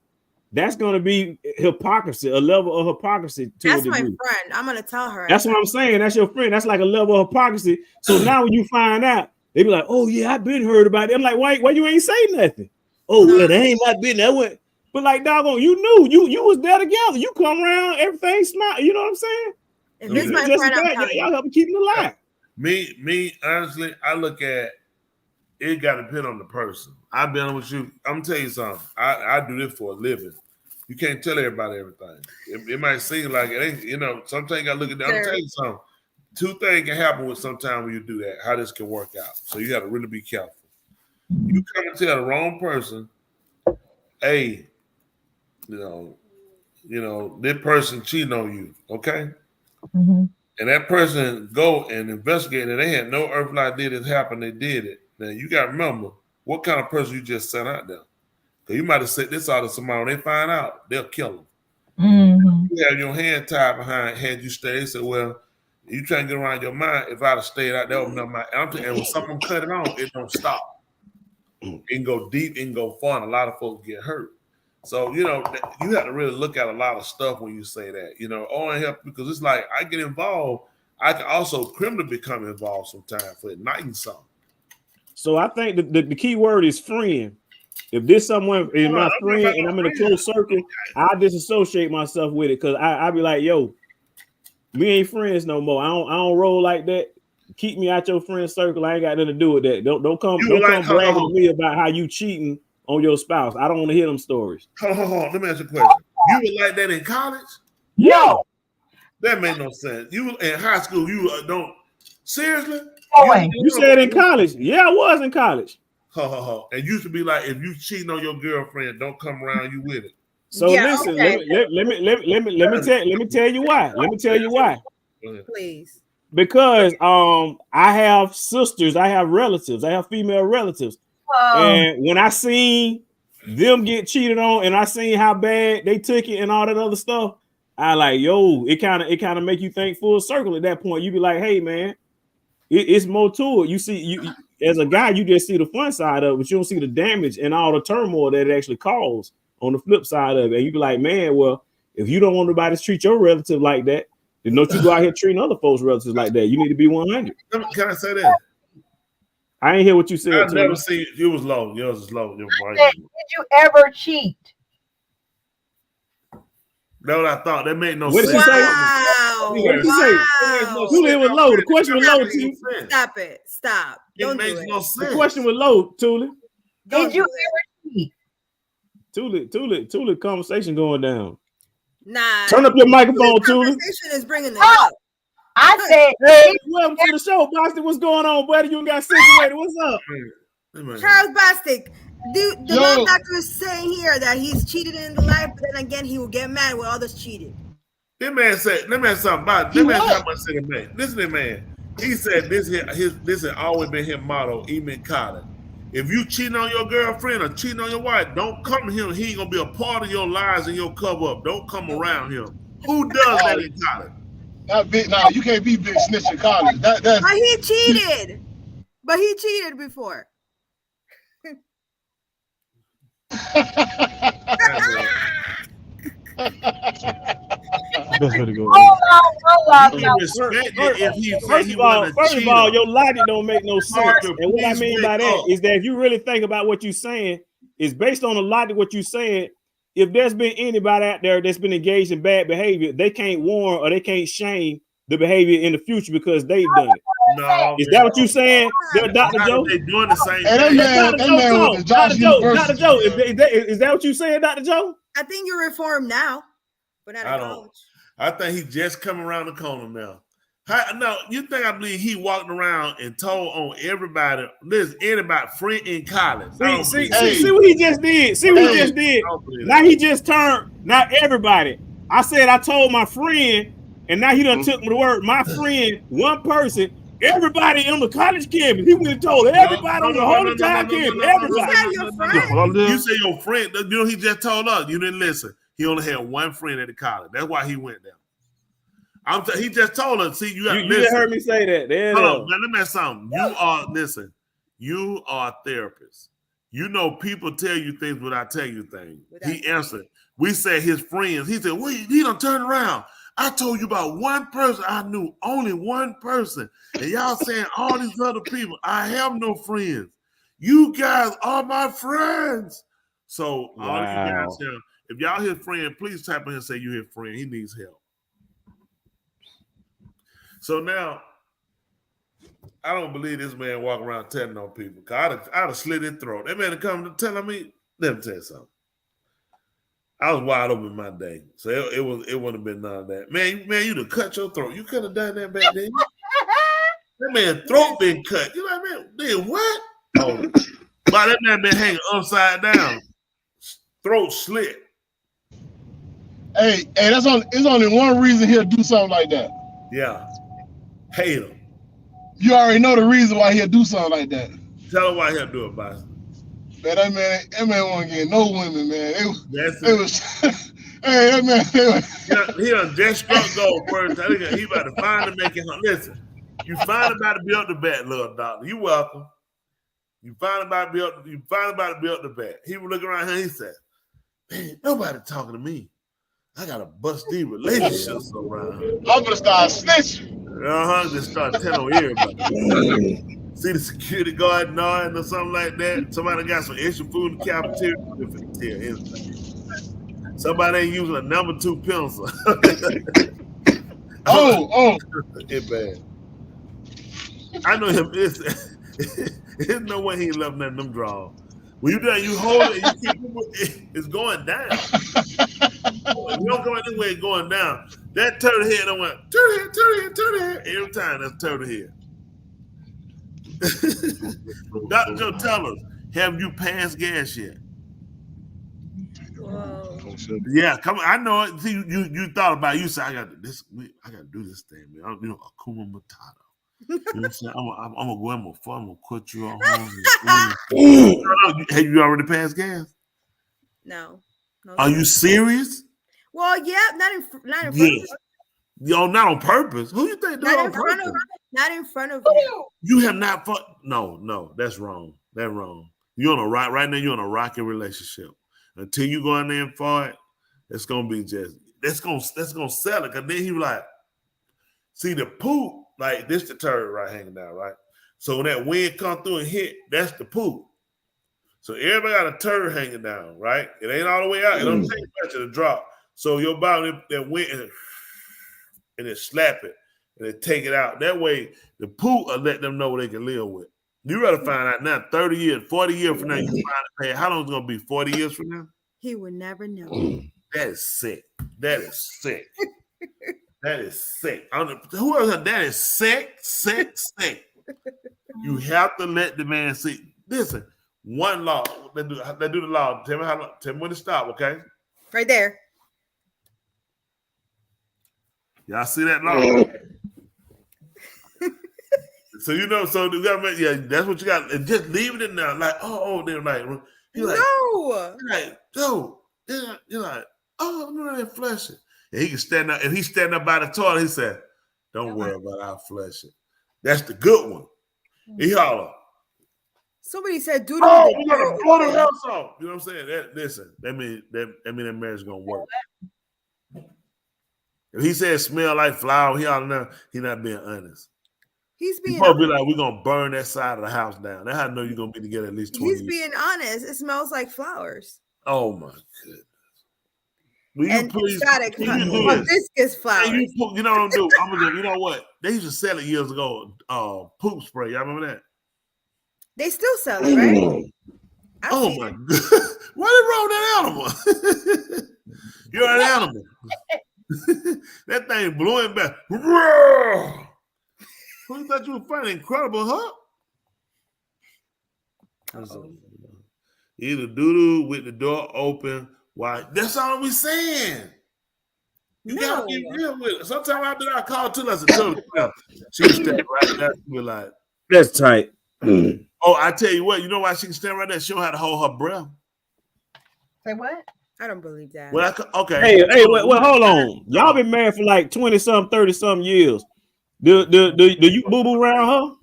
Speaker 5: That's going to be hypocrisy, a level of hypocrisy.
Speaker 7: That's my friend. I'm going to tell her.
Speaker 5: That's what I'm saying. That's your friend. That's like a level of hypocrisy. So now when you find out, they be like, "Oh yeah, I've been heard about it." I'm like, why you ain't say nothing? Oh, well, they ain't my business. That went, but like, doggone, you knew you was there together. You come around, everything smile. You know what I'm saying?
Speaker 7: If this my friend,
Speaker 5: y'all help keep it alive.
Speaker 8: Me, honestly, I look at it. Got to depend on the person. I've been with you. I'm gonna tell you something. I do this for a living. You can't tell everybody everything. It might seem like it ain't. You know, sometimes you gotta look at that. I'm gonna tell you something. Two things can happen with sometimes when you do that. How this can work out. So you got to really be careful. You come and tell the wrong person, "Hey, you know, this person cheating on you." Okay.
Speaker 6: Mm-hmm.
Speaker 8: And that person go and investigate and they had no earthly idea this happened. They did it. Now you got to remember what kind of person you just sent out there. Because you might have said this out to somebody. When they find out, they'll kill them.
Speaker 6: Mm-hmm.
Speaker 8: You have your hand tied behind, had you stayed. They said, "Well, you trying to get around your mind. If I'd have stayed out there, open up my." And when someone cut it off, it don't stop. It can go deep, it can go far, and a lot of folks get hurt. So, you know, you have to really look at a lot of stuff when you say that. You know, I help because it's like I get involved. I can also criminally become involved sometimes for igniting something.
Speaker 5: So I think the key word is friend. If this someone is my friend and I'm in a close circle, I disassociate myself with it because I be like, "Yo, we ain't friends no more. I don't roll like that. Keep me out your friend circle. I ain't got nothing to do with that. Don't come bragging to me about how you cheating on your spouse. I don't want to hear them stories."
Speaker 8: Hold on. Let me ask you a question. You were like that in college?
Speaker 5: No.
Speaker 8: That made no sense. You in high school, you don't seriously?
Speaker 5: You said in college. Yeah, I was in college.
Speaker 8: It used to be like if you cheating on your girlfriend, don't come around you with it.
Speaker 5: So listen, okay. let me tell you why. Let me tell you why.
Speaker 7: Please.
Speaker 5: Because I have sisters, I have relatives, I have female relatives. And when I seen them get cheated on and I seen how bad they took it and all that other stuff, I like, yo, it kind of make you think full circle at that point. You be like, hey man, it's more to it. You see, you as a guy, you just see the fun side of it, but you don't see the damage and all the turmoil that it actually caused on the flip side of it. And you be like, man, well, if you don't want nobody to treat your relative like that, then don't you go out here treating other folks' relatives like that. You need to be 100.
Speaker 8: Can I say that?
Speaker 5: I ain't hear what you said.
Speaker 8: I've never seen it was low. Yours is low.
Speaker 6: Did you ever cheat?
Speaker 8: That's what I thought. That made no
Speaker 5: What
Speaker 8: sense.
Speaker 5: did she say?
Speaker 7: Wow.
Speaker 5: What did she say? Tuli, it was low. The question was low, Tuli.
Speaker 7: Stop it. Stop.
Speaker 8: It makes no sense.
Speaker 5: The question was low, Tuli.
Speaker 6: Did you ever see?
Speaker 5: Tuli, conversation going down.
Speaker 7: Nah.
Speaker 5: Turn up your microphone, Tuli.
Speaker 7: Conversation is bringing it up.
Speaker 6: I said,
Speaker 5: hey, welcome to the show, Boston. What's going on, buddy? You got situated. What's up?
Speaker 7: Charles Bostic, the law doctor is saying here that he's cheated in the life, but then again, he will get mad when others cheated.
Speaker 8: That man said, let me ask something about that man. How much said man? Listen to that man. He said this has always been his motto, even in college. If you cheating on your girlfriend or cheating on your wife, don't come to him. He ain't gonna be a part of your lies and your cover up. Don't come around him. Who does that in college?
Speaker 11: Not big. Nah, you can't be big snitch in college. That's
Speaker 7: but he cheated. But he cheated before.
Speaker 5: First of all, your logic don't make no sense. And what I mean by that is that if you really think about what you're saying, is based on the logic what you're saying. If there's been anybody out there that's been engaged in bad behavior, they can't warn or they can't shame the behavior in the future because they've done it.
Speaker 8: No,
Speaker 5: is that what you're saying, Dr. Joe?
Speaker 8: They doing the same
Speaker 5: thing. Dr. Joe, is that what you saying, Dr. Joe?
Speaker 7: I think you're reformed now, but not in college.
Speaker 8: I think he just coming around the corner now. No, you think I believe he walked around and told on everybody, listen, anybody friend in college.
Speaker 5: See what he just did. See what he just did. Now he just turned, not everybody. I said I told my friend, and now he done took me to word. My friend, one person, everybody on the college campus. He went and told everybody on the whole entire campus. Everybody.
Speaker 8: You say your friend, you know he just told us. You didn't listen. He only had one friend at the college. That's why he went there. He just told us. See, you
Speaker 5: just heard me say that.
Speaker 8: Hold on, man, let me ask something. You are a therapist. You know people tell you things without telling you things. He answered. We said his friends. He said, well, he done turned around. I told you about one person I knew, only one person. And y'all saying all these other people. I have no friends. You guys are my friends. So all you guys here, if y'all his friend, please type in here and say you his friend. He needs help. So now, I don't believe this man walking around telling on people. Cause I'd have slit his throat. That man come to telling me, let me tell you something. I was wide open my day. So it wouldn't have been none of that. Man, you'd have cut your throat. You could have done that back then. That man's throat been cut. You know what I mean? Then what? Oh, why that man been hanging upside down? Throat slit.
Speaker 11: Hey, it's only one reason he'll do something like that.
Speaker 8: Yeah. Hate him.
Speaker 11: You already know the reason why he'll do something like that.
Speaker 8: Tell him why he'll do it, boss.
Speaker 11: Man, that man won't get no women, man. Hey, that man.
Speaker 8: He done just struck gold first. I think he about to finally make it. Listen, you finally about to build the bat, little doctor. You welcome. You finally about to build the bat. He was looking around here. He said, "Man, nobody talking to me. I gotta bust these relationships around.
Speaker 11: I'm gonna start snitching.
Speaker 8: Just start telling on everybody. See the security guard nodding or something like that. Somebody got some extra food in the cafeteria. Somebody ain't using a number 2 pencil. It's bad. I know him. There's no way he left none of them draws. When you do that, you hold it, you keep it's going down. You don't go this way, it's going down. That turtle head, I went, turtle head. Every time that's turtle head. Dr. Joe, tell us, have you passed gas yet?
Speaker 7: Whoa.
Speaker 8: Yeah, come on. I know it. See, you thought about it. You said, I got to do this thing, man. Akuma Matata. You know what I'm saying? I'm gonna go in my phone, I'm gonna quit you on home. Have you already passed gas?
Speaker 7: No.
Speaker 8: Are you serious?
Speaker 7: Well, yeah, not in front of
Speaker 8: Yo, not on purpose. Who you think
Speaker 7: not
Speaker 8: on
Speaker 7: in
Speaker 8: purpose?
Speaker 7: Not in front of you.
Speaker 8: You have not No, that's wrong. That's wrong. You're on a right now. You're on a rocky relationship. Until you go in there and fight, it's gonna be just that's gonna sell it. Cause then he was like, see the poop. Like this the turd right hanging down, right? So when that wind come through and hit, that's the poop. So everybody got a turd hanging down, right? It ain't all the way out. It don't take much of the drop. So your body that went and it slap it and it take it out. That way the poop will let them know what they can live with. You gotta find out now, 30 years, 40 years from now, you find a pad. How long is it gonna be? 40 years from now?
Speaker 7: He would never know.
Speaker 8: That is sick. That is sick. That is sick. Who else? That is sick. You have to let the man see. Listen, one law. They do the law. Tell me when to stop, okay?
Speaker 7: Right there.
Speaker 8: Y'all see that law? So you know, so the government, yeah, that's what you got. And just leave it in there, like, they're like, you're like,
Speaker 7: no,
Speaker 8: you're like, no, you're like, oh, no, they're fleshing. And he can stand up, and he's standing up by the toilet. He said, "Don't worry about our fleshing." That's the good one. He holler.
Speaker 7: Somebody said, "Do
Speaker 8: you gotta blow the house off." You know what I'm saying? That mean that marriage is gonna work. If he said smell like flour, he not being honest.
Speaker 7: He's being
Speaker 8: probably like, we're gonna burn that side of the house down. That's how I know you're gonna be together at least 20 years.
Speaker 7: He's being honest. It smells like flowers.
Speaker 8: Oh my goodness. Will you please
Speaker 7: hibiscus flowers.
Speaker 8: You know what I'm doing? You know what? They used to sell it years ago. Poop spray. Y'all remember that?
Speaker 7: They still sell it, right?
Speaker 8: Oh my god. What is wrong with that animal? You're an animal. That thing blew him back. Who thought you were finding incredible, huh? Either doo-doo with the door open. Why? That's all we saying. You gotta get real with it. Sometimes after I call to us and tell her, she can stand right there. We're like,
Speaker 5: that's tight.
Speaker 8: Oh, I tell you what, you know why she can stand right there? She don't have to hold her breath.
Speaker 6: Say what?
Speaker 7: I don't believe that.
Speaker 8: Well, okay.
Speaker 5: Hey, well, hold on. Y'all been married for like 20-some, 30-some years. Do you boo-boo around her?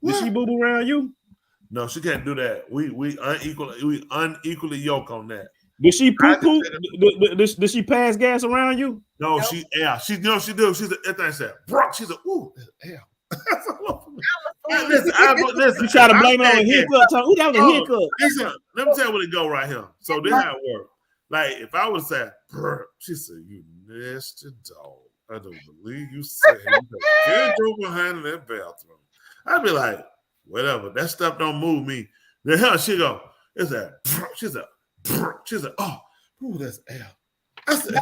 Speaker 5: Did she boo-boo around you?
Speaker 8: No, she can't do that. We unequally yoke on that.
Speaker 5: Did she poo-poo? Did she pass gas around you?
Speaker 8: No, she do. She's that thing said, bro. She's ooh, hell. Listen,
Speaker 5: you try to blame it on a hiccup. Ooh, that was a hiccup.
Speaker 8: Listen, let me tell you what it go right here. So this how it work. Like if I would say, she said, "You nasty dog. I don't believe you said you can't go behind in that bathroom." I'd be like, whatever. That stuff don't move me. Then hell, she go, it's that. She said, oh, that's L. I said,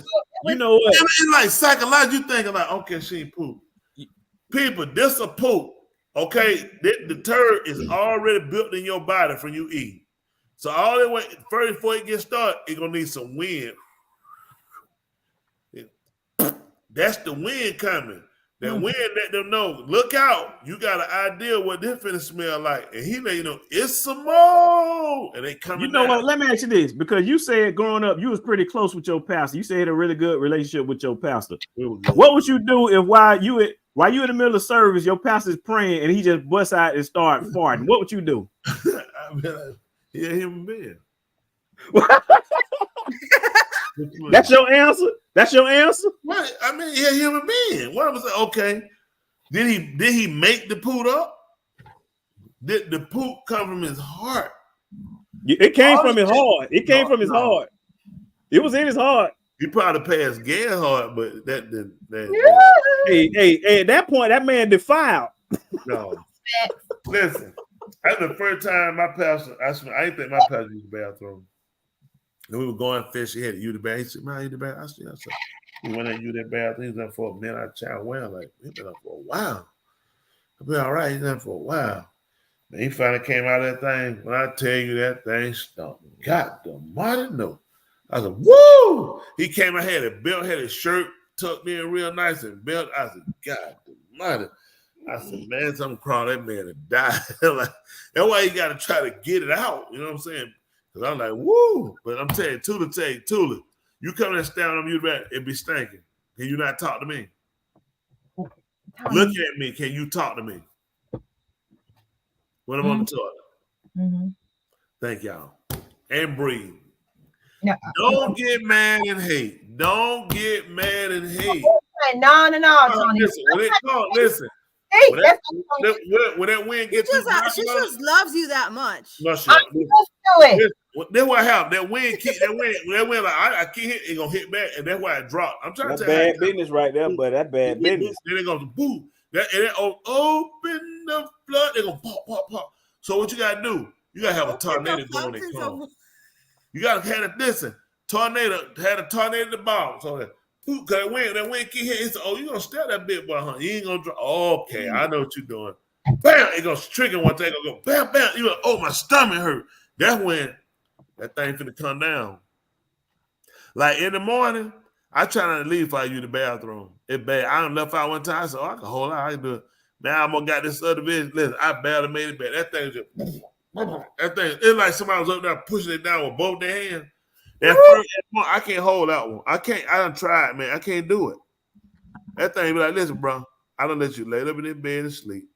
Speaker 5: you know what?
Speaker 8: It's like psychologically, you thinking like, okay, she ain't poop. People, this a poop. Okay, the turd is already built in your body from you eat. So all the way first before it gets started, it's gonna need some wind. That's the wind coming. That wind let them know, look out, you got an idea what this finna smell like. And he let you know, it's some more. And they coming.
Speaker 5: You know
Speaker 8: down.
Speaker 5: what? Let me ask you this, because you said growing up, you was pretty close with your pastor. You said you had a really good relationship with your pastor. What would you do if while you in the middle of service, your pastor's praying and he just busts out and start farting? What would you do?
Speaker 8: I'd be like, yeah, human being.
Speaker 5: That's your answer? That's your answer?
Speaker 8: What? I mean, yeah, human being. What was it? Okay. Did he make the poop up? Did the poop come from his heart?
Speaker 5: It came from his heart. It came from his heart. It was in his heart.
Speaker 8: He probably passed gas hard, but that didn't.
Speaker 5: Hey, at that point, that man defiled.
Speaker 8: No. Listen, that's the first time my pastor, I didn't think my pastor used the bathroom. And we were going fishing. He had to use the bathroom. He said, man, I use the bathroom. I said, he went and used that bathroom. He's done for a minute. I child well, like, he's been up for a while. I'll be all right. He's done for a while. And he finally came out of that thing. When I tell you that thing stunk. God the mighty no. I said, woo! He came out, had a belt, had his shirt tucked in real nice and belt. I said, God the mighty. I said, man, something crawled that man to die. Like, that's why you got to try to get it out. You know what I'm saying? Because I'm like, woo. But I'm telling you, Tula, you come and stand on you back, it be stinking. Can you not talk to me? Look at me. Can you talk to me? When I'm on the toilet.
Speaker 6: Mm-hmm.
Speaker 8: Thank y'all. And breathe.
Speaker 6: No.
Speaker 8: Don't get mad and hate. Don't get mad and hate.
Speaker 6: No, Tony.
Speaker 8: Listen. When that wind gets
Speaker 7: she just loves you that much.
Speaker 8: Listen, That's what happened. That wind kick. That wind. Like I can't hit. It gonna hit back, and that's why it dropped. I'm trying
Speaker 5: that's
Speaker 8: to tell you.
Speaker 5: bad business right there, but that bad business.
Speaker 8: Then they go to boo. That and it open the flood. They gonna pop. So what you gotta do? You gotta have a tornado going and come. You gotta have it. Listen, tornado had a tornado at the bottom. So that wind keep hitting. So, you gonna stare that bit, boy, huh? You ain't gonna drop. Okay, I know what you're doing. Bam! It gonna trigger one thing. Gonna go bam, bam. You like, my stomach hurt. That's when that thing finna come down. Like in the morning, I try not to leave for you the bathroom. It's bad. I done left out one time. I said, I can hold out. I can do it. Now I'm gonna got this other vision. Listen, I barely made it back. That thing just it's like somebody was up there pushing it down with both their hands. That first one, I can't hold that one. I done tried, man. I can't do it. That thing be like, listen, bro, I don't let you lay up in this bed and sleep.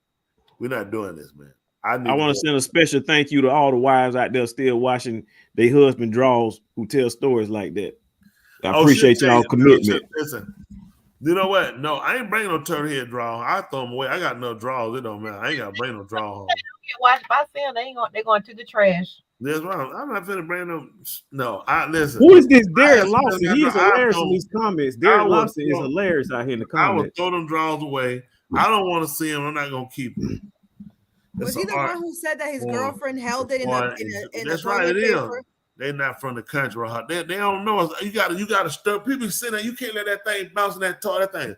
Speaker 8: We're not doing this, man. I
Speaker 5: want to send a special thank you to all the wives out there still watching their husband draws who tell stories like that. I appreciate y'all commitment.
Speaker 8: Listen, you know what? No, I ain't bringing no turtle head draw. I throw them away. I got no draws. It don't matter. I ain't got to bring no draw home.
Speaker 6: Watch if I see them, they're going to the trash.
Speaker 8: That's right. I'm not finna bring them. No, listen.
Speaker 5: Who is this Derek Lawson? He's hilarious in these comments. Derek Lawson is hilarious out here in the comments.
Speaker 8: I would throw them draws away. I don't want to see them. I'm not gonna keep it.
Speaker 7: Was he the one who said that his girlfriend held it in
Speaker 8: that's right, it is. They're not from the country. They don't know. You gotta stir. People sit there. You can't let that thing bounce in that toy. That thing,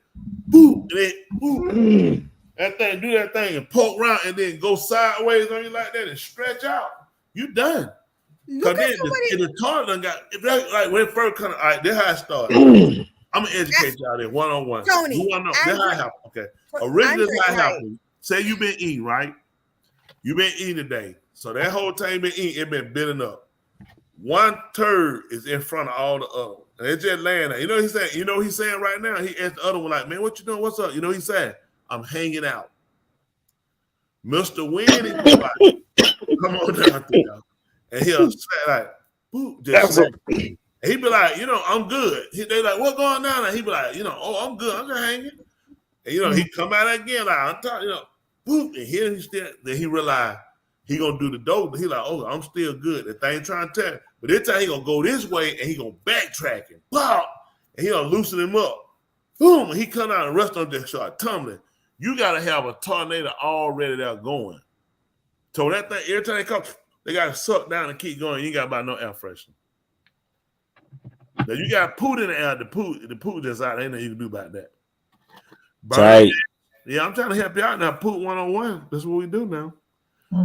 Speaker 8: boom, and then boom. That thing do that thing and poke around and then go sideways on you like that and stretch out. You done. Because then the toy done got like when it first come. All right, this how it started. I'm gonna educate y'all there one-on-one.
Speaker 7: Tony,
Speaker 8: you wanna know? This how it happened. Okay. Originally, this how it happened. Say you've been eating, right? You've been eating today. So that whole time you've been eating, it been building up. One turd is in front of all the other. And it just laying there. You know what he's saying? You know what he's saying right now? He asked the other one, like, man, what you doing? What's up? You know what he's saying? I'm hanging out. Mr. Winnie, come on down there. And he'll say like, just and he be like, I'm good. They like, what going on? And he be like, I'm good. I'm just hanging. And he come out again, like, I'm talking, boop, and here then he realized he gonna do the dope. He like, I'm still good. The thing trying to tell, but this time he gonna go this way and he gonna backtrack and pop, and he gonna loosen him up. Boom, and he come out and rest on just start tumbling. You gotta have a tornado already there going. So that thing, every time they come, they gotta suck down and keep going. You ain't got about no air freshener. Now you got poop in the air. The poop that's out. Ain't nothing you can do about that.
Speaker 5: Right.
Speaker 8: Yeah, I'm trying to help you out now. Poop 101. That's what we do now.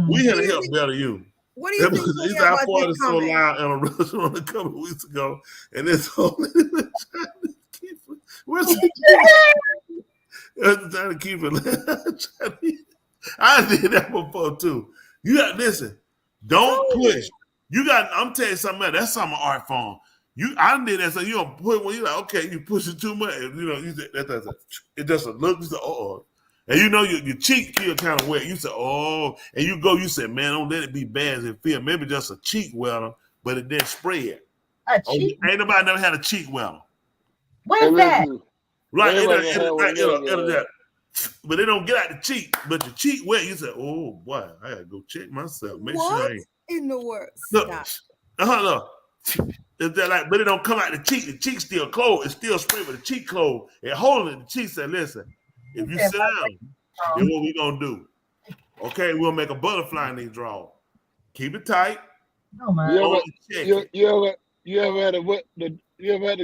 Speaker 8: We here to help better you.
Speaker 7: What do you think?
Speaker 8: These our part is so loud in a restaurant a couple of weeks ago, and it's only trying to keep it. Trying to keep it. I did that before too. You got listen. Don't push. You got. I'm telling you something else. That's something art form. I did that. So you don't put when you like okay. You push it too much. You say that. It doesn't look. You say and your cheek feel kind of wet. You say and you go. You say man, don't let it be bad as it feel. Maybe just a cheek welter, but it didn't spread. Ain't nobody never had a cheek welter.
Speaker 6: What is that?
Speaker 8: Right. But they don't get out the cheek. But the cheek wet. You say, oh boy, I gotta go check myself. Make sure I ain't
Speaker 7: in the world.
Speaker 8: Look. Is that like, but it don't come out the cheek. The cheek still closed. It's still sprayed, but the cheek closed. And holding it, the cheek said, listen, if you sit down, then what we gonna do? Okay, we'll make a butterfly in these draws. Keep it tight.
Speaker 11: Oh my! You ever had to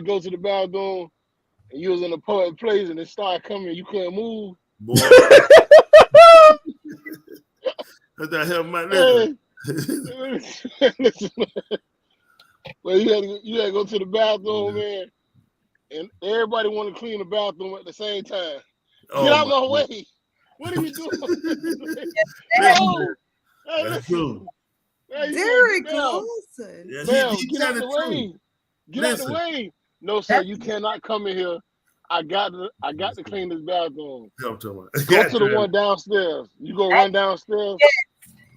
Speaker 11: go to the bathroom and you was in a public place and it started coming and you couldn't move?
Speaker 8: Boy. That's that help my
Speaker 11: listen. Well, you had to go to the bathroom, man, and everybody want to clean the bathroom at the same time. Get out my way! What are you doing?
Speaker 8: That's true.
Speaker 7: Derek Lawson.
Speaker 11: Get out the way! Get out the way! No, sir, you cannot come in here. I got to clean this bathroom. Go to the one downstairs. You go run downstairs.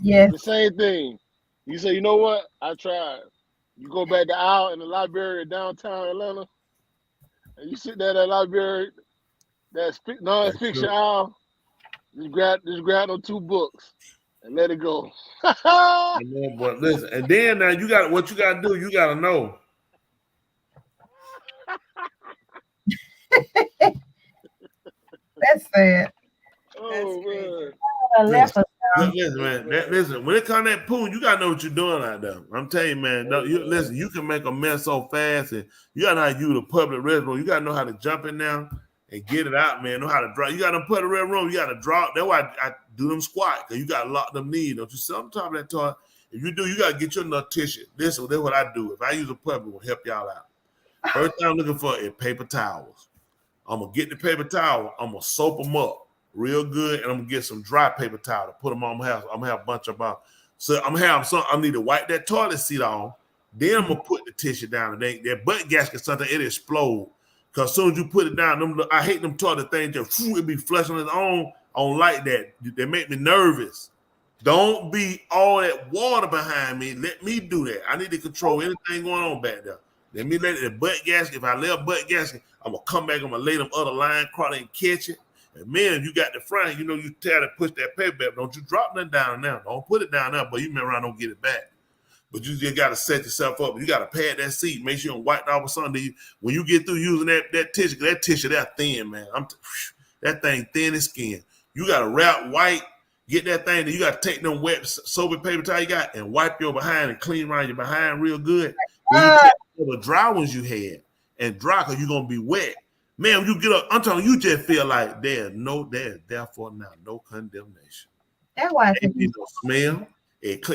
Speaker 6: Yeah.
Speaker 11: The same thing. You say, you know what? I tried. You go back the aisle in the library in downtown Atlanta, and you sit there at that library, that non-fiction aisle, just grab those two books and let it go.
Speaker 8: But listen, and then now you got what you got to do. You got to know.
Speaker 6: That's sad.
Speaker 11: Oh man.
Speaker 8: Listen, man. Listen, when it comes to that pool, you gotta know what you're doing out there. I'm telling you, man. No, listen, you can make a mess so fast, and you gotta know how to use the public restroom. You gotta know how to jump in there and get it out, man. Know how to draw. You gotta put a red room. You gotta draw. That's why I do them squat, because you gotta lock them knees. Don't you sit on top of that toilet? If you do, you gotta get your enough tissue. That's what I do. If I use a public, will help y'all out. First thing I'm looking for is paper towels. I'm gonna get the paper towel. I'm gonna soap them up real good, and I'm gonna get some dry paper towel to put them on my house. I'm gonna have a bunch of them. So I'm gonna have some. I need to wipe that toilet seat off. Then I'm gonna put the tissue down. And that butt gasket, something it explode. Cause as soon as you put it down, I hate them toilet things. Just it be flushing on its own. I don't like that. They make me nervous. Don't be all that water behind me. Let me do that. I need to control anything going on back there. Let me let the butt gasket. If I lay a butt gasket, I'm gonna come back. I'm gonna lay them other line crawl and catch it. And man, you got the front, you try to push that paper back. Don't you drop that down now. Don't put it down there, but you may around don't get it back. But you just got to set yourself up. You got to pad that seat. Make sure you don't wipe it off with something. When you get through using that tissue, that thin, man. That thing thin as skin. You got to wrap white, get that thing. Then you got to take them wet soapy paper towel you got and wipe your behind and clean around your behind real good. When you take the dry ones you had and dry because you're going to be wet. Man, when you get up, I'm telling you, just feel like there's therefore now no condemnation.
Speaker 6: That's why
Speaker 8: ain't no smell.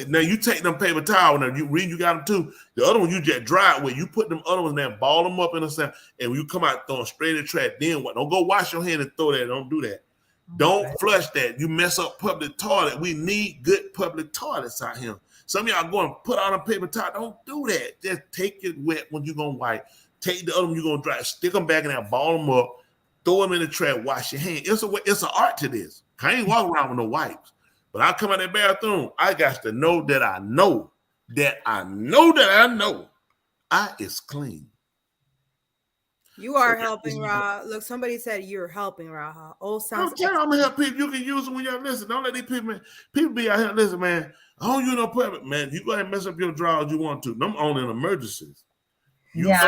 Speaker 8: Now you take them paper towel, now you got them too. The other one you just dry it with. You put them other ones there, ball them up in the sand, and when you come out throwing straight in the trash, then what? Don't go wash your hand and throw that. Don't do that. Don't flush that. You mess up public toilet. We need good public toilets out here. Some of y'all go and put out a paper towel. Don't do that. Just take it wet when you're gonna wipe. Take the other one you're gonna dry, stick them back in there, ball them up, throw them in the trash, wash your hand. It's an art to this. I ain't walking around with no wipes. But I come out of that bathroom, I got to know that I know I is clean.
Speaker 7: You are helping, Ra. Look, somebody said you're helping, Raha. Oh, sounds.
Speaker 8: I'm gonna help people. You can use them when y'all listen. Don't let these people be out here. Listen, man. I don't use no public, man. You go ahead and mess up your drawers you want to. Them only in emergencies.
Speaker 7: You know what?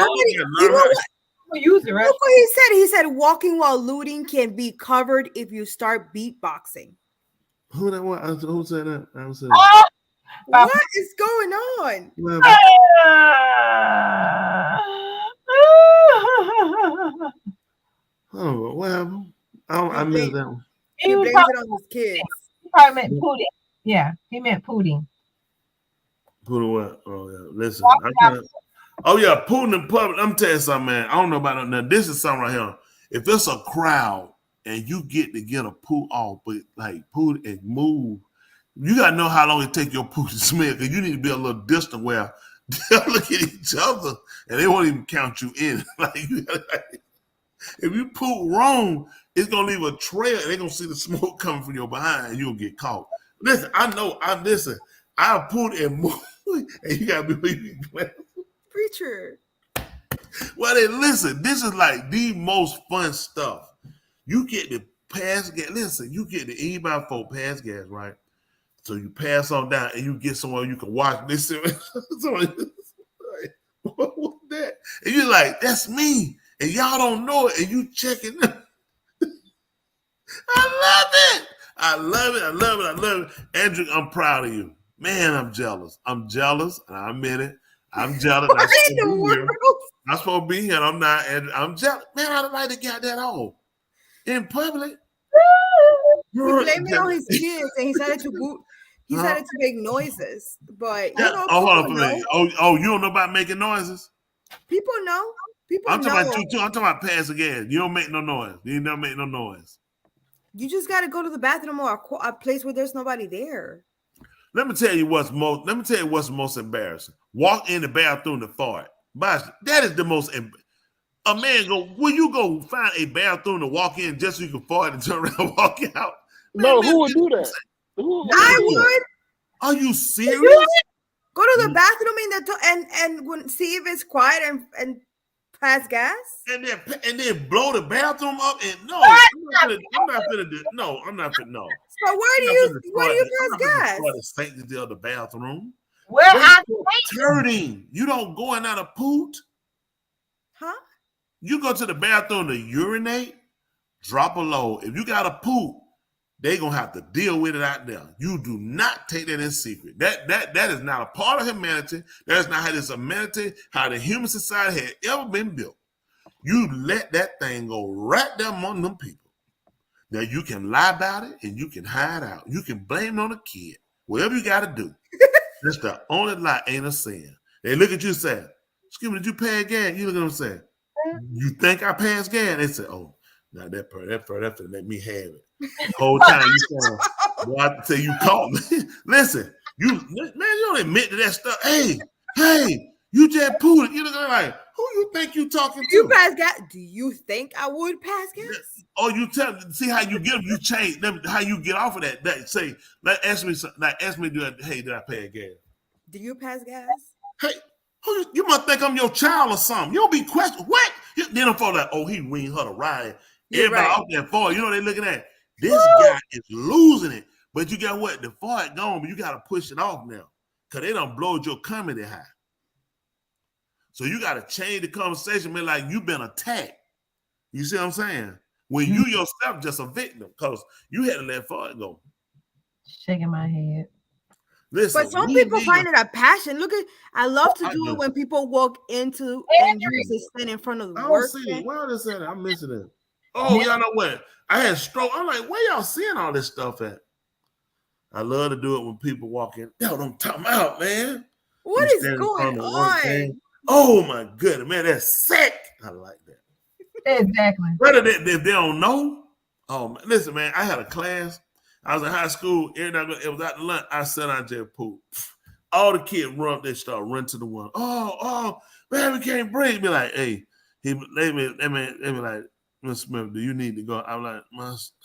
Speaker 7: Look what he said walking while looting can be covered if you start beatboxing.
Speaker 8: Who said that? I said
Speaker 7: that. What is going on?
Speaker 8: Oh, what happened? I missed that one.
Speaker 7: He blames it on his kids.
Speaker 6: He probably meant pudding. Yeah, he meant pudding.
Speaker 8: Pudding what? Oh yeah, listen. Pudding in public. I'm telling you something, man. I don't know about it. Now, this is something right here. If it's a crowd and you get a poo off, but like poo and move, you gotta know how long it take your poo to smell, because you need to be a little distant where they'll look at each other and they won't even count you in. If you poop wrong, it's gonna leave a trail and they're gonna see the smoke coming from your behind and you'll get caught. Listen, I pooed and moved, and you gotta be
Speaker 7: preacher.
Speaker 8: Well, then listen, this is like the most fun stuff. You get the pass gas. Listen, you get the E/4 pass gas, right? So you pass on down and you get somewhere you can watch this. What was that? And you're like, that's me. And y'all don't know it. And you checking them. I love it. Andrew, I'm proud of you. Man, I'm jealous. And I admit it. I'm jealous.
Speaker 7: What in the world?
Speaker 8: I'm supposed to be here. And I'm not. And I'm jealous. Man, I'd like to get that off in public.
Speaker 7: He blamed it on his kids, and he started to make noises. But
Speaker 8: hold on for a minute. Oh, you don't know about making noises?
Speaker 7: People know.
Speaker 8: I'm talking about you too. I'm talking about passing gas. You don't make no noise. You never make no noise.
Speaker 7: You just got to go to the bathroom or a place where there's nobody there.
Speaker 8: Let me tell you what's most embarrassing. Walk in the bathroom to fart. That is the most. A man will you go find a bathroom to walk in just so you can fart and turn around and walk out?
Speaker 11: No, who would do that?
Speaker 7: I would.
Speaker 8: Are you serious?
Speaker 7: Go to the bathroom and see if it's quiet and Pass gas?
Speaker 8: And then blow the bathroom up and no, I'm not gonna do no. No.
Speaker 7: So where do you pass gas?
Speaker 8: The sanctity of the bathroom.
Speaker 6: Where I
Speaker 8: turning. You don't go in out of poot.
Speaker 7: Huh?
Speaker 8: You go to the bathroom to urinate, drop a load. If you got a poop, they gonna have to deal with it out there. You do not take that in secret. That is not a part of humanity. That is not how this humanity, how the human society had ever been built. You let that thing go right there among them people. Now you can lie about it and you can hide out. You can blame it on a kid. Whatever you got to do. That's the only lie ain't a sin. They look at you and say, "Excuse me, did you pass gas?" You look at them and say, "You think I passed gas?" They say, "Oh, now that let me have it." The whole time you saying, "Boy, I tell you caught me." Listen, you don't admit to that stuff. Hey, you just pulled it. You look like, who you think you talking to?
Speaker 7: You pass gas? Do you think I would pass gas?
Speaker 8: Oh, you see how you get them, you change them, how you get off of that. Say, ask me, did I pass gas?
Speaker 7: Do you pass gas?
Speaker 8: Hey, you must think I'm your child or something. You don't be questioned. What? Then I'm for like, oh, he winged her to ride. Everybody out there for it. You know they looking at this guy is losing it. But you got what? The fart gone, but you got to push it off now. Because they done blowed your comedy high. So you got to change the conversation, man, like you've been attacked. You see what I'm saying? When you yourself just a victim, because you had to let fart go.
Speaker 6: Shaking my head.
Speaker 8: Listen,
Speaker 7: but some people find it a passion. Look at, I love to do it when people walk into and use it stand in front of the work.
Speaker 8: Where is that? I'm missing it. Oh, y'all know what? I had stroke. I'm like, where y'all seeing all this stuff at? I love to do it when people walk in. Yo, don't talk about, man.
Speaker 7: What is going on?
Speaker 8: Oh my goodness, man, that's sick. I like that.
Speaker 6: Exactly.
Speaker 8: Whether if they don't know. Oh, man. Listen, man, I had a class. I was in high school. It was at lunch. I sat on jet pool. All the kids run up. They start running to the one. Oh, man, we can't breathe. Be like, hey, they be like, Miss Smith, do you need to go? I'm like,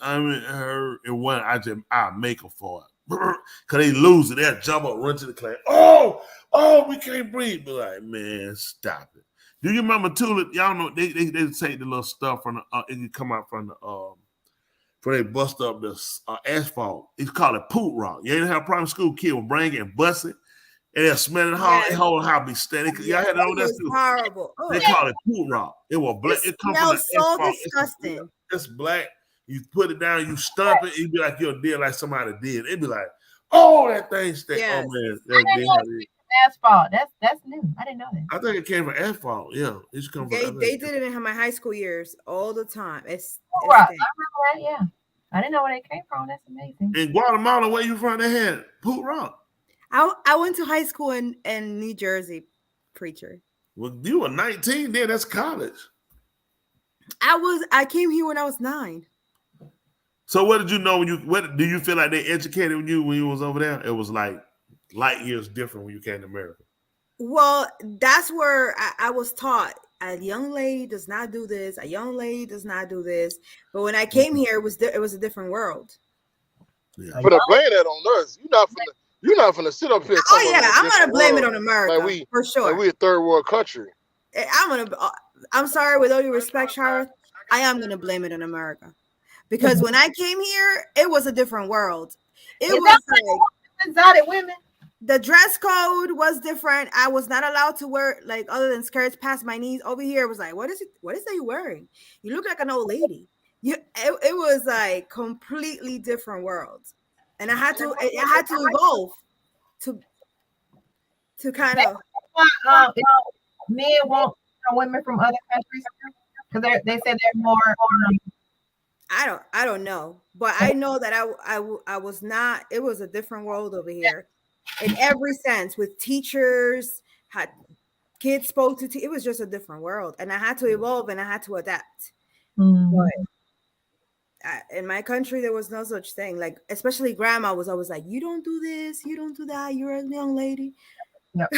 Speaker 8: I'm in her. And one, I'll make her for it. Because they lose it. They'll jump up, run to the class. Oh, we can't breathe. Be like, man, stop it. Do you remember Tulip? Y'all know they take the little stuff from the it can come out from the before they bust up the asphalt. It's called a poot rock. You ain't have a private school kid will bring it and bust it, and they'll smell it whole house be standing. Y'all had to know that too.
Speaker 7: Horrible.
Speaker 8: They call it poot rock. It was black. It comes from the
Speaker 7: so
Speaker 8: asphalt.
Speaker 7: disgusting.
Speaker 8: It's black. You put it down, you stomp it, it'd be like you're dead, like somebody did. It'd be like, oh, that thing stinks.
Speaker 6: Yes.
Speaker 8: Oh man,
Speaker 6: asphalt. That's new. I didn't know that.
Speaker 8: I think it came from asphalt. Yeah, it's come from.
Speaker 7: They did it in my high school years all the time. It's
Speaker 6: right. I remember that. Yeah, I didn't know where they came from. That's amazing.
Speaker 8: In Guatemala, where you from? They had poot rock.
Speaker 7: I went to high school in New Jersey, preacher.
Speaker 8: Well, you were 19 then. That's college.
Speaker 7: I came here when I was 9.
Speaker 8: So what did you know what do you feel like they educated you when you was over there? It was like light years different when you came to America.
Speaker 7: Well, that's where I was taught a young lady does not do this. A young lady does not do this. But when I came here, it was a different world.
Speaker 11: Yeah. But I blame that on us. You're not gonna sit up here.
Speaker 7: Oh yeah, I'm gonna blame it on America for sure.
Speaker 11: Like we a third world country.
Speaker 7: I'm sorry, with all due respect, Charlotte. I am gonna blame it on America. Because when I came here, it was a different world. It was like
Speaker 6: exotic women.
Speaker 7: The dress code was different. I was not allowed to wear like other than skirts past my knees. Over here, it was like, what is that you wearing? You look like an old lady. It was like completely different worlds, and I had to evolve to kind of.
Speaker 6: Men want women from other countries because they said they're more.
Speaker 7: I don't know, but I know that I was not. It was a different world over here, in every sense. With teachers, had kids spoke to. It was just a different world, and I had to evolve and I had to adapt.
Speaker 6: Mm-hmm.
Speaker 7: But in my country, there was no such thing. Like especially grandma was always like, "You don't do this, you don't do that. You're a young lady."
Speaker 6: Yep.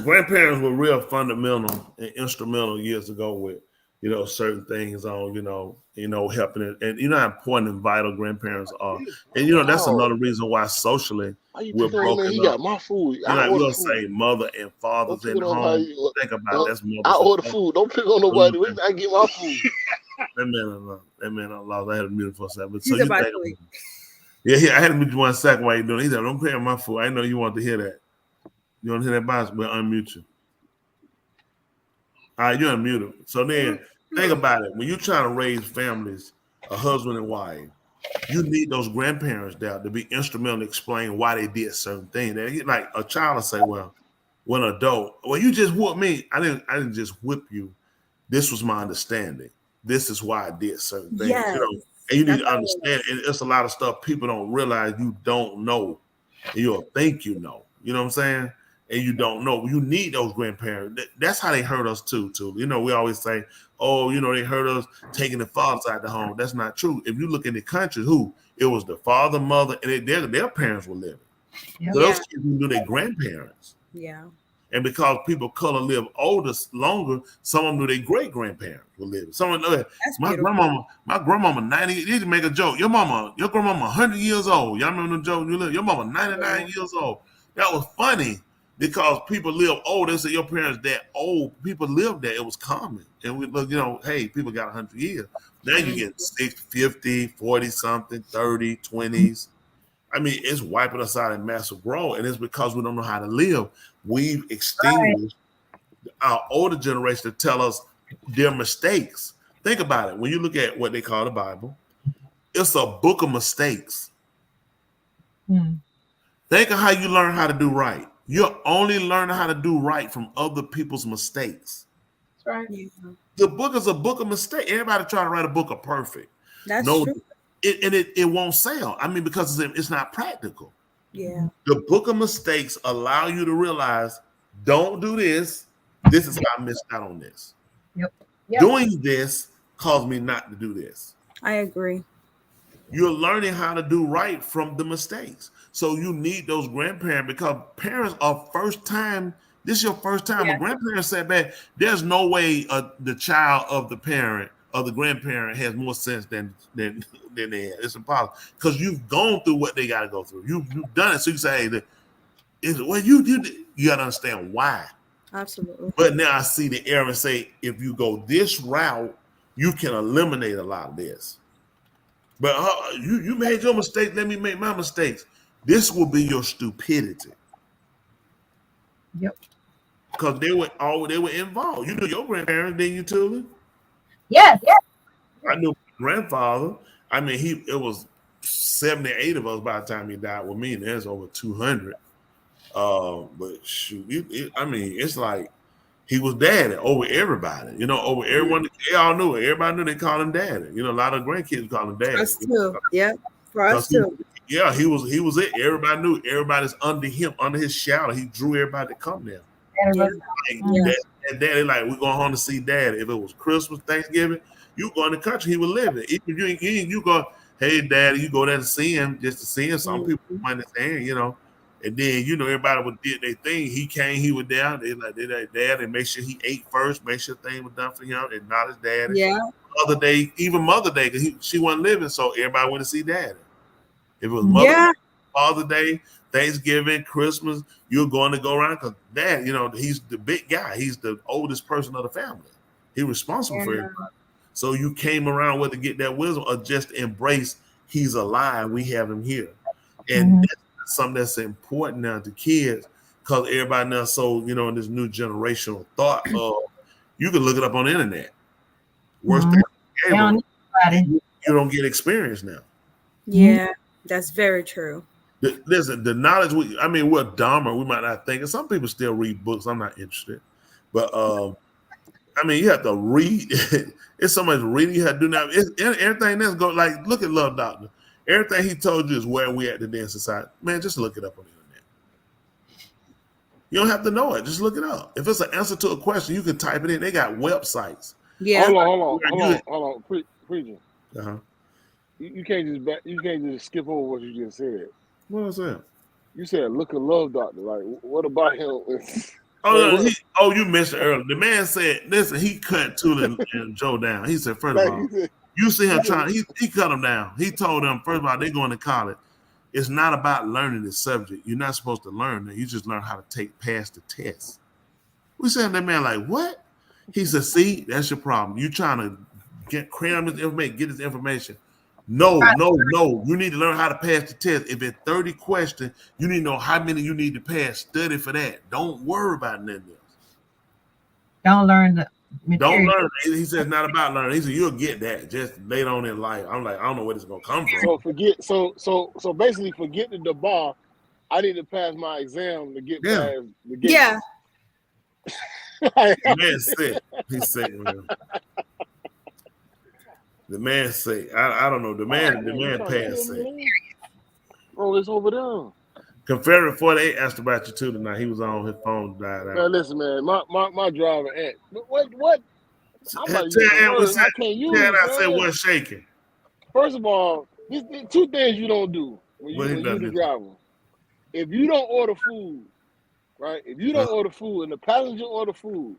Speaker 8: Grandparents were real fundamental and instrumental years ago with certain things on, helping it. And you know how important and vital grandparents are. And that's another reason why socially we're broken
Speaker 11: he
Speaker 8: up.
Speaker 11: got my food.
Speaker 8: We don't say mother and fathers in the home. Think about it. That's mother.
Speaker 11: I order food. Don't pick on nobody. I get my food.
Speaker 8: That man lost. I had a mute for a second. So you think, I had to mute you 1 second while you're doing it. He said, don't pay on my food. I didn't know you wanted to hear that. You want to hear that boss? We'll unmute you. All right, you're unmuted. So then think about it. When you're trying to raise families, a husband and wife, you need those grandparents there to be instrumental in explaining why they did certain things. Like a child will say, well, when an adult, well, you just whooped me. I didn't just whip you. This was my understanding. This is why I did certain things.
Speaker 7: Yes.
Speaker 8: And you need to understand. And it's a lot of stuff people don't realize you don't know. And you'll think you know. You know what I'm saying? And you don't know. You need those grandparents. That's how they hurt us too. We always say, oh, they hurt us taking the fathers out of the home. That's not true. If you look in the country, it was the father, mother, and their parents were living. Yep. So those kids knew their grandparents.
Speaker 7: Yeah.
Speaker 8: And because people of color live longer, some of them knew their great grandparents were living. Someone knew my grandmama 90. You need to make a joke. Your grandmama 100 years old. Y'all remember the joke you live? Your mama 99 years old. That was funny. Because people live old, they say your parents that old. People lived there. It was common. And we look, hey, people got 100 years. Now you get 60, 50, 40 something, 30, 20s. I mean, it's wiping us out in massive growth. And it's because we don't know how to live. We've extinguished our older generation to tell us their mistakes. Think about it. When you look at what they call the Bible, it's a book of mistakes. Think of how you learn how to do right. You're only learning how to do right from other people's mistakes.
Speaker 6: That's right.
Speaker 8: The book is a book of mistakes. Everybody try to write a book of perfect.
Speaker 7: That's true.
Speaker 8: It won't sell. I mean, because it's not practical.
Speaker 7: Yeah.
Speaker 8: The book of mistakes allow you to realize, don't do this. This is how I missed out on this.
Speaker 6: Yep.
Speaker 8: Doing this caused me not to do this.
Speaker 7: I agree.
Speaker 8: You're learning how to do right from the mistakes. So you need those grandparents because parents are first time. This is your first time. A grandparent said back, there's no way the child of the parent or the grandparent has more sense than they have. It's impossible because you've gone through what they got to go through. You've done it. So you say, you got to understand why.
Speaker 7: Absolutely.
Speaker 8: But now I see the error and say, if you go this route, you can eliminate a lot of this. But you made your mistake. Let me make my mistakes. This will be your stupidity.
Speaker 6: Yep.
Speaker 8: Because they were involved. You knew your grandparents, didn't you, Tuli?
Speaker 6: Yes.
Speaker 8: I knew my grandfather. I mean, it was 78 of us by the time he died with me, and there's over 200. But shoot, it's like he was daddy over everybody. Over everyone. They all knew it. Everybody knew they called him daddy. A lot of grandkids call him daddy.
Speaker 7: Us too. Yeah, for us too.
Speaker 8: He was it. Everybody knew. Everybody's under him, under his shadow. He drew everybody to come there. Daddy, like, we're going home to see daddy. If it was Christmas, Thanksgiving, you go in the country, he was living. If you go, hey, daddy, you go there to see him, just to see him. Some people understand, And then, everybody would did their thing. He came, he was there. They dad, and make sure he ate first, make sure things was done for him, and not his daddy.
Speaker 7: Yeah.
Speaker 8: Other day, even Mother Day, because she wasn't living, so everybody went to see daddy. If it was Father Day, Thanksgiving, Christmas, you're going to go around because dad, he's the big guy. He's the oldest person of the family. He's responsible for everybody. So you came around with to get that wisdom or just embrace he's alive. We have him here. And that's something that's important now to kids because everybody now in this new generational thought of you can look it up on the internet. Worst thing you don't get experience now.
Speaker 7: Yeah, that's very true.
Speaker 8: Listen, the knowledge we're dumber. We might not think, and some people still read books. I'm not interested, but you have to read. It's so much reading you have to do now. Everything else go like look at Love Doctor. Everything he told you is where we at today in society. Man, just look it up on the internet. You don't have to know it. Just look it up. If it's an answer to a question, you can type it in. They got websites.
Speaker 7: Yeah.
Speaker 11: Hold on. Preacher. You can't just skip over what you just said.
Speaker 8: What was that?
Speaker 11: You said look at Love Doctor. Like, what about him?
Speaker 8: Oh, you mentioned earlier. The man said, listen, he cut Tula and Joe down. He said, first of all, you see him trying, he cut them down. He told them, first of all, they're going to college. It's not about learning the subject. You're not supposed to learn that. You just learn how to pass the test. We said that man like, what? He said, see, that's your problem. You trying to cram this information, get this information. No. You need to learn how to pass the test. If it's 30 questions, you need to know how many you need to pass. Study for that. Don't worry about nothing else.
Speaker 6: Don't learn the material.
Speaker 8: Don't learn. He said it's not about learning. He said you'll get that just later on in life. I'm like, I don't know where it's gonna come from.
Speaker 11: So basically forget the bar. I need to pass my exam to get past the gate.
Speaker 7: Yeah.
Speaker 8: The man sick. He's sick, man. The man sick. I don't know. The man passed sick.
Speaker 11: Bro, it's over there.
Speaker 8: Confederate 48 asked about you too tonight. He was on his phone, died out.
Speaker 11: Man, listen, man, my driver what?
Speaker 8: I said what's shaking.
Speaker 11: First of all, these two things you don't do when you're the driver. If you don't order food, right? If you don't order food and the passenger order food,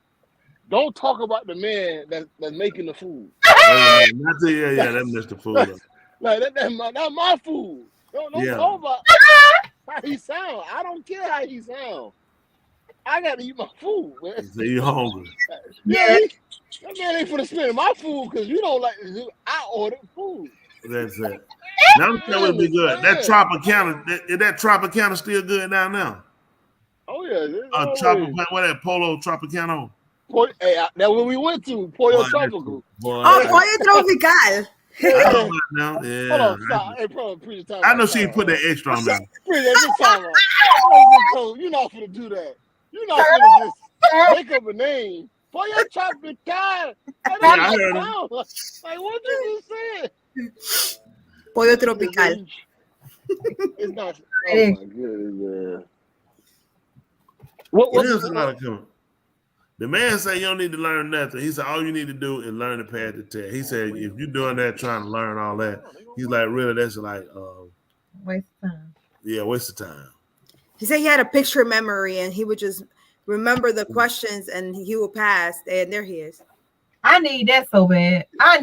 Speaker 11: don't talk about the man that's making the food.
Speaker 8: That Mr. Food.
Speaker 11: Like that's my food. Don't talk about how he sound. I don't care how he sound. I gotta eat my food, man.
Speaker 8: So you hungry?
Speaker 11: Yeah, that man ain't finna spend my food because you don't like to do. I ordered food.
Speaker 8: That's it. Now I'm telling you, be good. That Tropicana, is that Tropicana still good down now?
Speaker 11: Oh yeah,
Speaker 8: what that Polo Tropicano?
Speaker 11: Hey, that when we went to Pollo Tropical.
Speaker 7: Pollo Tropical.
Speaker 8: I know yeah.
Speaker 11: Hold on, stop. Hey, bro,
Speaker 8: I know she put that extra on there.
Speaker 11: You're not gonna do that. You're not gonna just make up a name. Pollo Tropical. I heard him. Like what you just said?
Speaker 7: Pollo Tropical.
Speaker 11: It's not. Oh my goodness, man. What
Speaker 8: is another comment? The man said you don't need to learn nothing. He said all you need to do is learn to pass the test. He said if you're doing that, trying to learn all that, he's like, really, that's like
Speaker 6: waste of time.
Speaker 8: Yeah, waste of time.
Speaker 7: He said he had a picture memory and he would just remember the questions and he would pass. And there he is.
Speaker 6: I need that so bad. I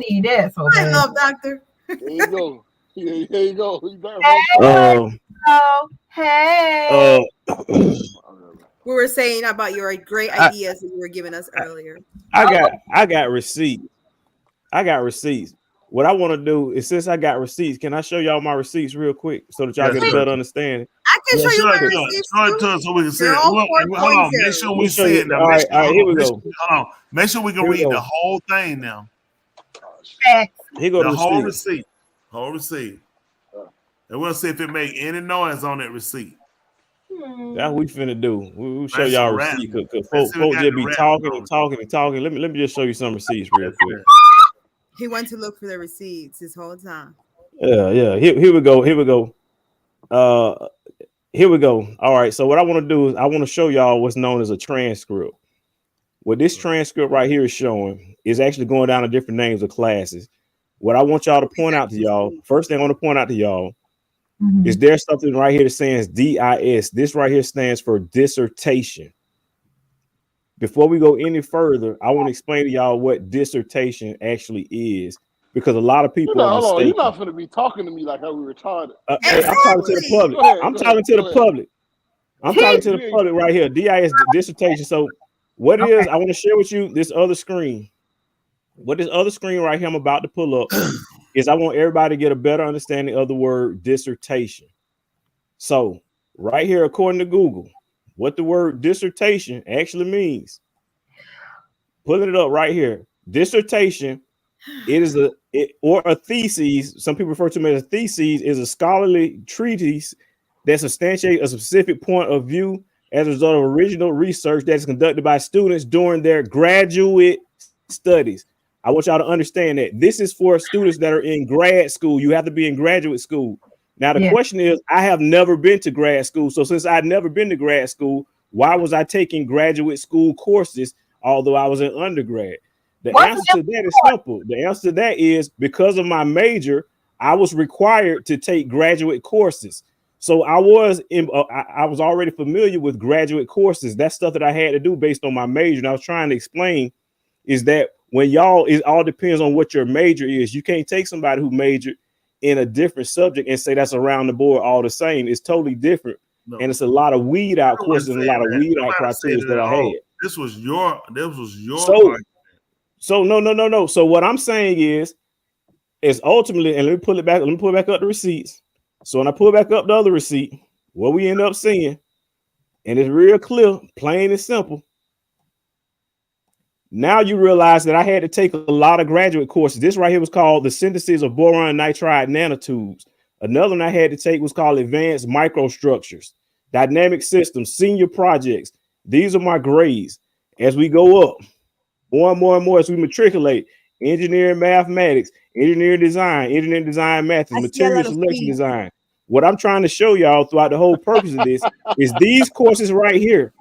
Speaker 7: love Doctor.
Speaker 11: There you go. There you go.
Speaker 6: Hey.
Speaker 7: We were saying about your great ideas that you were giving us earlier.
Speaker 5: I got receipts. What I want to do is, since I got receipts, can I show y'all my receipts real quick so that y'all get a better understanding?
Speaker 7: I can show you my receipts.
Speaker 8: So we can see it. Hold on, make sure we see it now.
Speaker 5: All right, here we go.
Speaker 8: Hold on, make sure we can read the whole thing now.
Speaker 5: Here go
Speaker 8: the whole receipt. Whole receipt. And we'll see if it make any noise on that receipt.
Speaker 5: That's what we finna do. We'll show y'all receipts. Because folks just be talking. Let me just show you some receipts real quick.
Speaker 7: He went to look for the receipts this whole time.
Speaker 5: Yeah. Here we go. Here we go. All right. So what I want to do is I want to show y'all what's known as a transcript. What this transcript right here is showing is actually going down to different names of classes. What I want y'all to point out to y'all, first thing I want to point out to y'all, is there something right here that says DIS? This right here stands for dissertation. Before we go any further, I want to explain to y'all what dissertation actually is, because a lot of people are mistaken.
Speaker 11: You're not going to be talking to me like I was retarded.
Speaker 5: Hey, I'm talking to the public. I'm talking to the public right here. DIS, dissertation. So what it is, I want to share with you this other screen. What this other screen right here I'm about to pull up is I want everybody to get a better understanding of the word dissertation. So right here, according to Google, what the word dissertation actually means. Pulling it up right here. Dissertation, or a thesis. Some people refer to it as a thesis, is a scholarly treatise that substantiates a specific point of view as a result of original research that is conducted by students during their graduate studies. I want y'all to understand that this is for students that are in grad school. You have to be in graduate school. Now, the question is, I have never been to grad school. So since I've never been to grad school, why was I taking graduate school courses, although I was an undergrad? The answer to that is simple. The answer to that is because of my major, I was required to take graduate courses. So I was I was already familiar with graduate courses. That's stuff that I had to do based on my major. And I was trying to explain is that when y'all, it all depends on what your major is. You can't take somebody who majored in a different subject and say that's around the board all the same. It's totally different. No. And it's a lot of weed out courses and a lot of weed out criteria that I had.
Speaker 8: This was your
Speaker 5: so no. So what I'm saying is ultimately, and let me pull back up the receipts. So when I pull back up the other receipt, what we end up seeing, and it's real clear, plain and simple. Now you realize that I had to take a lot of graduate courses. This right here was called the synthesis of boron nitride nanotubes. Another one I had to take was called advanced microstructures, dynamic systems, senior projects. These are my grades. As we go up, more and more as we matriculate, engineering mathematics, engineering design methods, material selection design. What I'm trying to show y'all throughout the whole purpose of this is these courses right here.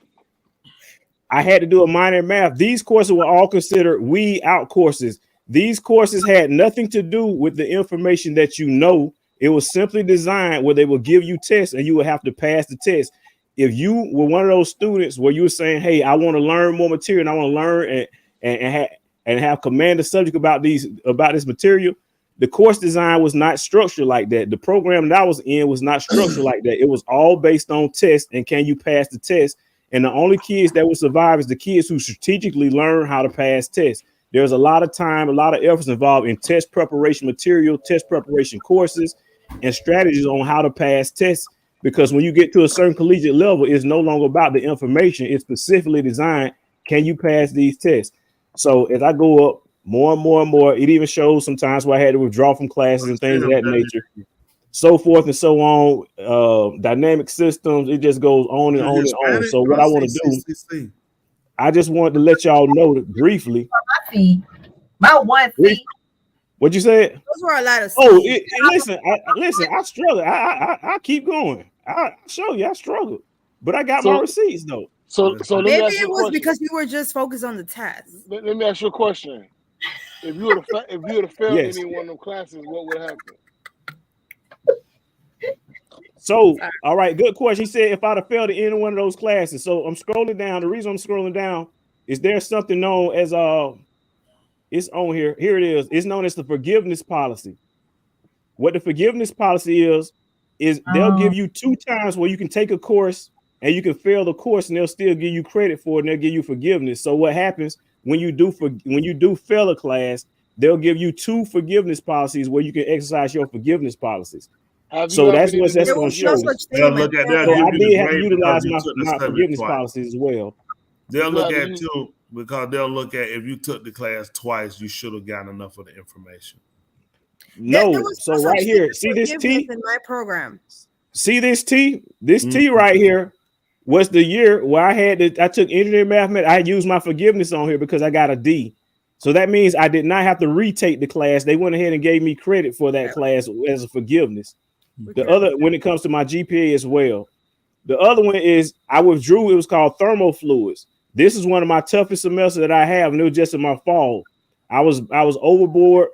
Speaker 5: I had to do a minor in math. These courses were all considered weed out courses. These courses had nothing to do with the information that you know. It was simply designed where they will give you tests and you will have to pass the test. If you were one of those students where you were saying, hey, I want to learn more material and I want to learn and have command the subject about this material, the course design was not structured like that. The program that I was in was not structured like that. It was all based on tests and can you pass the test? And the only kids that will survive is the kids who strategically learn how to pass tests. There's a lot of time, a lot of efforts involved in test preparation material, test preparation courses, and strategies on how to pass tests. Because when you get to a certain collegiate level, it's no longer about the information. It's specifically designed, can you pass these tests? So as I go up more and more, it even shows sometimes where I had to withdraw from classes and things of that nature, so forth and so on. Dynamic systems, it just goes on and on and on. So what I want to do, I just wanted to let y'all know that briefly.
Speaker 6: My one fee.
Speaker 5: What'd you say?
Speaker 7: Those were a lot of.
Speaker 5: Listen, I struggle. I keep going. I show you I struggle, but I got my receipts though.
Speaker 11: So
Speaker 7: maybe it was because you were just focused on the test.
Speaker 11: Let me ask you a question. If you would have failed any one of them classes, what would happen?
Speaker 5: So, all right, good question. He said if I'd have failed in any one of those classes. So I'm scrolling down. The reason I'm scrolling down is there's something known as it's on here. Here it is. It's known as the forgiveness policy. What the forgiveness policy is they'll give you 2 times where you can take a course and you can fail the course and they'll still give you credit for it and they'll give you forgiveness. So what happens when you do fail a class, they'll give you 2 forgiveness policies where you can exercise your forgiveness policies. So that's what that's going to show. So I did have to utilize my forgiveness policies as well.
Speaker 8: They'll look at too, because they'll look at if you took the class twice, you should have gotten enough of the information.
Speaker 5: No, so right here, see this T
Speaker 7: in my program.
Speaker 5: See this T? This T right here was the year where I took engineering mathematics. I used my forgiveness on here because I got a D. So that means I did not have to retake the class. They went ahead and gave me credit for that class as a forgiveness. The other, when it comes to my GPA as well, the other one is I withdrew. It was called thermofluids. This is one of my toughest semesters that I have, and it was just in my fall. I was overboard,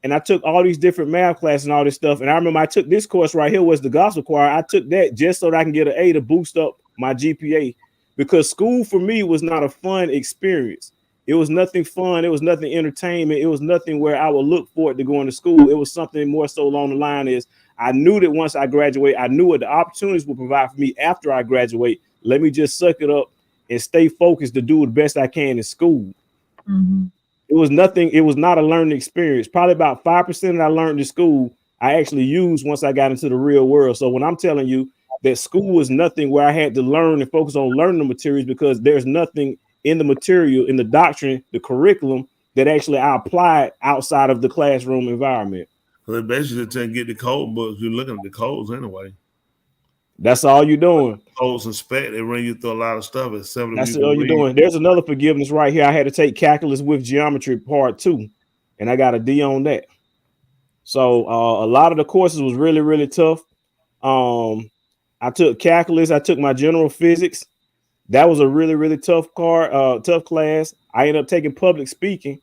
Speaker 5: and I took all these different math classes and all this stuff. And I remember I took this course right here was the gospel choir. I took that just so that I can get an A to boost up my GPA, because school for me was not a fun experience. It was nothing fun. It was nothing entertainment. It was nothing where I would look forward to going to school. It was something more so along the line is I knew that once I graduate, I knew what the opportunities would provide for me after I graduate. Let me just suck it up and stay focused to do the best I can in school.
Speaker 6: Mm-hmm.
Speaker 5: It was nothing. It was not a learning experience. Probably about 5% that I learned in school, I actually used once I got into the real world. So when I'm telling you that school was nothing where I had to learn and focus on learning the materials, because there's nothing in the material, in the doctrine, the curriculum that actually I applied outside of the classroom environment.
Speaker 8: So they basically trying to get the code books. You're looking at the codes anyway.
Speaker 5: That's all you're doing.
Speaker 8: Codes and spec, they run you through a lot of stuff. That's
Speaker 5: all you're doing. There's another forgiveness right here. I had to take calculus with geometry part 2, and I got a D on that. So a lot of the courses was really, really tough. I took calculus. I took my general physics. That was a really, really tough class. I ended up taking public speaking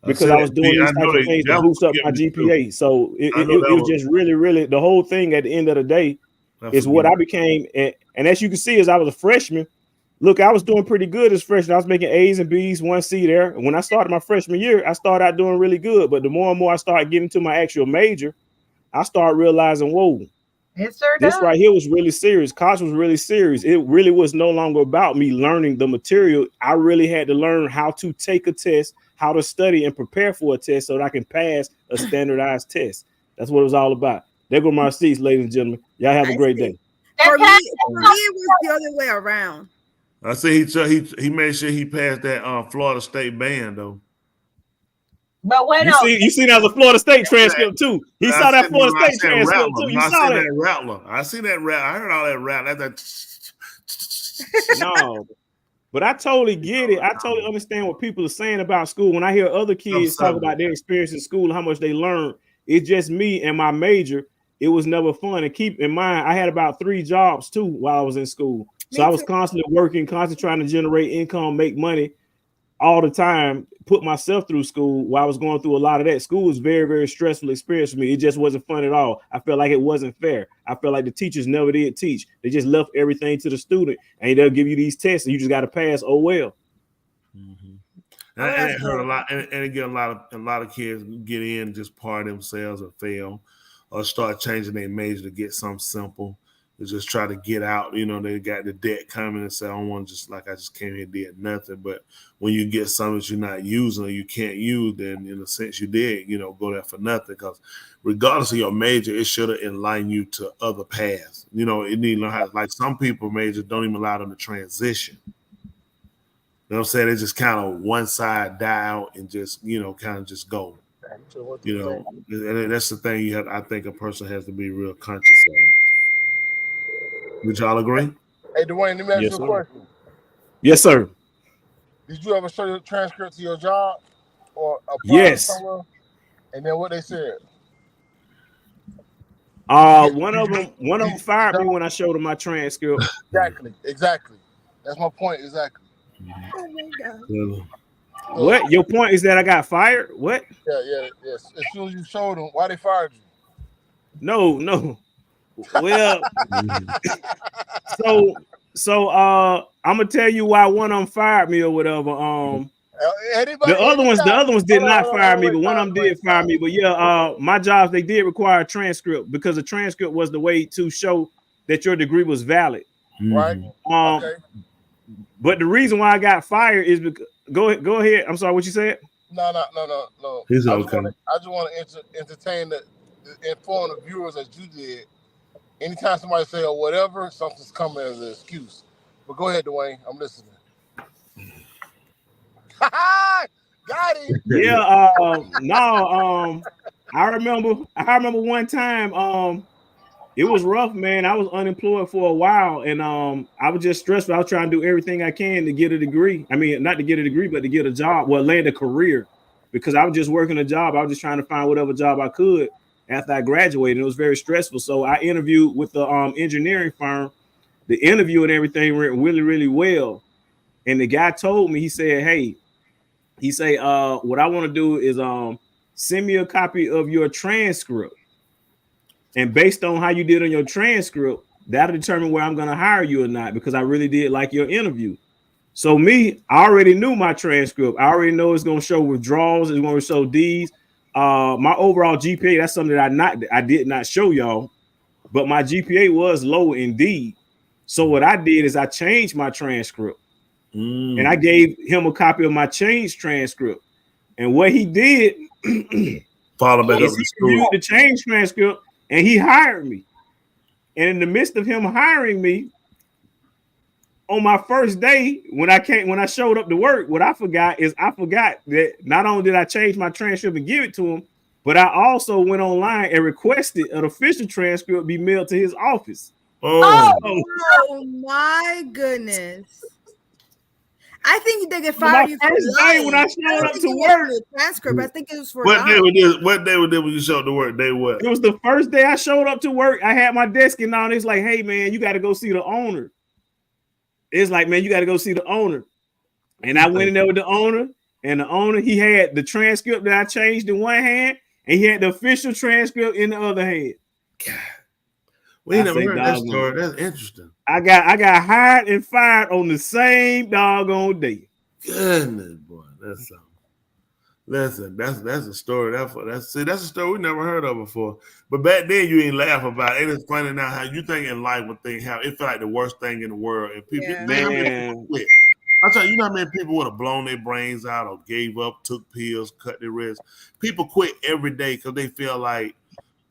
Speaker 5: because I was doing these types of things to boost up my GPA. So it was just really, really the whole thing at the end of the day. It's what I became. And as you can see, as I was a freshman, look, I was doing pretty good as a freshman. I was making A's and B's, 1C there. And when I started my freshman year, I started out doing really good. But the more and more I started getting to my actual major, I started realizing, whoa, this right here was really serious. College was really serious. It really was no longer about me learning the material. I really had to learn how to take a test, how to study and prepare for a test so that I can pass a standardized test. That's what it was all about. There go my seats, ladies and gentlemen. Y'all have a great day.
Speaker 7: For me, it was the other way around.
Speaker 8: I see he made sure he passed that Florida State band though.
Speaker 6: But when
Speaker 5: you see that was a Florida State transcript too. He saw that Florida State transcript too. You saw that
Speaker 8: rattler. I see that rap. I heard all that rap.
Speaker 5: No, but I totally get it. I totally understand what people are saying about school. When I hear other kids talk about their experience in school and how much they learn, it's just me and my major. It was never fun. And keep in mind, I had about 3 jobs too while I was in school. So I was constantly working, constantly trying to generate income, make money all the time, put myself through school while I was going through a lot of that. School was very, very stressful experience for me. It just wasn't fun at all. I felt like it wasn't fair. I felt like the teachers never did teach. They just left everything to the student, and they'll give you these tests, and you just got to pass. Oh well.
Speaker 8: Mm-hmm. And I heard a lot, and again, a lot of kids get in, just par themselves or fail, or start changing their major to get something simple. Just try to get out, they got the debt coming and say, I don't want to I just came here and did nothing. But when you get something that you're not using or you can't use, then in a sense you did, go there for nothing. Because regardless of your major, it should have enlightened you to other paths. It need to learn how, like some people majors don't even allow them to transition. You know what I'm saying? They just kind of one side die out and just, kind of just go. And that's the thing I think a person has to be real conscious of. Would y'all agree?
Speaker 11: Hey, Dwayne, let me ask you a question.
Speaker 5: Yes, sir.
Speaker 11: Did you ever show your transcript to your job or apply
Speaker 5: yes
Speaker 11: somewhere? And then what they said?
Speaker 5: One of them fired me when I showed them my transcript.
Speaker 11: Exactly. That's my point. Exactly.
Speaker 7: Oh my God.
Speaker 5: What? Your point is that I got fired? What?
Speaker 11: Yes. As soon as you showed them, why they fired you?
Speaker 5: No. Well, so I'm gonna tell you why one of them fired me or whatever. The other ones did not fire me, but one of them did fire me. But yeah, my jobs, they did require a transcript because the transcript was the way to show that your degree was valid.
Speaker 11: Right.
Speaker 5: But the reason why I got fired is because go ahead. I'm sorry, what you said?
Speaker 11: No.
Speaker 8: He's okay.
Speaker 11: I just want to entertain inform the viewers as you did. Anytime somebody say or whatever, something's coming as an excuse. But go ahead, Dwayne. I'm listening. Got him.
Speaker 5: Yeah. No. I remember one time. It was rough, man. I was unemployed for a while, and I was just stressful. I was trying to do everything I can to get a degree. I mean, not to get a degree, but to get a job, land a career, because I was just working a job. I was just trying to find whatever job I could after I graduated. It was very stressful. So I interviewed with the engineering firm. The interview and everything went really, really well. And the guy told me, he said, what I want to do is send me a copy of your transcript. And based on how you did on your transcript, that'll determine where I'm going to hire you or not, because I really did like your interview. So I already knew my transcript. I already know it's going to show withdrawals. It's going to show D's. My overall GPA, that's something that I did not show y'all, but my GPA was low indeed. So what I did is I changed my transcript and I gave him a copy of my changed transcript. And what he did,
Speaker 8: follow back up
Speaker 5: he reviewed the changed transcript and he hired me. And in the midst of him hiring me, on my first day, when I showed up to work, what I forgot that not only did I change my transcript and give it to him, but I also went online and requested an official transcript be mailed to his office.
Speaker 7: Oh my goodness. I think they get fired you for lying.
Speaker 5: When I showed up to work,
Speaker 7: transcript. I think it was for
Speaker 8: what day was when you showed up to work? Day what?
Speaker 5: It was the first day I showed up to work. I had my desk and all. It's like, hey man, you got to go see the owner. It's like, man, you got to go see the owner. And I went in there with the owner, and the owner, he had the transcript that I changed in one hand, and he had the official transcript in the other hand.
Speaker 8: We never heard that story. That's interesting.
Speaker 5: I got hired and fired on the same doggone day.
Speaker 8: Goodness, boy, that's something. Listen, that's a story. That's a story we never heard of before. But back then you ain't laugh about it. It's funny now how you think in life would think how it felt like the worst thing in the world. And people, man, I tell you, how many people would have blown their brains out or gave up, took pills, cut their wrists. People quit every day because they feel like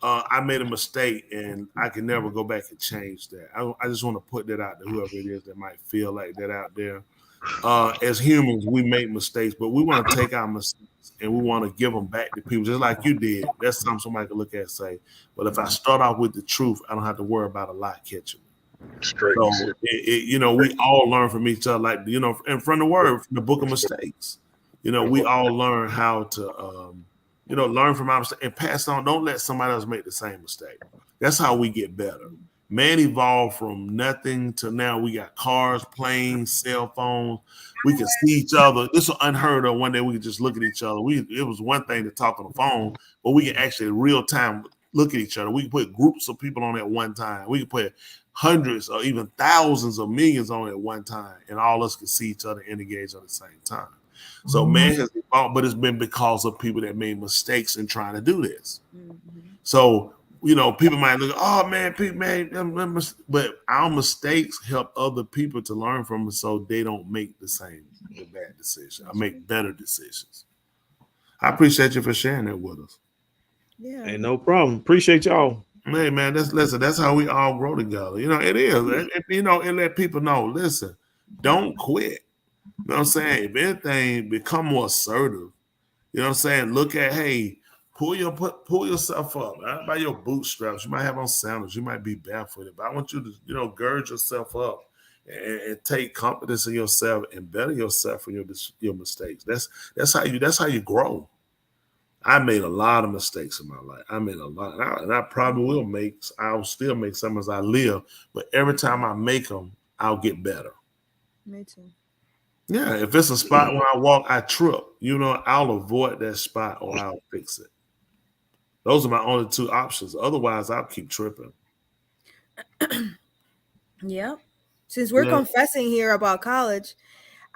Speaker 8: I made a mistake and I can never go back and change that. I just want to put that out to whoever it is that might feel like that out there. As humans, we make mistakes, but we want to take our mistakes and we want to give them back to people, just like you did. That's something somebody could look at and say, well, if I start off with the truth, I don't have to worry about a lie catching me.
Speaker 11: Straight.
Speaker 8: So, we all learn from each other, like, and from the word, from the book of mistakes, we all learn how to, learn from our mistakes and pass on. Don't let somebody else make the same mistake. That's how we get better. Man evolved from nothing to now we got cars, planes, cell phones. We can see each other. This was unheard of. One day we could just look at each other. It was one thing to talk on the phone, but we can actually real time look at each other. We can put groups of people on at one time. We can put hundreds or even thousands of millions on at one time, and all of us can see each other and engage at the same time. So man has evolved, but it's been because of people that made mistakes in trying to do this. So people might look, oh man, but our mistakes help other people to learn from it so they don't make the bad decision. I make better decisions. I appreciate you for sharing that with us.
Speaker 5: Yeah. Hey, no problem. Appreciate y'all.
Speaker 8: Hey man, that's how we all grow together. It is. And let people know, listen, don't quit. You know what I'm saying? If anything, become more assertive. You know what I'm saying? Look at, hey, pull yourself up by your bootstraps. You might have on sandals. You might be barefooted, but I want you to, gird yourself up and take confidence in yourself and better yourself from your mistakes. That's how you grow. I made a lot of mistakes in my life. I made a lot, and I probably will make. I'll still make some as I live. But every time I make them, I'll get better.
Speaker 7: Me too.
Speaker 8: Yeah, if it's a spot when I walk, I trip. I'll avoid that spot or I'll fix it. Those are my only two options. Otherwise, I'll keep tripping.
Speaker 7: Yeah. Since we're confessing here about college,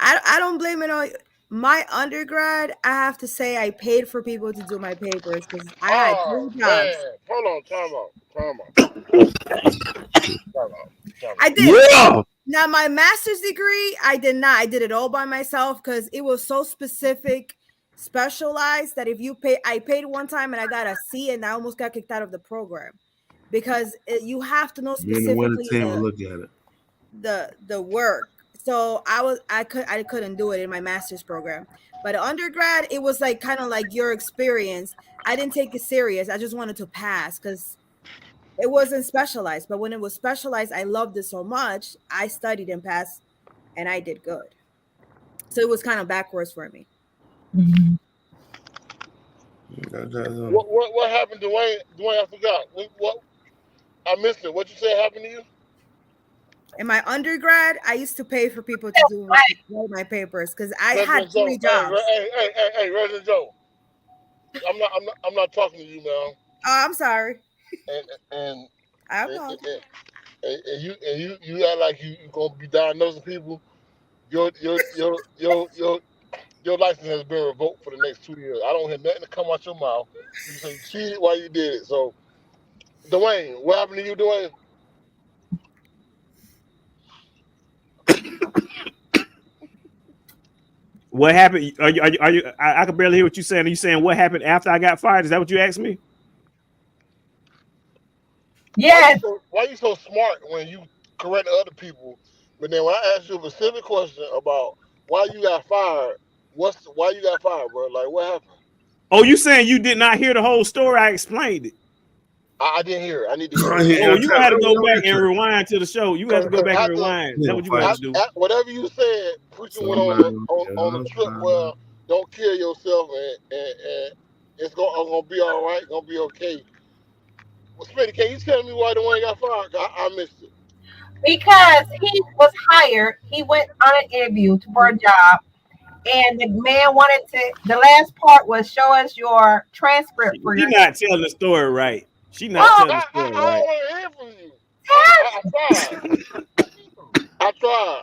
Speaker 7: I don't blame it on my undergrad. I have to say I paid for people to do my papers because I had 3 jobs.
Speaker 11: Hold on, time out.
Speaker 7: I did. Yeah. Now, my master's degree, I did not. I did it all by myself because it was so specific, specialized that I paid one time and I got a C and I almost got kicked out of the program because you have to know specifically the work. So I couldn't do it in my master's program. But undergrad, it was like kind of like your experience. I didn't take it serious. I just wanted to pass because it wasn't specialized. But when it was specialized, I loved it so much. I studied and passed, and I did good. So it was kind of backwards for me.
Speaker 11: Mm-hmm. What happened, Dwayne? Dwayne, I forgot. What? I missed it. What you say happened to you?
Speaker 7: In my undergrad, I used to pay for people to do my papers because I had 3 jobs.
Speaker 11: Hey, Reverend Joe. I'm not talking to you now.
Speaker 7: Oh, I'm sorry.
Speaker 11: And
Speaker 7: I apologize.
Speaker 11: And you act like you gonna be diagnosing people. Your license has been revoked for the next 2 years. I don't hear nothing to come out your mouth. You say you cheated while you did it. So, Dwayne, what happened to you, Dwayne?
Speaker 5: What happened? Are you? I can barely hear what you're saying. Are you saying what happened after I got fired? Is that what you asked me?
Speaker 6: Yes.
Speaker 11: Why are you so smart when you correct other people, but then when I ask you a specific question about why you got fired, why you got fired, bro? Like, what happened?
Speaker 5: Oh, you saying you did not hear the whole story? I explained it.
Speaker 11: I didn't hear it. I need to hear it.
Speaker 5: Oh, you had to go back and rewind to the show. You have to go back and rewind. That's what you have to do.
Speaker 11: Whatever you said, preaching went on the trip. Well, don't kill yourself, and it's gonna be all right. Gonna be okay. Well, Smitty, can you tell me why Dwayne got fired? I missed it.
Speaker 6: Because he was hired. He went on an interview for a job, and the man wanted to. The last part was show us your transcript.
Speaker 5: You're not telling the story right. She not telling the story right.
Speaker 11: I don't want to hear from you. I tried.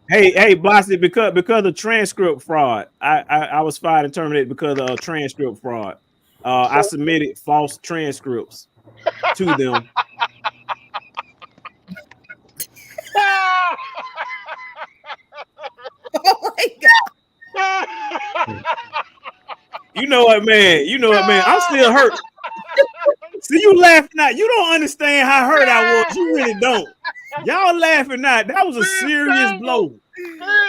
Speaker 5: Hey, Bossy, because of transcript fraud, I was fired and terminated because of transcript fraud. I submitted false transcripts to them.
Speaker 7: Oh my God.
Speaker 5: You know what, man? I'm still hurt. See, you laughing at. You don't understand how hurt I was. You really don't. Y'all laughing at. That was a serious blow.
Speaker 6: His name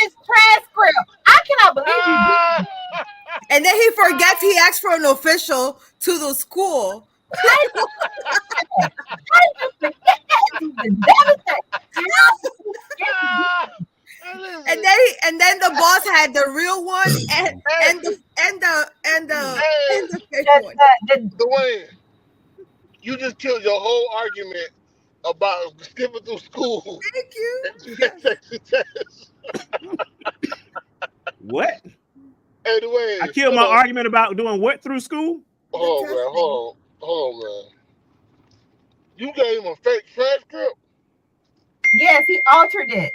Speaker 6: is transcript. I cannot believe you.
Speaker 7: And then he forgets he asked for an official to the school. And then the boss had the real one and the fake one.
Speaker 11: Dwayne, you just killed your whole argument about skipping through school.
Speaker 7: Thank you.
Speaker 5: What?
Speaker 11: Hey, Dwayne,
Speaker 5: I killed my argument about doing what through school?
Speaker 11: Hold on, man. You gave him a fake transcript?
Speaker 6: Yes, he altered it.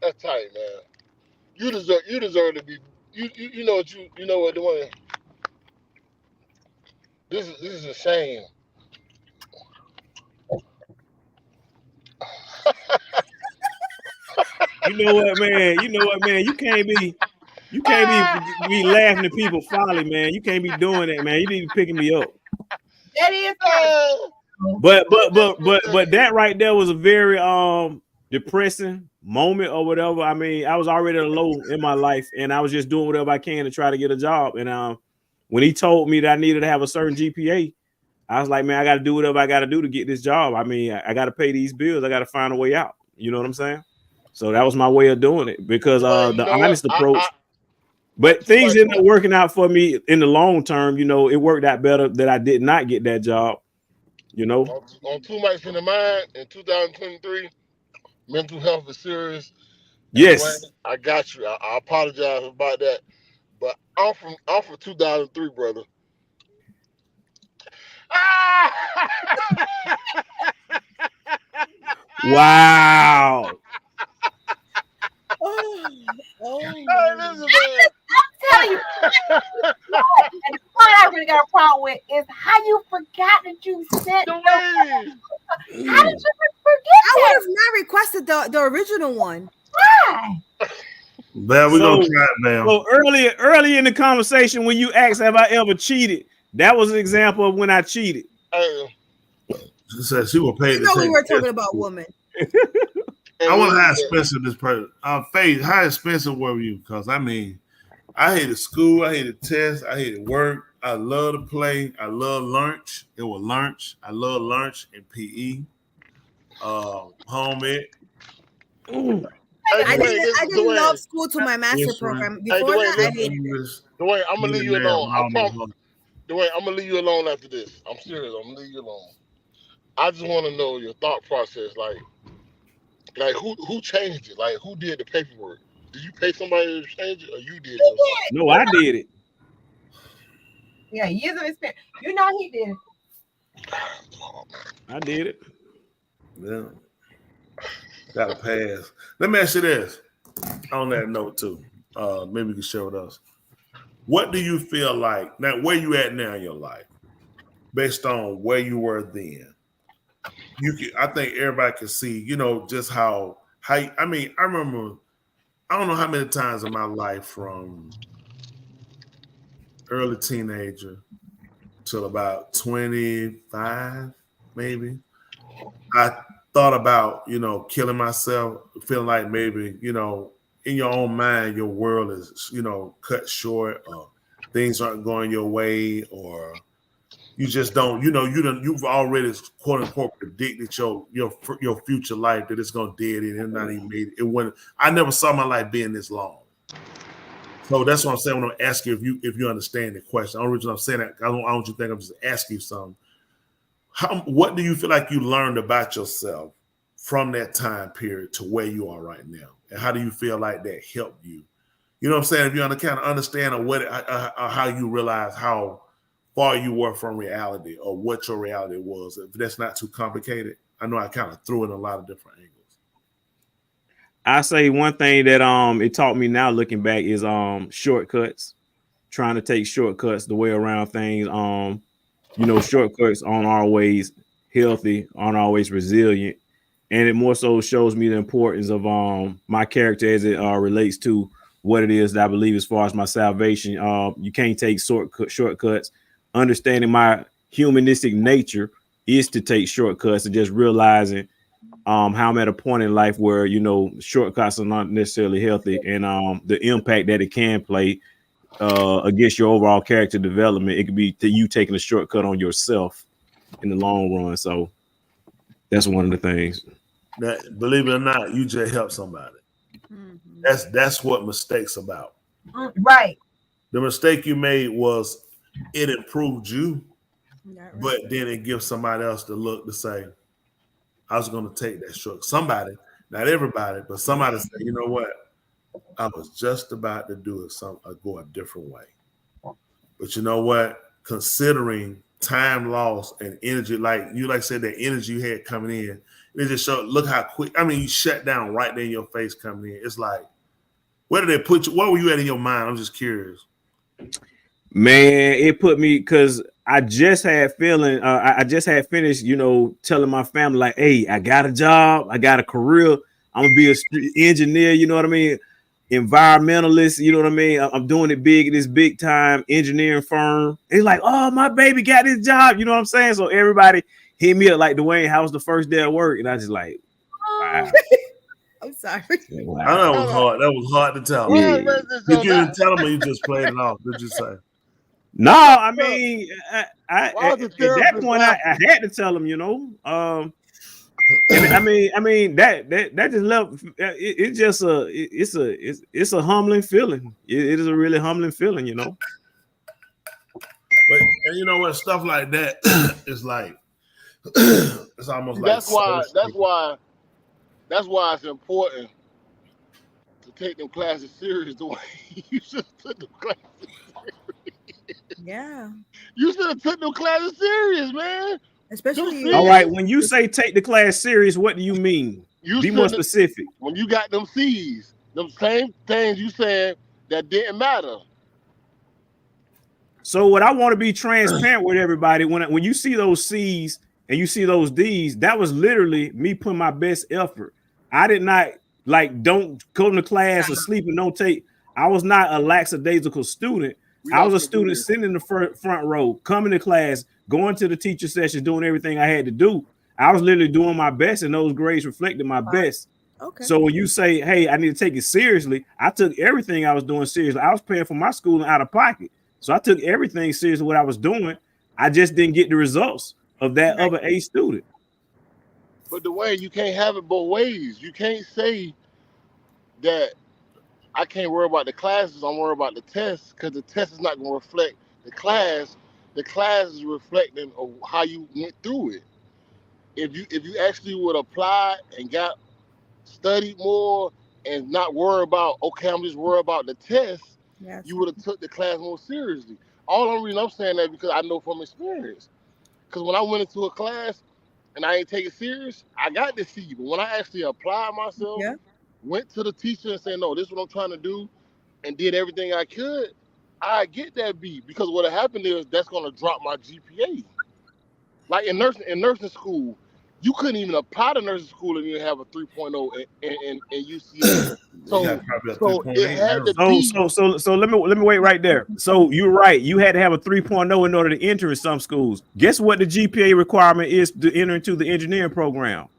Speaker 11: That's tight, man. You deserve to be. You know what, Dwayne? This is a shame.
Speaker 5: You know what, man? You can't be laughing at people folly, man. You can't be doing that, man. You need to be picking me up.
Speaker 6: That is.
Speaker 5: But that right there was a very depressing moment or whatever. I mean, I was already low in my life, and I was just doing whatever I can to try to get a job. And when he told me that I needed to have a certain GPA, I was like, man, I got to do whatever I got to do to get this job. I mean, I got to pay these bills. I got to find a way out. You know what I'm saying? So that was my way of doing it because the honest approach. But things ended up working out for me in the long term. You know, it worked out better that I did not get that job. You know,
Speaker 11: on Too Much in the Mind in 2023, mental health is serious.
Speaker 5: Yes,
Speaker 11: I got you. I apologize about that, but I'm from 2003, brother.
Speaker 5: Wow.
Speaker 6: I'm telling you, and the part I really got a problem with is how you forgot that you said. How did you forget?
Speaker 7: I would have not requested the original one.
Speaker 6: Why?
Speaker 8: Man, we're gonna try it now.
Speaker 5: So early in the conversation, when you asked, "Have I ever cheated?" That was an example of when I cheated.
Speaker 8: She said she will pay.
Speaker 7: You know we were talking about women.
Speaker 8: I wonder how expensive this person. Faith, how expensive were you? Because I mean, I hated school, I hated tests, I hated work. I love to play. I love lunch. It was lunch. I love lunch and PE. Home ec.
Speaker 7: I didn't love school to my master program. Before that, I hated it.
Speaker 11: Dwayne, I'm gonna leave you alone. I promise. Dwayne, I'm gonna leave you alone after this. I'm serious. I'm gonna leave you alone. I just want to know your thought process. Like who changed it? Like who did the paperwork? Did you pay somebody to change it, or you did it?
Speaker 5: No, I did it.
Speaker 6: Yeah, years of experience. You know he did it.
Speaker 5: I did it.
Speaker 8: Yeah. Got to pass. Let me ask you this. On that note too, maybe you can share with us. What do you feel like now? Where you at now in your life, based on where you were then? I think everybody can see, you know, just how. I mean, I remember. I don't know how many times in my life, from early teenager till about 25, maybe, I thought about, you know, killing myself, feeling like maybe, you know, in your own mind, your world is, you know, cut short, or things aren't going your way, or you just don't, you know, you've already quote unquote predicted your future life that it's gonna dead end and not even made it. I never saw my life being this long. So that's what I'm saying when I ask you if you understand the question. The only reason I'm saying that, I don't want you to think I'm just asking you something. What do you feel like you learned about yourself from that time period to where you are right now? And how do you feel like that helped you? You know what I'm saying? If you kind of understand what how you realize how far you were from reality or what your reality was, if that's not too complicated. I know I kind of threw in a lot of different angles.
Speaker 5: I say one thing that it taught me now looking back is shortcuts. Trying to take shortcuts the way around things. Shortcuts aren't always healthy, aren't always resilient. And it more so shows me the importance of my character as it relates to what it is that I believe as far as my salvation. You can't take shortcuts. Understanding my humanistic nature is to take shortcuts and just realizing how I'm at a point in life where, shortcuts are not necessarily healthy, and the impact that it can play against your overall character development. It could be to you taking a shortcut on yourself in the long run. So that's one of the things.
Speaker 8: That, believe it or not, you just help somebody. Mm-hmm. That's what mistakes about.
Speaker 6: Right.
Speaker 8: The mistake you made was it improved you, but then it gives somebody else the look to say, I was going to take that short. Somebody, not everybody, but somebody say, you know what? I was just about to do it. Go a different way. But you know what? Considering time lost and energy, like said, that energy you had coming in, it just showed, look how quick. I mean, you shut down right there in your face coming in. It's like, where did they put you? What were you at in your mind? I'm just curious.
Speaker 5: Man, it put me, because I just had feeling, I just had finished, telling my family, like, hey, I got a job, I got a career, I'm gonna be an engineer, you know what I mean? Environmentalist, you know what I mean? I'm doing it big in this big time engineering firm. It's like, oh, my baby got this job, you know what I'm saying? So everybody hit me up like, Dwayne, how was the first day at work? And I just like, wow.
Speaker 7: I'm sorry.
Speaker 5: Wow.
Speaker 8: I know it was hard. That was hard to tell.
Speaker 5: Yeah.
Speaker 8: You didn't tell them, or you just played it off. Did you say?
Speaker 5: No, I mean, at that point, I had to tell them, I mean that just left. It's just it's a humbling feeling. It is a really humbling feeling,
Speaker 8: But and you know what, stuff like that is like it's almost like
Speaker 11: that's why it's important to take them classes serious the way you should took them classes serious.
Speaker 7: Yeah.
Speaker 11: You should have took them classes serious, man.
Speaker 7: Especially
Speaker 5: all right. When you say take the class serious, what do you mean? Be more specific.
Speaker 11: When you got them C's, them same things you said that didn't matter.
Speaker 5: So what I want to be transparent with everybody, when you see those C's and you see those D's, that was literally me putting my best effort. I did not don't go to class or sleep and don't take. I was not a lackadaisical student. I was a student sitting in the front row, coming to class, going to the teacher sessions, doing everything I had to do. I was literally doing my best, and those grades reflected my best.
Speaker 7: Okay.
Speaker 5: So when you say, hey, I need to take it seriously, I took everything I was doing seriously. I was paying for my schooling out of pocket. So I took everything seriously what I was doing. I just didn't get the results of that other A student.
Speaker 11: But Dwayne, you can't have it both ways. You can't say that I can't worry about the classes, I'm worried about the tests, because the test is not going to reflect the class. The class is reflecting of how you went through it. If you actually would apply and studied more and not worry about, okay, I'm just worried about the test, you would have took the class more seriously. All the reason I'm saying that because I know from experience. Because when I went into a class and I ain't take it serious, I got the C. But when I actually applied myself, went to the teacher and said, no, this is what I'm trying to do, and did everything I could, I get that B. Because what happened is that's going to drop my GPA. Like in nursing school, you couldn't even apply to nursing school and you have a 3.0 in UCL. So it had to be.
Speaker 5: So let me wait right there. So you're right. You had to have a 3.0 in order to enter in some schools. Guess what the GPA requirement is to enter into the engineering program?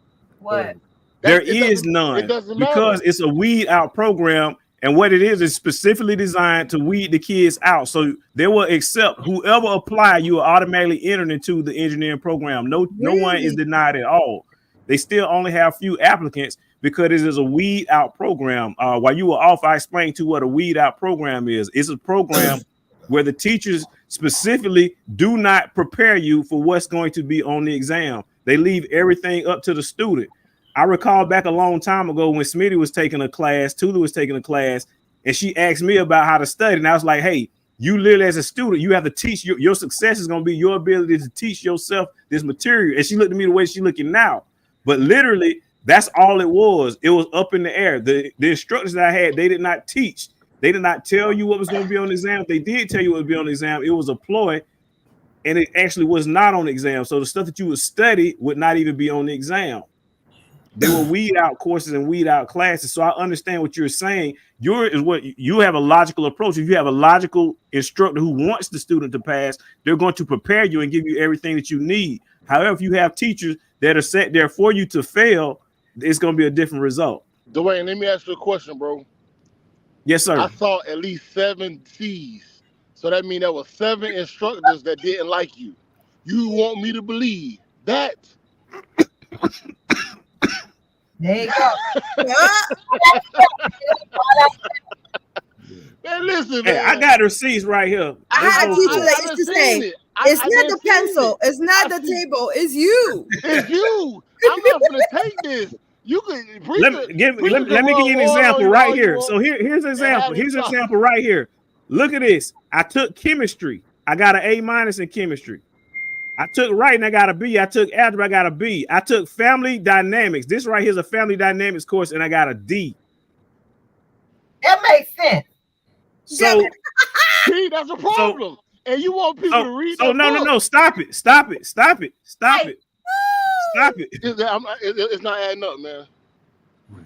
Speaker 6: What?
Speaker 5: There is none, because it's a weed out program, and what it is specifically designed to weed the kids out. So they will accept whoever apply, you are automatically entered into the engineering program. No one is denied at all. They still only have few applicants because it is a weed out program. While you were off, I explained to you what a weed out program is. It's a program where the teachers specifically do not prepare you for what's going to be on the exam. They leave everything up to the student. I recall back a long time ago when Smitty was taking a class, Tulu was taking a class, and she asked me about how to study, and I was like, hey, you literally as a student, you have to teach your success is going to be your ability to teach yourself this material. And she looked at me the way she's looking now, but literally that's all it was. It was up in the air. The instructors that I had, they did not teach. They did not tell you what was going to be on the exam. If they did tell you what would be on the exam, it was a ploy, and it actually was not on the exam. So the stuff that you would study would not even be on the exam. They will weed out courses and weed out classes. So I understand what you're saying. You have a logical approach. If you have a logical instructor who wants the student to pass, they're going to prepare you and give you everything that you need. However, if you have teachers that are set there for you to fail, it's going to be a different result.
Speaker 11: Dwayne, let me ask you a question, bro.
Speaker 5: Yes, sir.
Speaker 11: I saw at least 7 C's. So that means there were 7 instructors that didn't like you. You want me to believe that?
Speaker 6: There you go.
Speaker 11: Man, listen,
Speaker 5: Hey,
Speaker 11: man.
Speaker 5: I got receipts right here.
Speaker 7: I had a teacher that used to say, it's not the pencil, it's not the table, it's you.
Speaker 11: It's you. I'm not gonna take this. You can
Speaker 5: let me give you an example right here. So here's an example. Here's an example right here. Look at this. I took chemistry. I got an A- in chemistry. I took writing, I got a B. I took algebra, I got a B. I took family dynamics. This right here is a family dynamics course, and I got a D.
Speaker 6: That makes sense.
Speaker 5: So
Speaker 11: see, that's a problem. And you want people to read.
Speaker 5: So no. Stop it.
Speaker 11: It's not adding up, man.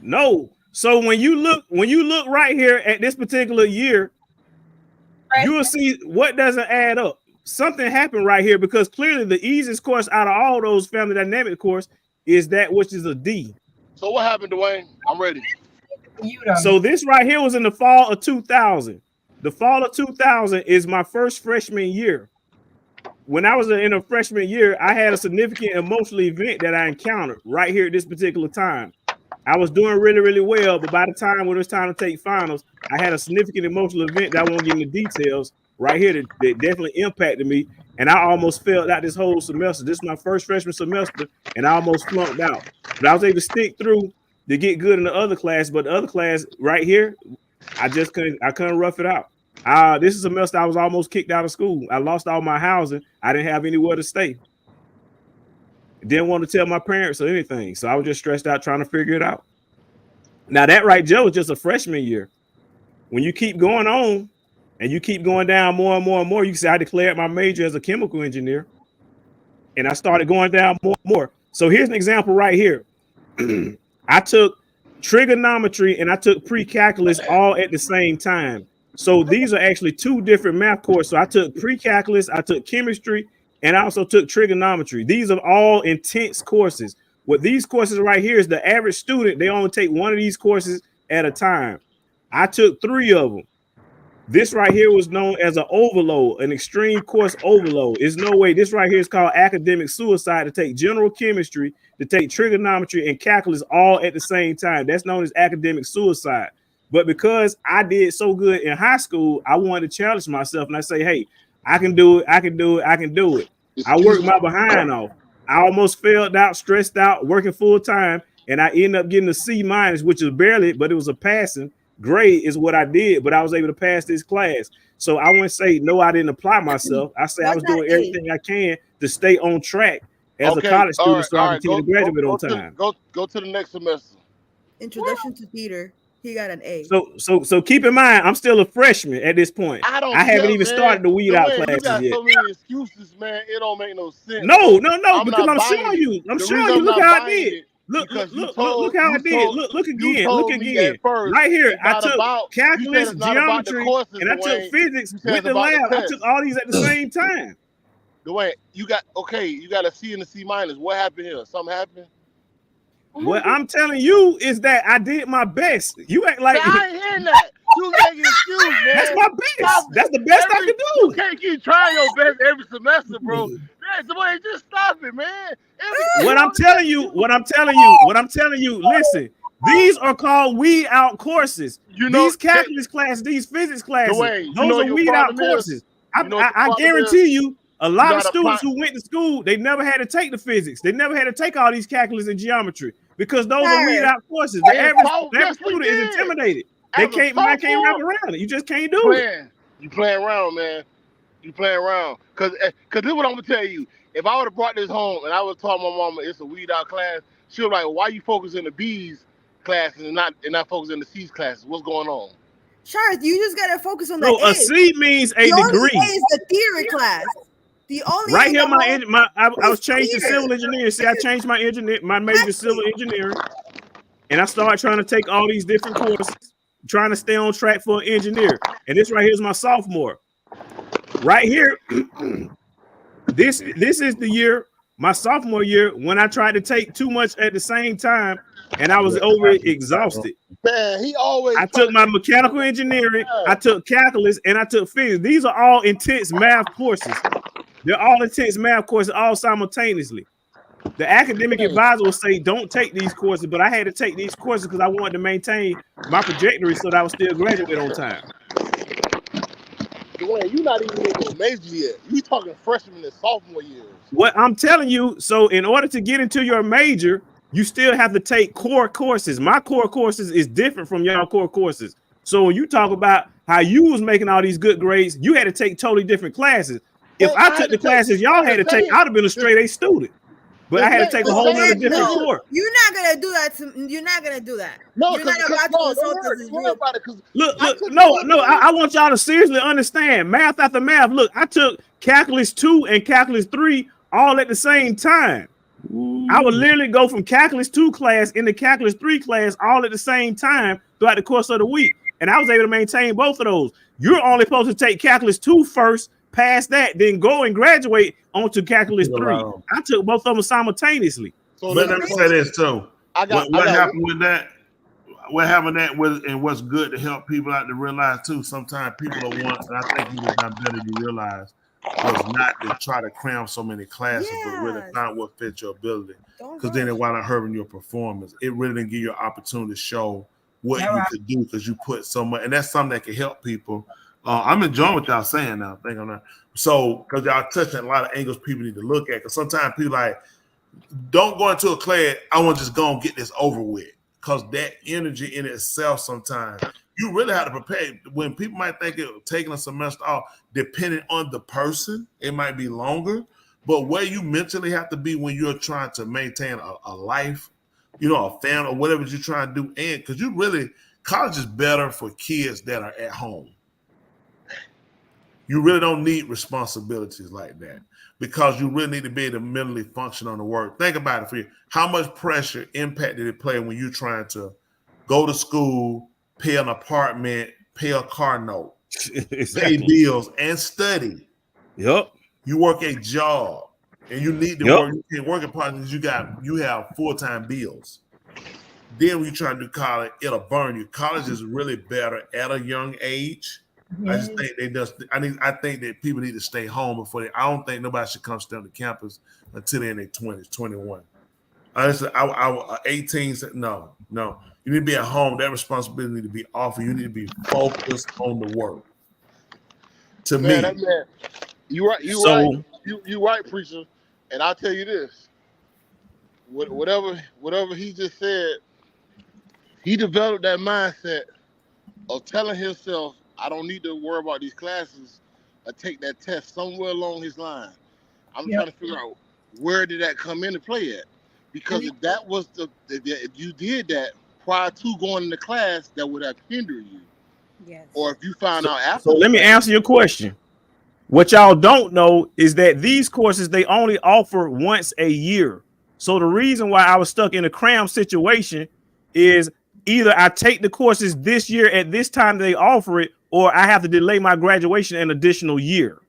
Speaker 5: No. So when you look right here at this particular year, you will see what doesn't add up. Something happened right here, because clearly the easiest course out of all those family dynamic course is that which is a D.
Speaker 11: So what happened, Dwayne? I'm ready.
Speaker 5: So this right here was in the fall of 2000. The fall of 2000 is my first freshman year. When I was in a freshman year, I had a significant emotional event that I encountered right here at this particular time. I was doing really, really well, but by the time when it was time to take finals, I had a significant emotional event that I won't get into details right here that definitely impacted me, and I almost failed out this whole semester. This is my first freshman semester, and I almost flunked out. But I was able to stick through to get good in the other class, but the other class right here, I couldn't rough it out. This is a semester I was almost kicked out of school. I lost all my housing. I didn't have anywhere to stay. Didn't want to tell my parents or anything, so I was just stressed out trying to figure it out. Now that right, Joe, was just a freshman year. When you keep going on, and you keep going down more and more and more, you can say I declared my major as a chemical engineer, and I started going down more and more. So here's an example right here. I took trigonometry and I took pre-calculus all at the same time. So these are actually 2 different math courses. So I took pre-calculus, I took chemistry, and I also took trigonometry. These are all intense courses. What these courses right here is the average student, they only take 1 of these courses at a time. I took 3 of them. This right here was known as an overload, an extreme course overload. There's no way. This right here is called academic suicide, to take general chemistry, to take trigonometry and calculus all at the same time. That's known as academic suicide. But because I did so good in high school, I wanted to challenge myself, and I say, hey, I can do it. I can do it. I can do it. I worked my behind off. I almost failed out, stressed out, working full time, and I ended up getting a C-, which is barely, but it was a passing grade is what I did, but I was able to pass this class. So I wouldn't say no, I didn't apply myself. I say I was doing everything I can to stay on track as a college student, so I continue to graduate on time.
Speaker 11: Go to the next semester.
Speaker 7: Introduction to theater. He got an A.
Speaker 5: So keep in mind, I'm still a freshman at this point. I haven't even started to weed out classes yet.
Speaker 11: So many excuses, man. It don't make no sense.
Speaker 5: No, because I'm showing you. I'm showing you. Look how I did. Look how I did. Look again. Right here, I took calculus, geometry, and I took physics with the lab. I took all these at the same time.
Speaker 11: Dwayne, you got a C and a C-. What happened here? Something happened?
Speaker 5: What I'm telling you is that I did my best. You act like
Speaker 11: I ain't hearing that. You making excuse, man.
Speaker 5: That's my best. That's the best I can do.
Speaker 11: You can't keep trying your best every semester, bro. Dwayne, just stop it, man.
Speaker 5: What I'm telling you, listen, these are called weed out courses. These calculus classes, these physics classes, those are weed out courses. I guarantee you, a lot of students who went to school, they never had to take the physics. They never had to take all these calculus and geometry because those are weed out courses. The average student is intimidated. They can't wrap around it. You just can't do it.
Speaker 11: You playing around, man. You playing around. Cause this is what I'm gonna tell you. If I would have brought this home and I would have told my mama it's a weed out class, she was like, why you focusing in the B's classes and not focusing in the C's classes? What's going on?
Speaker 7: Sure, you just gotta focus on the
Speaker 5: A C means a degree.
Speaker 7: Only A is the theory class. The only
Speaker 5: right here, I was changed to civil engineering. See, I changed my major to civil engineering, and I started trying to take all these different courses, trying to stay on track for an engineer. And this right here is my sophomore. Right here, this is the year, my sophomore year, when I tried to take too much at the same time, and I was over exhausted.
Speaker 11: Man, I
Speaker 5: took my mechanical engineering, I took calculus, and I took physics. These are all intense math courses. They're all intense math courses, all simultaneously. The academic advisor will say, don't take these courses, but I had to take these courses because I wanted to maintain my trajectory so that I would still graduate on time.
Speaker 11: Dwayne, you're not even in your major yet. You talking freshman and sophomore years.
Speaker 5: What I'm telling you, so in order to get into your major, you still have to take core courses. My core courses is different from y'all core courses. So when you talk about how you was making all these good grades, you had to take totally different classes. If I took the classes y'all had to take, I'd have been a straight A student. But I had to take a whole other different course.
Speaker 7: You're not gonna do that. You're not gonna do that.
Speaker 11: No,
Speaker 7: you're not about to
Speaker 5: Look, no. I want y'all to seriously understand math after math. Look, I took calculus 2 and calculus 3 all at the same time. I would literally go from calculus 2 class into calculus 3 class all at the same time throughout the course of the week, and I was able to maintain both of those. You're only supposed to take calculus 2 first. Past that, then go and graduate onto calculus 3. I took both of them simultaneously.
Speaker 8: So let me say this too. What happened with that? What happened that was, and what's good to help people out to realize too. Sometimes people are ones, and I think you was not better to realize was not to try to cram so many classes, but really find what fits your ability. Because then it wound up hurting your performance. It really didn't give you an opportunity to show what you could do because you put so much, and that's something that can help people. I'm enjoying what y'all saying now. Think on that. So, because y'all touching a lot of angles people need to look at. Because sometimes people like, don't go into a class, I want to just go and get this over with. Because that energy in itself, sometimes you really have to prepare. When people might think of taking a semester off, depending on the person, it might be longer. But where you mentally have to be when you're trying to maintain a life, a family, or whatever you're trying to do, and because you really, college is better for kids that are at home. You really don't need responsibilities like that because you really need to be able to mentally function on the work. Think about it for you. How much pressure, impact did it play when you're trying to go to school, pay an apartment, pay a car note, pay bills, and study?
Speaker 5: Yep.
Speaker 8: You work a job and you need to work. You can't work at partners. You have full-time bills. Then when you try to do college, it'll burn you. College is really better at a young age. I just think I think that people need to stay home before they. I don't think nobody should come stay on the campus until they're in their 20s, 21. Honestly, I 18 said no. You need to be at home. That responsibility need to be off. You need to be focused on the work. To me,
Speaker 11: you right. You right, preacher. And I'll tell you this: whatever he just said, he developed that mindset of telling himself, I don't need to worry about these classes or take that test somewhere along his line. I'm trying to figure out where did that come into play at? Because if that was if you did that prior to going into class, that would have hindered you. Yes. Or if you found out after.
Speaker 5: So let me answer your question. What y'all don't know is that these courses, they only offer once a year. So the reason why I was stuck in a cram situation is either I take the courses this year at this time they offer it, or I have to delay my graduation an additional year.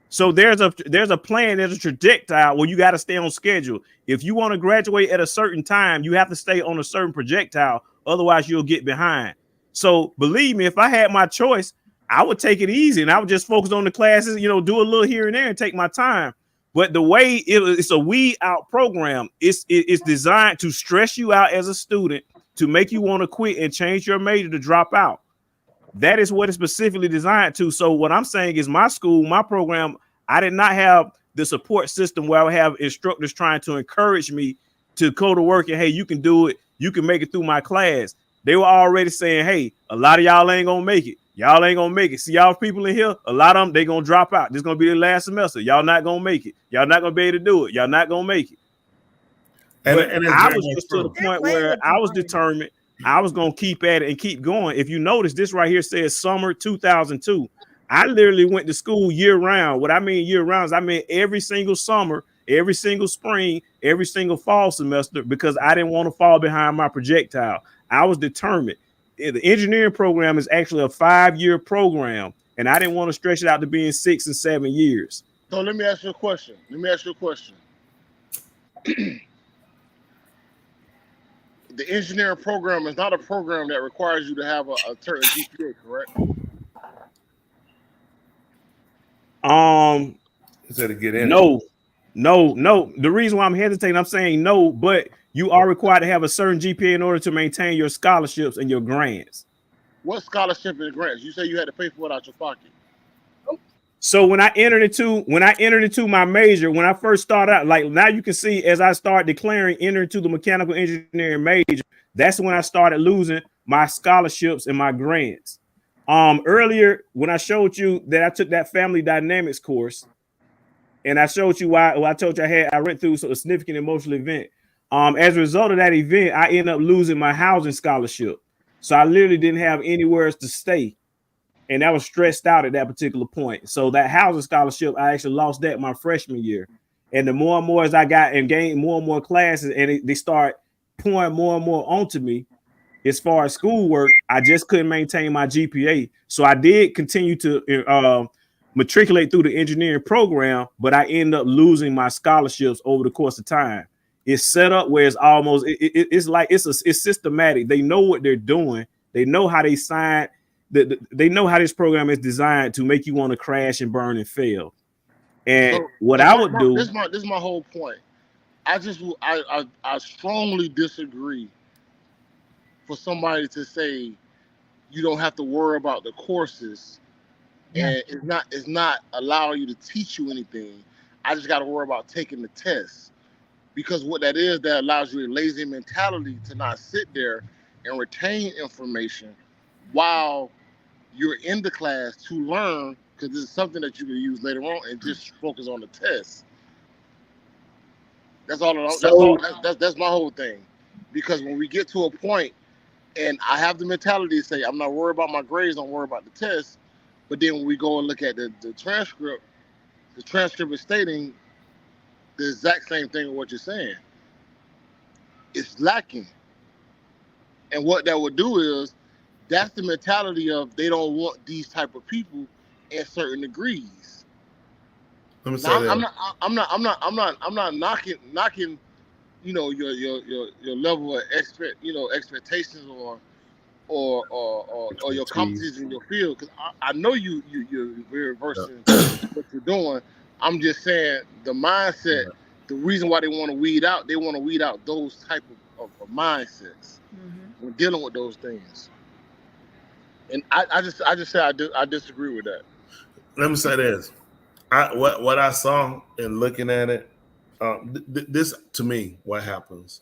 Speaker 5: So there's a plan, there's a trajectory where you got to stay on schedule. If you want to graduate at a certain time, you have to stay on a certain projectile. Otherwise, you'll get behind. So believe me, if I had my choice, I would take it easy and I would just focus on the classes, do a little here and there and take my time. But the way it's a weed out program, it's designed to stress you out as a student, to make you want to quit and change your major to drop out. That is what it's specifically designed to. So what I'm saying is my school, my program, I did not have the support system where I would have instructors trying to encourage me to go to work and, hey, you can do it. You can make it through my class. they were already saying, hey, a lot of y'all ain't gonna make it. Y'all ain't gonna make it. See, y'all people in here, a lot of them, they gonna drop out. This is gonna be their last semester. Y'all not gonna make it. Y'all not gonna be able to do it. Y'all not gonna make it. And I was just to the point where I was determined I was gonna keep at it and keep going. If you notice, this right here says summer 2002. I literally went to school year round. What I mean year round is I mean every single summer, every single spring, every single fall semester, because I didn't want to fall behind my projectile. I was determined. The engineering program is actually a 5-year program, and I didn't want to stretch it out to being 6 and 7 years.
Speaker 11: So let me ask you a question. The engineering program is not a program that requires you to have a certain GPA, correct?
Speaker 8: Instead of get in.
Speaker 5: No. The reason why I'm hesitating, I'm saying no, but you are required to have a certain GPA in order to maintain your scholarships and your grants.
Speaker 11: What scholarship and grants? You say you had to pay for it out your pocket.
Speaker 5: So when I entered into my major, when I first started out, like now you can see as I start declaring enter into the mechanical engineering major, that's when I started losing my scholarships and my grants. Earlier when I showed you that I took that family dynamics course, and I showed you why I told you I went through a significant emotional event. As a result of that event, I ended up losing my housing scholarship. So I literally didn't have anywhere else to stay. And I was stressed out at that particular point. So that housing scholarship, I actually lost that my freshman year. And the more and more as I got and gained more and more classes, and they start pouring more and more onto me as far as schoolwork, I just couldn't maintain my GPA. So I did continue to matriculate through the engineering program, but I ended up losing my scholarships over the course of time. It's set up where it's almost it's like it's systematic. They know what they're doing. They know how they sign. They know how this program is designed to make you want to crash and burn and fail. And so, what I would do.
Speaker 11: This is my whole point. I strongly disagree for somebody to say you don't have to worry about the courses, and it's not allowing you to teach you anything. I just got to worry about taking the test, because what that is, that allows you a lazy mentality to not sit there and retain information while you're in the class to learn, because this is something that you can use later on, and just focus on the test. That's all. That's my whole thing. Because when we get to a point, and I have the mentality to say, I'm not worried about my grades, don't worry about the test. But then when we go and look at the transcript is stating the exact same thing of what you're saying. It's lacking. And what that would do is, that's the mentality of they don't want these type of people at certain degrees.
Speaker 8: Let me say that.
Speaker 11: I'm not knocking, you know, your level of expectations or your competencies in your field, because I know you're very versed in what you're doing. I'm just saying the mindset. The reason why they want to weed out those type of mindsets when dealing with those things. And I just say I disagree with that.
Speaker 8: Let me say this. What I saw in looking at it, this to me, what happens.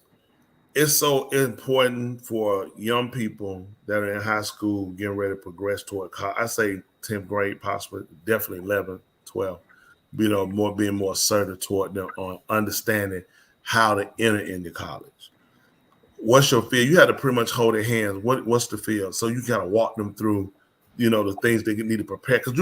Speaker 8: It's so important for young people that are in high school getting ready to progress toward college. I say 10th grade, possibly, definitely 11, 12. Being more assertive toward them on understanding how to enter into college. What's your field? You had to pretty much hold their hands. What's the field? So you gotta walk them through, the things they need to prepare. Because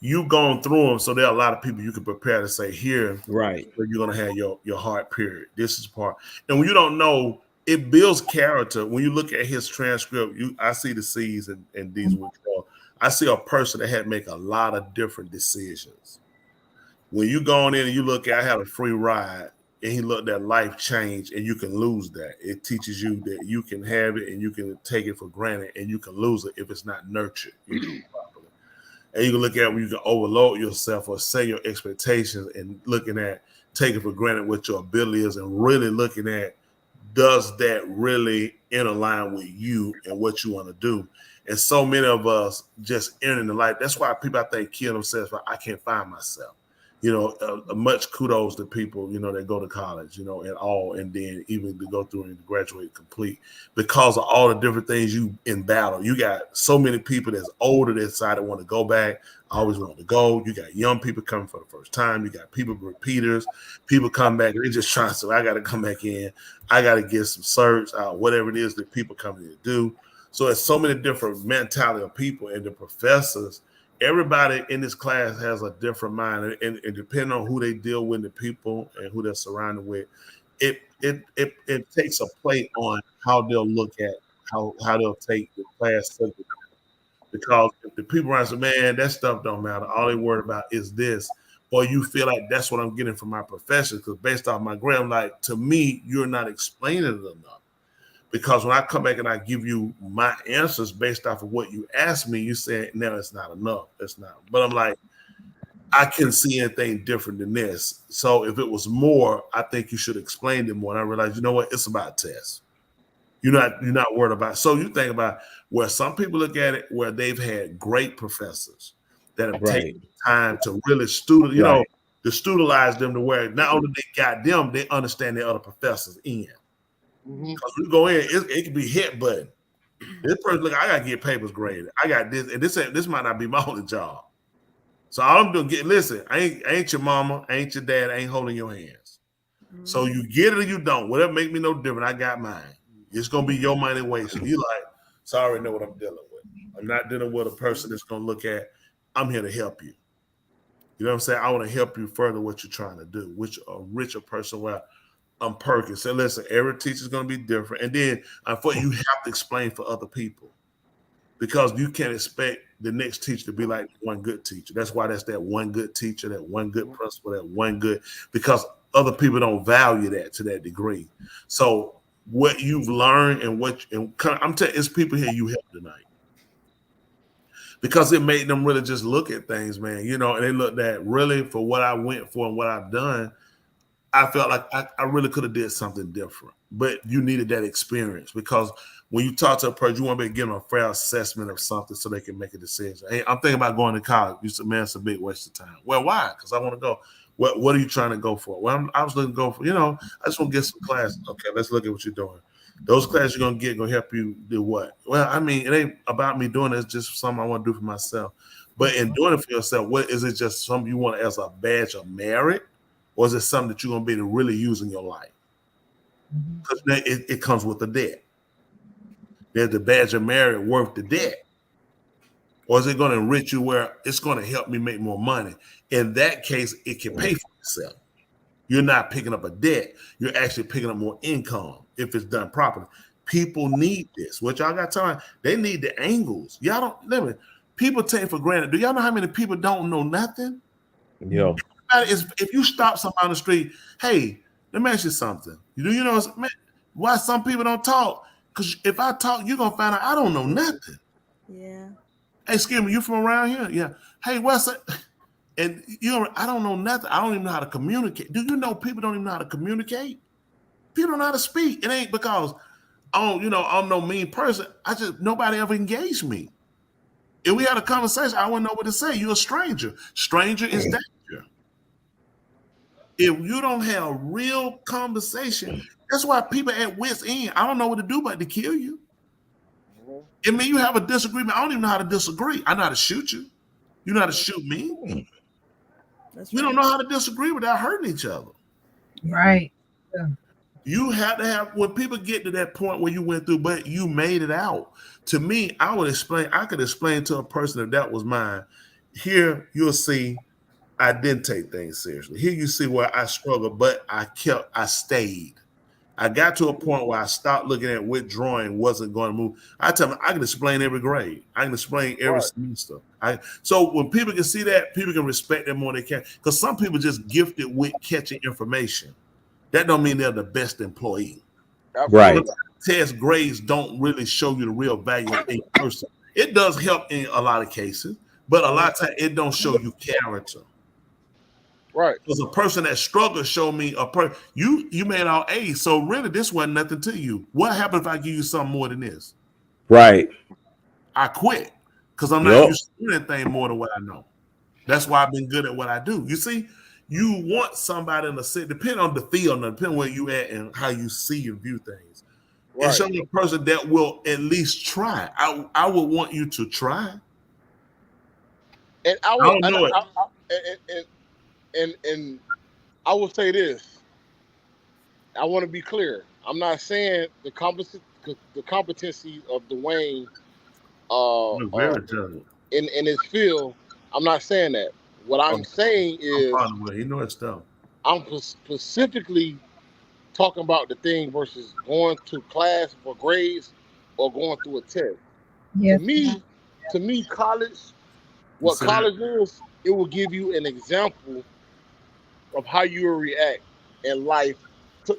Speaker 8: you've gone through them, so there are a lot of people you can prepare to say here,
Speaker 5: right?
Speaker 8: Where you're gonna have your hard period. This is part, and when you don't know, it builds character. When you look at his transcript, I see the C's and D's with you. I see a person that had to make a lot of different decisions. When you go in and you look at, I had a free ride, and he looked at life change, and you can lose that. It teaches you that you can have it and you can take it for granted, and you can lose it if it's not nurtured properly. And you can look at when you can overload yourself or say your expectations, and looking at taking for granted what your ability is, and really looking at, does that really interline with you and what you want to do? And so many of us just entering the life. That's why people, I think, kill themselves. I can't find myself. much kudos to people, that go to college, and all, and then even to go through and graduate complete because of all the different things you in battle. You got so many people that's older that decide want to go back. I always want to go. You got young people coming for the first time. You got people repeaters. People come back and they just trying to say, I got to come back in. I got to get some certs out, whatever it is that people come in to do. So it's so many different mentality of people, and the professors. Everybody in this class has a different mind, and depending on who they deal with, the people and who they're surrounded with, it takes a play on how they'll look at how they'll take the class subject. Because if the people around say, man, that stuff don't matter, all they worried about is this, or you feel like that's what I'm getting from my professor, because based off my grade, I'm like, to me, you're not explaining it enough. Because when I come back and I give you my answers based off of what you asked me, you say, no, it's not enough. It's not. But I'm like, I can't see anything different than this. So if it was more, I think you should explain it more. And I realized, you know what? It's about tests. You're not worried about it. So you think about where some people look at it where they've had great professors that have taken time to really student, to studentalize them to where not only they got them, they understand the other professors in. Because you go in, it can be hit button. This person, look, I gotta get papers graded. I got this, and this might not be my only job. So all I'm doing, listen, I ain't your mama, I ain't your dad, I ain't holding your hands. So you get it or you don't. Whatever make me no different, I got mine. It's gonna be your money wasted. You like, so I already know what I'm dealing with. I'm not dealing with a person that's gonna look at, I'm here to help you. You know what I'm saying? I want to help you further what you're trying to do, which a richer person where I'm Perkins. So listen, every teacher's going to be different. And then you have to explain for other people because you can't expect the next teacher to be like one good teacher. That's why that's that one good teacher, that one good principal, that one good, because other people don't value that to that degree. So what you've learned and I'm telling you, it's people here you help tonight. Because it made them really just look at things, man, and they looked at really for what I went for and what I've done. I felt like I really could have did something different, but you needed that experience because when you talk to a person, you want to give them a fair assessment of something so they can make a decision. Hey, I'm thinking about going to college. You said, man, it's a big waste of time. Well, why? Because I want to go. What are you trying to go for? Well, I was looking to go for, I just want to get some classes. Okay, let's look at what you're doing. Those classes you're going to help you do what? Well, I mean, it ain't about me doing it. It's just something I want to do for myself. But in doing it for yourself, what is it just something you want as a badge of merit? Or is it something that you're going to be able to really use in your life? Because it comes with the debt. There's the badge of merit worth the debt. Or is it going to enrich you where it's going to help me make more money? In that case, it can pay for itself. You're not picking up a debt. You're actually picking up more income if it's done properly. People need this. What y'all got time? They need the angles. Y'all don't live it. People take for granted. Do y'all know how many people don't know nothing?
Speaker 5: Yeah.
Speaker 8: If you stop somebody on the street, hey, let me ask you something. Do you know why some people don't talk? Because if I talk, you're gonna find out I don't know nothing.
Speaker 7: Yeah.
Speaker 8: Hey, excuse me, you from around here? Yeah. Hey, what's that? And I don't know nothing. I don't even know how to communicate. Do you know people don't even know how to communicate? People don't know how to speak. It ain't because I'm no mean person. Nobody ever engaged me. If we had a conversation, I wouldn't know what to say. You're a stranger. Stranger is danger. If you don't have real conversation, that's why people at wit's end, I don't know what to do but to kill you. I mean, you have a disagreement. I don't even know how to disagree. I know how to shoot you. You know how to shoot me. We don't know how to disagree without hurting each other.
Speaker 6: Right. Yeah.
Speaker 8: You have to have, when people get to that point where you went through, but you made it out. To me, I could explain to a person if that was mine. Here, you'll see I didn't take things seriously. Here you see where I struggled, but I stayed. I got to a point where I stopped looking at what drawing wasn't going to move. I tell them I can explain every grade. I can explain every semester. So when people can see that, people can respect them more than they can. Because some people just gifted with catching information. That don't mean they're the best employee.
Speaker 5: Right.
Speaker 8: Test grades don't really show you the real value of a person. It does help in a lot of cases, but a lot of times it don't show you character.
Speaker 11: Right.
Speaker 8: Because a person that struggles showed me you made all A's, so really this wasn't nothing to you. What happens if I give you something more than this?
Speaker 5: Right.
Speaker 8: I quit because I'm not used to doing anything more than what I know. That's why I've been good at what I do. You see, you want somebody in the city, depending on the field, and depending where you at and how you see and view things. Right. And some person that will at least try. I would want you to try.
Speaker 11: And I will know it. And I will say this. I want to be clear. I'm not saying the competency of Dwayne in his field. I'm not saying that. What I'm saying is,
Speaker 8: you know it's stuff.
Speaker 11: I'm specifically talking about the thing versus going to class for grades or going through a test. Yes. To me, college, what college is, it will give you an example of how you will react in life.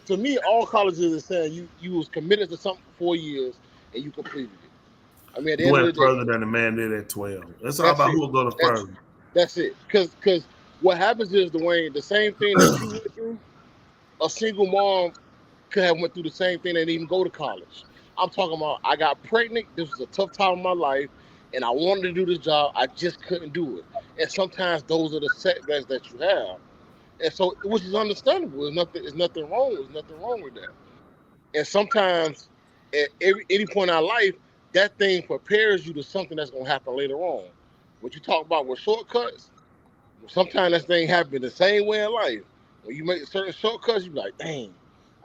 Speaker 11: To me, all colleges is saying you was committed to something for 4 years and you completed it. I mean, at the end of the day,
Speaker 8: further than the man did at 12. That's all about who will go to further.
Speaker 11: That's it. Because what happens is, Dwayne, the same thing that you went through, a single mom could have went through the same thing and didn't even go to college. I'm talking about, I got pregnant. This was a tough time in my life, and I wanted to do this job. I just couldn't do it. And sometimes those are the setbacks that you have. And so, which is understandable. There's nothing wrong with that. And sometimes, at any point in our life, that thing prepares you to something that's going to happen later on. What you talk about with shortcuts, sometimes that thing happens the same way in life. When you make certain shortcuts, you be like, dang,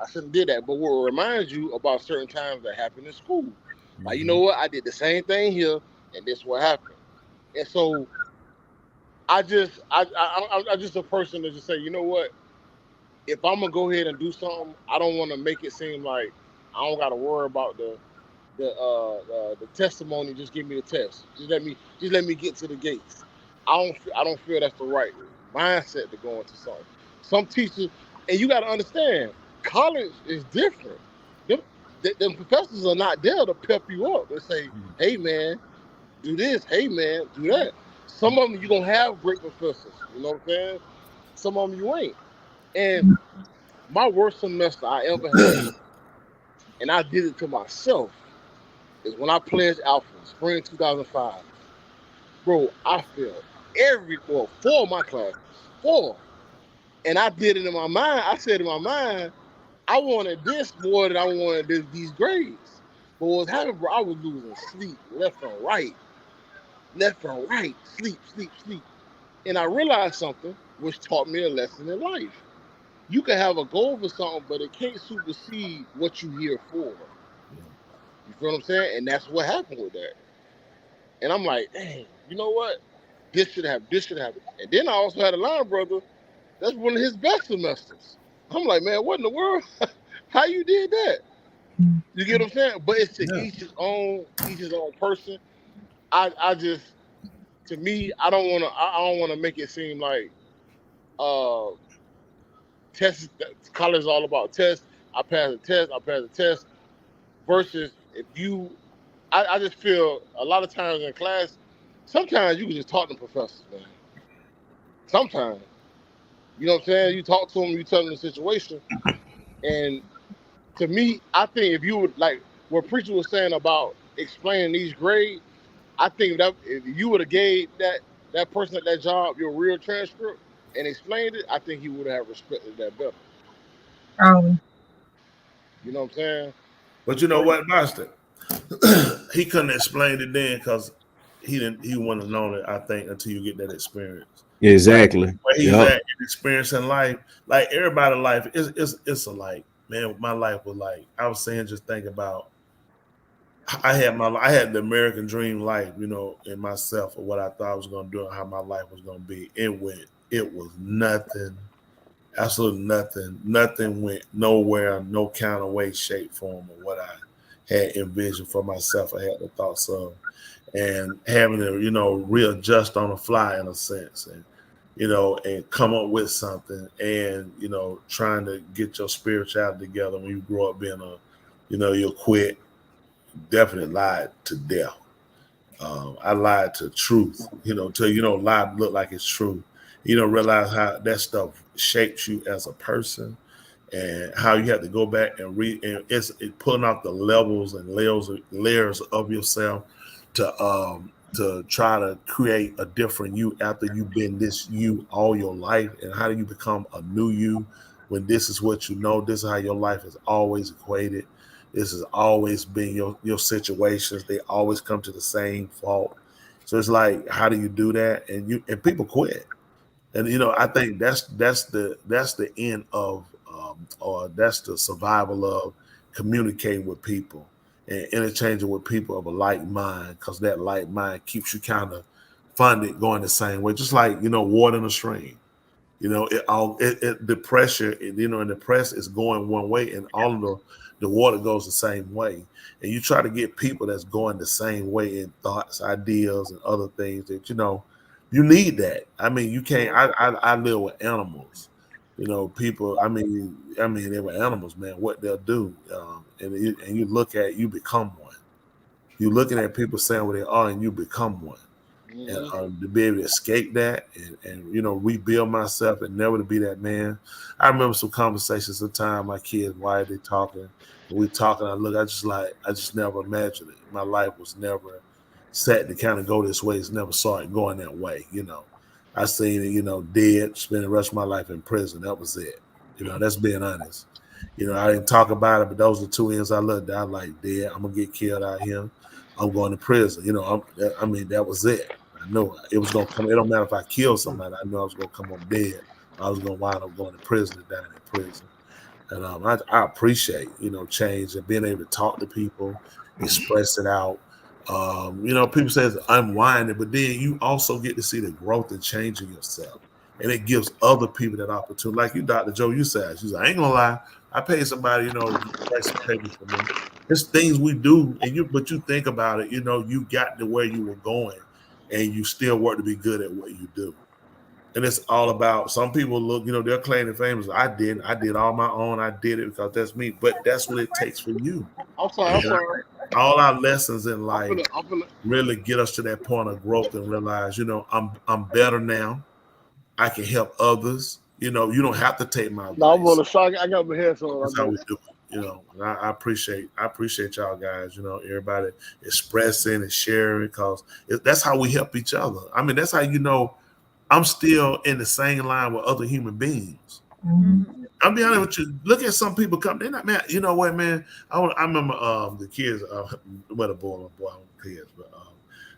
Speaker 11: I shouldn't did that. But what reminds you about certain times that happened in school. Like, you know what? I did the same thing here, and this is what happened. And so I'm just a person that just say, you know what? If I'm gonna go ahead and do something, I don't want to make it seem like I don't got to worry about the testimony. Just give me the test. Just let me get to the gates. I don't feel that's the right mindset to go into something. Some teachers, and you got to understand, college is different. Them professors are not there to pep you up. They say, hey man, do this. Hey man, do that. Some of them you don't have great professors. You know what I'm saying? Some of them you ain't. And my worst semester I ever had, and I did it to myself, is when I pledged Alpha, spring 2005. Bro, I failed 4 of my classes. 4. And I did it in my mind. I said in my mind, I wanted this more than I wanted these grades. But what was happening, bro, I was losing sleep left and right. Sleep. And I realized something which taught me a lesson in life. You can have a goal for something, but it can't supersede what you're here for. You feel what I'm saying? And that's what happened with that. And I'm like, dang, you know what? This should happen. And then I also had a line brother. That's one of his best semesters. I'm like, man, what in the world? How you did that? You get what I'm saying? But it's to each his own person. I just, to me, I don't want to make it seem like tests. College is all about tests. I pass the test. Versus if you, I just feel a lot of times in class, sometimes you can just talk to professors, man. Sometimes, you know what I'm saying? You talk to them, you tell them the situation, and to me, I think if you would, like what Preacher was saying about explaining these grades, I think that if you would have gave that person at that job your real transcript and explained it, I think he would have respected that better. You know what I'm saying?
Speaker 8: But you know what, Master? He couldn't explain it then because he wouldn't have known it, I think, until you get that experience.
Speaker 5: Exactly.
Speaker 8: Where he's at, experience in life, like everybody's life, it's alike. Man, my life was like, I was saying, just think about, I had the American dream life, you know, in myself of what I thought I was going to do and how my life was going to be. It was nothing, absolutely nothing. Nothing went nowhere, no kind of way, shape, form of what I had envisioned for myself. I had the thoughts of, and having to, you know, readjust on the fly in a sense, and, you know, and come up with something, and, you know, trying to get your spirituality together when you grow up being a, you know, you'll quit. Definitely lied to death. I lied to truth, you know, till you don't lie look like it's true. You don't realize how that stuff shapes you as a person, and how you have to go back and read, and it's pulling out the levels and layers of yourself to to try to create a different you after you've been this you all your life? And how do you become a new you when this is what you know? This is how your life is always equated. This has always been your situations. They always come to the same fault. So it's like, how do you do that? And people quit. And I think that's the end of or that's the survival of communicating with people and interchanging with people of a like mind, because that like mind keeps you kind of funded going the same way, just like water in a stream. The pressure, and the press is going one way, and all of the water goes the same way. And you try to get people that's going the same way in thoughts, ideas, and other things that you need that. I mean, you can't. I live with animals. People. I mean, they were animals, man. What they'll do, and you look at, you become one. You're looking at people saying what they are, and you become one. And to be able to escape that and rebuild myself and never to be that man. I remember some conversations sometime my kids, why they talking? And we talking, I just never imagined it. My life was never set to kind of go this way. It's never saw it going that way. I seen it, dead, spend the rest of my life in prison. That was it. That's being honest. I didn't talk about it, but those are two ends I looked at. I like, dead, I'm gonna get killed out here. I'm going to prison. That was it. I know it was gonna come. It don't matter if I killed somebody. I know I was gonna come up dead. I was gonna wind up going to prison and dying in prison. And I appreciate change and being able to talk to people, express it out. People say it's unwinding, but then you also get to see the growth and change in yourself, and it gives other people that opportunity. Like you, Dr. Joe, you said, she's like, I ain't gonna lie, I paid somebody, to write some papers for me. It's things we do, but you think about it, you got to where you were going, and you still work to be good at what you do. And it's all about, some people look, they're claiming famous. I did all my own. I did it because that's me. But that's what it takes for you.
Speaker 11: I'm sorry.
Speaker 8: All our lessons in life really get us to that point of growth and realize, I'm better now. I can help others. You don't have to take my advice.
Speaker 11: No, I'm on the shock. I got my head on.
Speaker 8: That's how we do it. I appreciate y'all guys. Everybody expressing and sharing, because that's how we help each other. I mean, that's how I'm still in the same line with other human beings. Mm-hmm. I'll be honest with you. Look at some people come. They're not, man. You know what, man? I remember the kids. What a boy, kids, but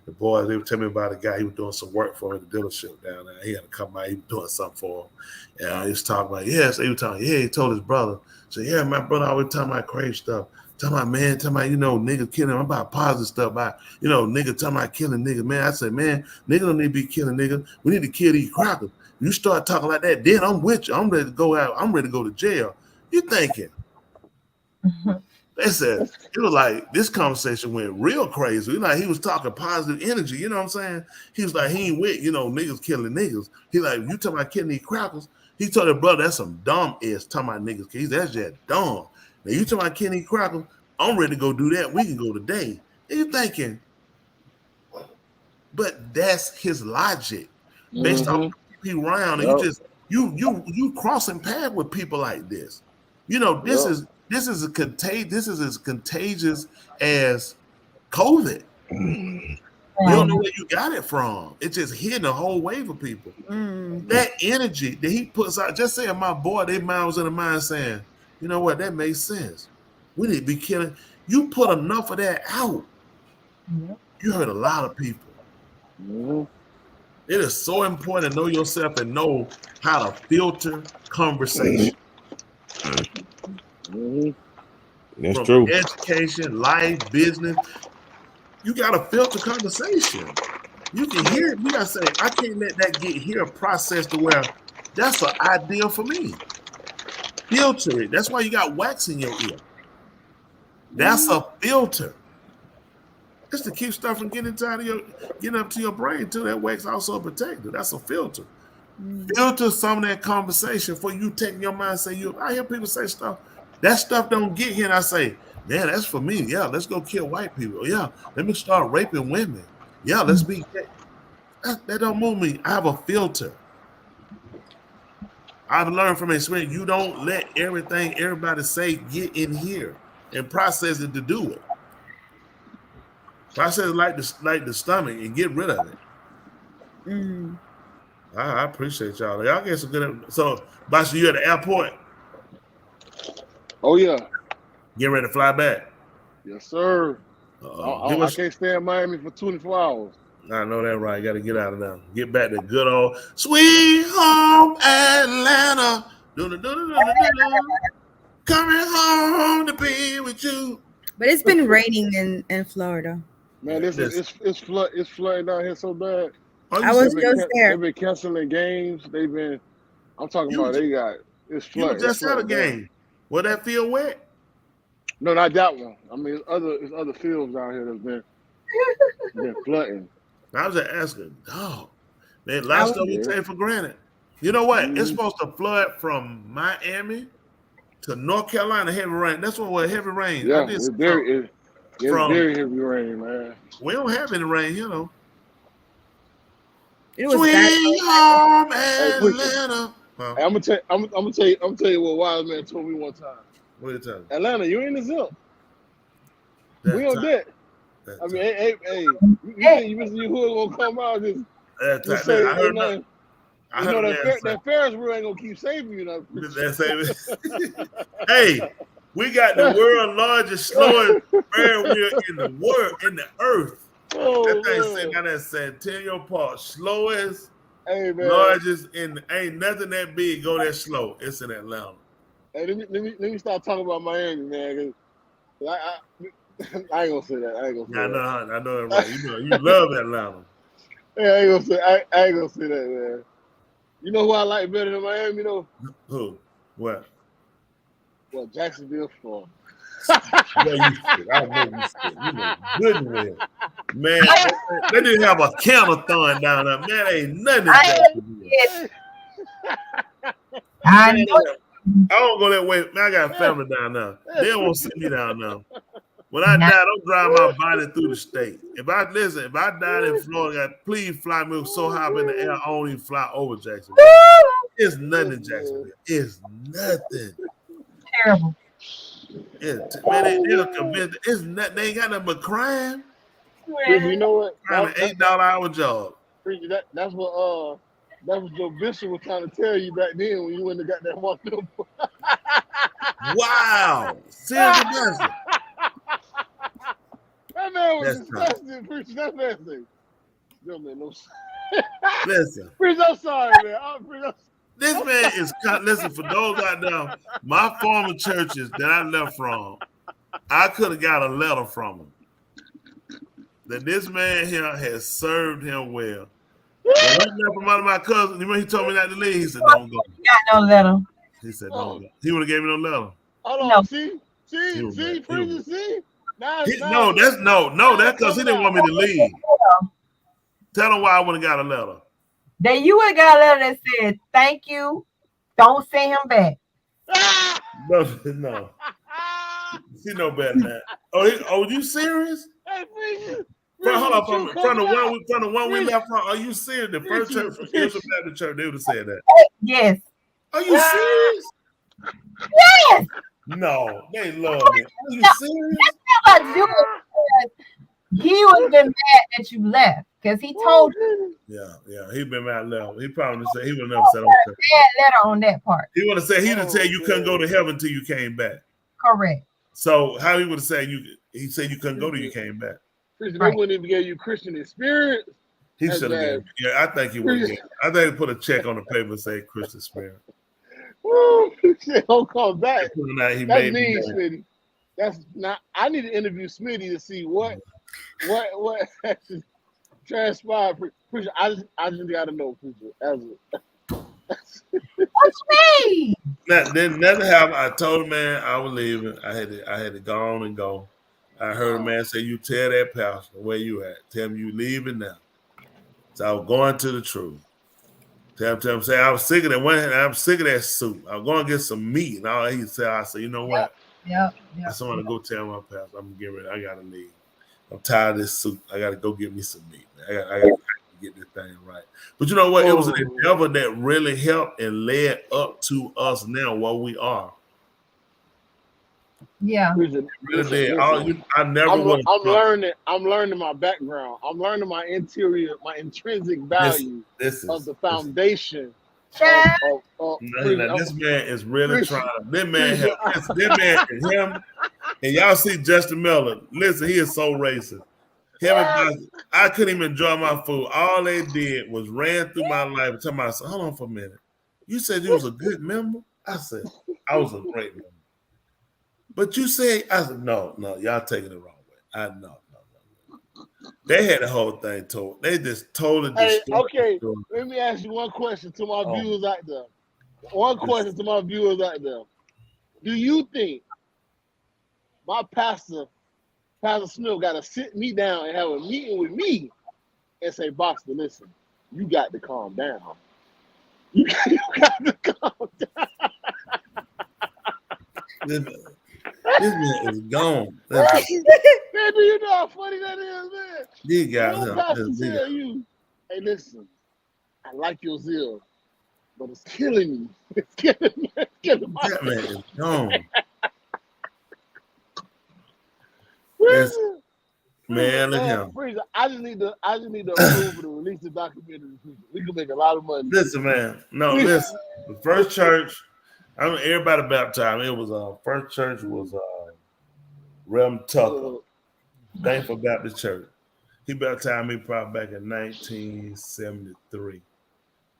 Speaker 8: the boys. They would tell me about a guy. He was doing some work for him at the dealership down there. He had to come out. He was doing something for him. And he was talking about, yes. He was talking. Yeah, he told his brother. So yeah, my brother always talking about crazy stuff. Talking about, man, niggas killing him. I'm about positive stuff about, niggas talking about killing niggas. Man, I said, man, niggas don't need to be killing niggas. We need to kill these crackers. You start talking like that, then I'm with you. I'm ready to go out. I'm ready to go to jail. You thinking? They said, it was like, this conversation went real crazy. He was talking positive energy. You know what I'm saying? He was like, he ain't with, niggas killing niggas. He like, you talking about killing these crackers? He told his brother, that's some dumb ass talking about niggas. That's just dumb. Now you talking about Kenny Crocker? I'm ready to go do that. We can go today. And you're thinking, but that's his logic based on he around. And you crossing paths with people like this. This is as contagious as COVID. You don't know where you got it from. It's just hitting a whole wave of people. That energy that he puts out. Just saying, my boy, their mind was in the mind saying, you know what? That makes sense. We need to be killing. You put enough of that out, you hurt a lot of people. It is so important to know yourself and know how to filter conversation.
Speaker 5: That's true.
Speaker 8: Education, life, business. You got to filter conversation. You can hear it. You got to say, I can't let that get here processed to where that's an idea for me. Filter it. That's why you got wax in your ear. That's a filter. It's to keep stuff from getting up to your brain too. That wax also a protector. That's a filter. Filter some of that conversation before you take your mind. Say I hear people say stuff. That stuff don't get here, and I say, man, that's for me. Yeah, let's go kill white people. Yeah, let me start raping women. Yeah, let's be. That don't move me. I have a filter. I've learned from experience, you don't let everything everybody say get in here and process it to do it. I said like the stomach and get rid of it.
Speaker 7: Mm.
Speaker 8: I appreciate y'all. Y'all get some good. So, Basha, you at the airport?
Speaker 11: Oh yeah.
Speaker 8: Get ready to fly back.
Speaker 11: Yes, sir. I can't stay in Miami for 24 hours.
Speaker 8: I know that right. Got to get out of there. Get back to good old sweet home Atlanta. Coming home to be with you.
Speaker 7: But it's been raining in Florida.
Speaker 11: Man, it's flooding down here so bad.
Speaker 7: I was just there.
Speaker 11: They've been canceling games. I'm talking about they got it's flooding.
Speaker 8: You just had a game. Was that field wet?
Speaker 11: No, not that one. I mean, it's other fields down here that's been flooding.
Speaker 8: I was just asking, dog. Man, a lot of stuff we take for granted. You know what? It's supposed to flood from Miami to North Carolina, heavy rain. That's what heavy rain.
Speaker 11: Yeah, it's very heavy rain, man.
Speaker 8: We don't have any rain, you know.
Speaker 7: It was
Speaker 8: Sweet home Atlanta.
Speaker 11: Hey, I'm gonna tell you what Wise Man told me one time.
Speaker 8: What did you tell me?
Speaker 11: Atlanta, you in the zip. We on that. I mean, hey, you missing your hood gonna come out just say, I heard nothing. That Ferris wheel ain't gonna keep saving you nothing.
Speaker 8: Hey, we got the world's largest slowest Ferris wheel in the earth. That thing sitting down at Centennial Park, slowest, largest, and ain't nothing that big go that slow. It's in Atlanta.
Speaker 11: Hey, let me start talking about Miami, man. I ain't gonna say that. I
Speaker 8: know that right. You love Atlanta.
Speaker 11: Yeah, I ain't gonna say that, man. You know who I like better than Miami, though?
Speaker 8: Who? What?
Speaker 11: Well, Jacksonville, Florida.
Speaker 8: I know you good and well. Man, they didn't have a counter-thon down there. Man, ain't nothing.
Speaker 6: I know.
Speaker 8: I don't go that way. Man, I got family down there. They don't want to see me down there. When I die, don't drive my body through the state. If I died in Florida, please fly me so high up in the air, I don't even fly over Jacksonville. It's nothing in Jacksonville. It's nothing.
Speaker 6: Terrible.
Speaker 8: Man, they'll convince. It's not. They ain't got nothing but crime.
Speaker 11: You know what?
Speaker 8: An $8 hour job.
Speaker 11: That's what Joe Bishop was trying to tell you back then when you went and got that one number.
Speaker 8: Wow. Seriously,
Speaker 11: that man was disgusting. Preacher, that's nasty. No man, no.
Speaker 8: Listen.
Speaker 11: Preacher, I'm sorry, man.
Speaker 8: This man is listen for those out there. My former churches that I left from, I could have got a letter from him that this man here has served him well. When I left from out of my cousins, he told me not to leave. He said, "Don't go."
Speaker 6: Got no letter.
Speaker 8: He said, "Don't go." He would have gave me no letter.
Speaker 11: Hold on, see, preacher, see.
Speaker 8: No, that's because he didn't want me to leave. Tell him why I wouldn't got a letter.
Speaker 6: That you would have got a letter that said, "Thank you, don't send him back."
Speaker 8: No. She know better than that. Oh, you serious?
Speaker 11: Hey, preacher.
Speaker 8: Hold up, from the one we left from. Are you serious? The first church from Israel Baptist Church, they would have said that.
Speaker 6: Yes.
Speaker 8: Are you serious?
Speaker 6: Yes.
Speaker 8: No, they love me. Are you serious?
Speaker 6: He would have been mad that you left because he told you.
Speaker 8: Yeah, he been mad left. He probably said he would have never said
Speaker 6: bad letter on that part.
Speaker 8: He would have said he'd have said you couldn't go to heaven until you came back.
Speaker 6: Correct.
Speaker 8: So how he would have said he said you couldn't go till you came back.
Speaker 11: They wouldn't even give you Christian experience.
Speaker 8: He should have. Yeah, I think he would have. I think he put a check on the paper and say Christian spirit.
Speaker 11: Woo! Don't come back.
Speaker 8: He
Speaker 11: That's mean, Smitty. That's not. I need to interview Smitty to see what actually transpired. Preacher, I just got to know, preacher.
Speaker 6: What's me?
Speaker 8: Then nothing happened. I told him, man, I was leaving. I had to go on and go. I heard a man say, "You tell that pastor where you at. Tell him you leaving now." So I was going to the truth. Tell him, say I was sick of that one. I'm sick of that soup. I'm going to get some meat. And all he said, I said, you know what?
Speaker 6: Yep.
Speaker 8: I just want to go tell my pastor I'm getting ready. I gotta leave. I'm tired of this soup. I gotta go get me some meat. I gotta get this thing right. But you know what? It was an endeavor that really helped and led up to us now where we are.
Speaker 6: Yeah.
Speaker 8: Really did. I never
Speaker 11: I'm learning my background. I'm learning my intrinsic value of the foundation.
Speaker 8: This man is really trying. This man is him. And y'all see Justin Miller. Listen, he is so racist. I couldn't even enjoy my food. All they did was ran through my life and tell myself, hold on for a minute. You said you was a good member? I said, I was a great member. But you said, I said, no, y'all taking it the wrong way. I know. They had the whole thing told. They just totally destroyed.
Speaker 11: Okay, let me ask you one question to my viewers out there. One question to my viewers out there. Do you think my Pastor Smith, got to sit me down and have a meeting with me and say, Boxer, listen, you got to calm down. You got to calm down.
Speaker 8: This man is gone.
Speaker 11: Man, do you know how funny that is, man?
Speaker 8: You got him.
Speaker 11: Pastor tell you, hey, listen, I like your zeal, but it's killing me. It's killing me.
Speaker 8: That man is gone.
Speaker 11: Yes.
Speaker 8: Man, look at him.
Speaker 11: I just need to approve to release the documentary. We can make a lot of money.
Speaker 8: Listen, man. No, listen. The first church, everybody baptized. It was first church was Reverend Tucker, Thankful Baptist Church. He baptized me probably back in 1973,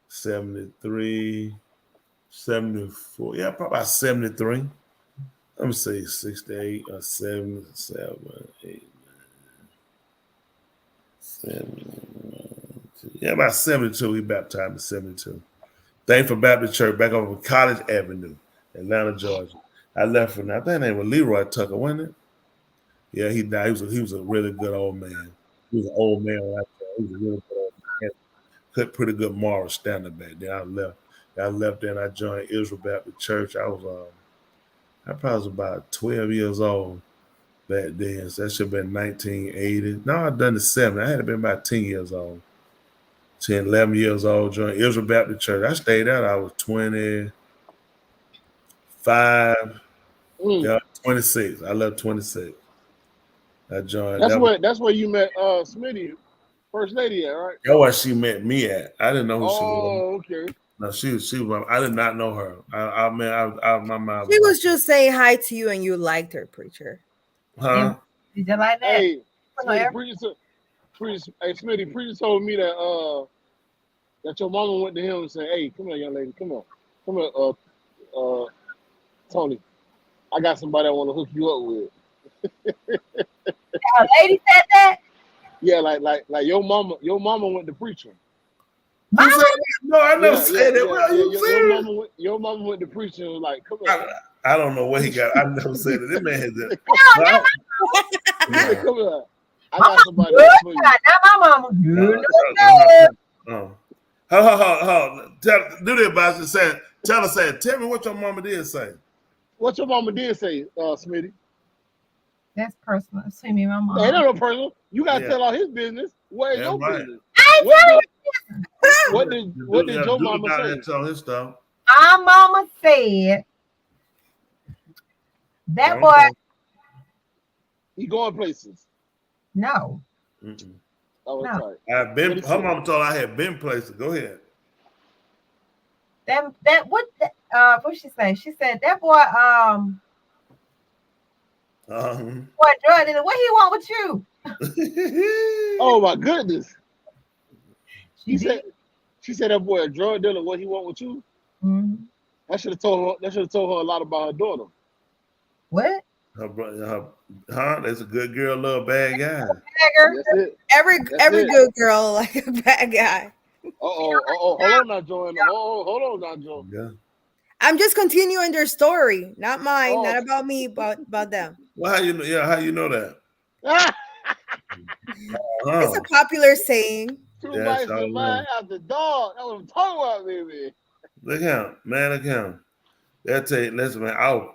Speaker 8: 74. Yeah, probably about 73. Let me say 68 or 77, 8, 7. Yeah, about 72. He baptized in 72. Thankful Baptist Church back over College Avenue, Atlanta, Georgia. I left from there. I think his name was Leroy Tucker, wasn't it? Yeah, he died. He was a really good old man. He was an old man right there. He was a really good old man. Had pretty good moral standard back then. I left there and I joined Israel Baptist Church. I probably was about 12 years old back then. So that should have been 1980. No, I'd done the 70. I had been about 10 years old. 10, 11 years old, joined Israel Baptist Church. I stayed out. I was 25, 26. I left 26. I joined.
Speaker 11: That's where you met Smitty, First Lady at, right?
Speaker 8: That's where she met me at. I didn't know who she was.
Speaker 11: Oh, okay.
Speaker 8: No, she was. I did not know her. My mom.
Speaker 7: She was just saying hi to you, and you liked her, preacher.
Speaker 8: Huh?
Speaker 6: Did you like that?
Speaker 11: Hey, Smitty, preacher told me that that your mama went to him and said, "Hey, come here, young lady, come here, Tony. I got somebody I want to hook you up with."
Speaker 6: A lady said that?
Speaker 11: Yeah, like your mama went to preaching.
Speaker 8: No, I never said that.
Speaker 11: Your mama went to preaching and was like, come here.
Speaker 8: I don't know what he got. I never said it. This man has that.
Speaker 11: Come here. I got somebody for you.
Speaker 6: Not my mama. Good.
Speaker 8: Do the advisor said, tell me what your mama did say.
Speaker 11: What your mama did say, Smitty?
Speaker 6: That's personal. See me, my mom.
Speaker 11: Ain't no personal. You gotta tell all his business. What is your business?
Speaker 6: I ain't telling
Speaker 11: you. What did your mama say?
Speaker 8: Tell his stuff.
Speaker 6: Our mama said that boy.
Speaker 11: He going places.
Speaker 6: No.
Speaker 11: Oh, that's right.
Speaker 8: I've been. Her mama told I had been places. Go ahead.
Speaker 6: What she say? She said that boy boy drug dealer. What he want with you?
Speaker 11: Oh my goodness. She said that boy a drug dealer. What he want with you?
Speaker 6: Mm-hmm.
Speaker 11: I should have told her a lot about her daughter.
Speaker 6: What?
Speaker 8: Her brother, that's a good girl, little bad guy.
Speaker 7: Every good girl like a bad guy.
Speaker 11: Hold on now, Joanna. Hold on now, Joanna.
Speaker 8: Yeah.
Speaker 7: I'm just continuing their story, not mine, not about me, but about them.
Speaker 8: Well, how you know that?
Speaker 7: It's a popular saying.
Speaker 11: Two bites of mine after dog. That's what I'm talking about, baby.
Speaker 8: Look at him, man. Look at him. They'll tell you, listen, man. I was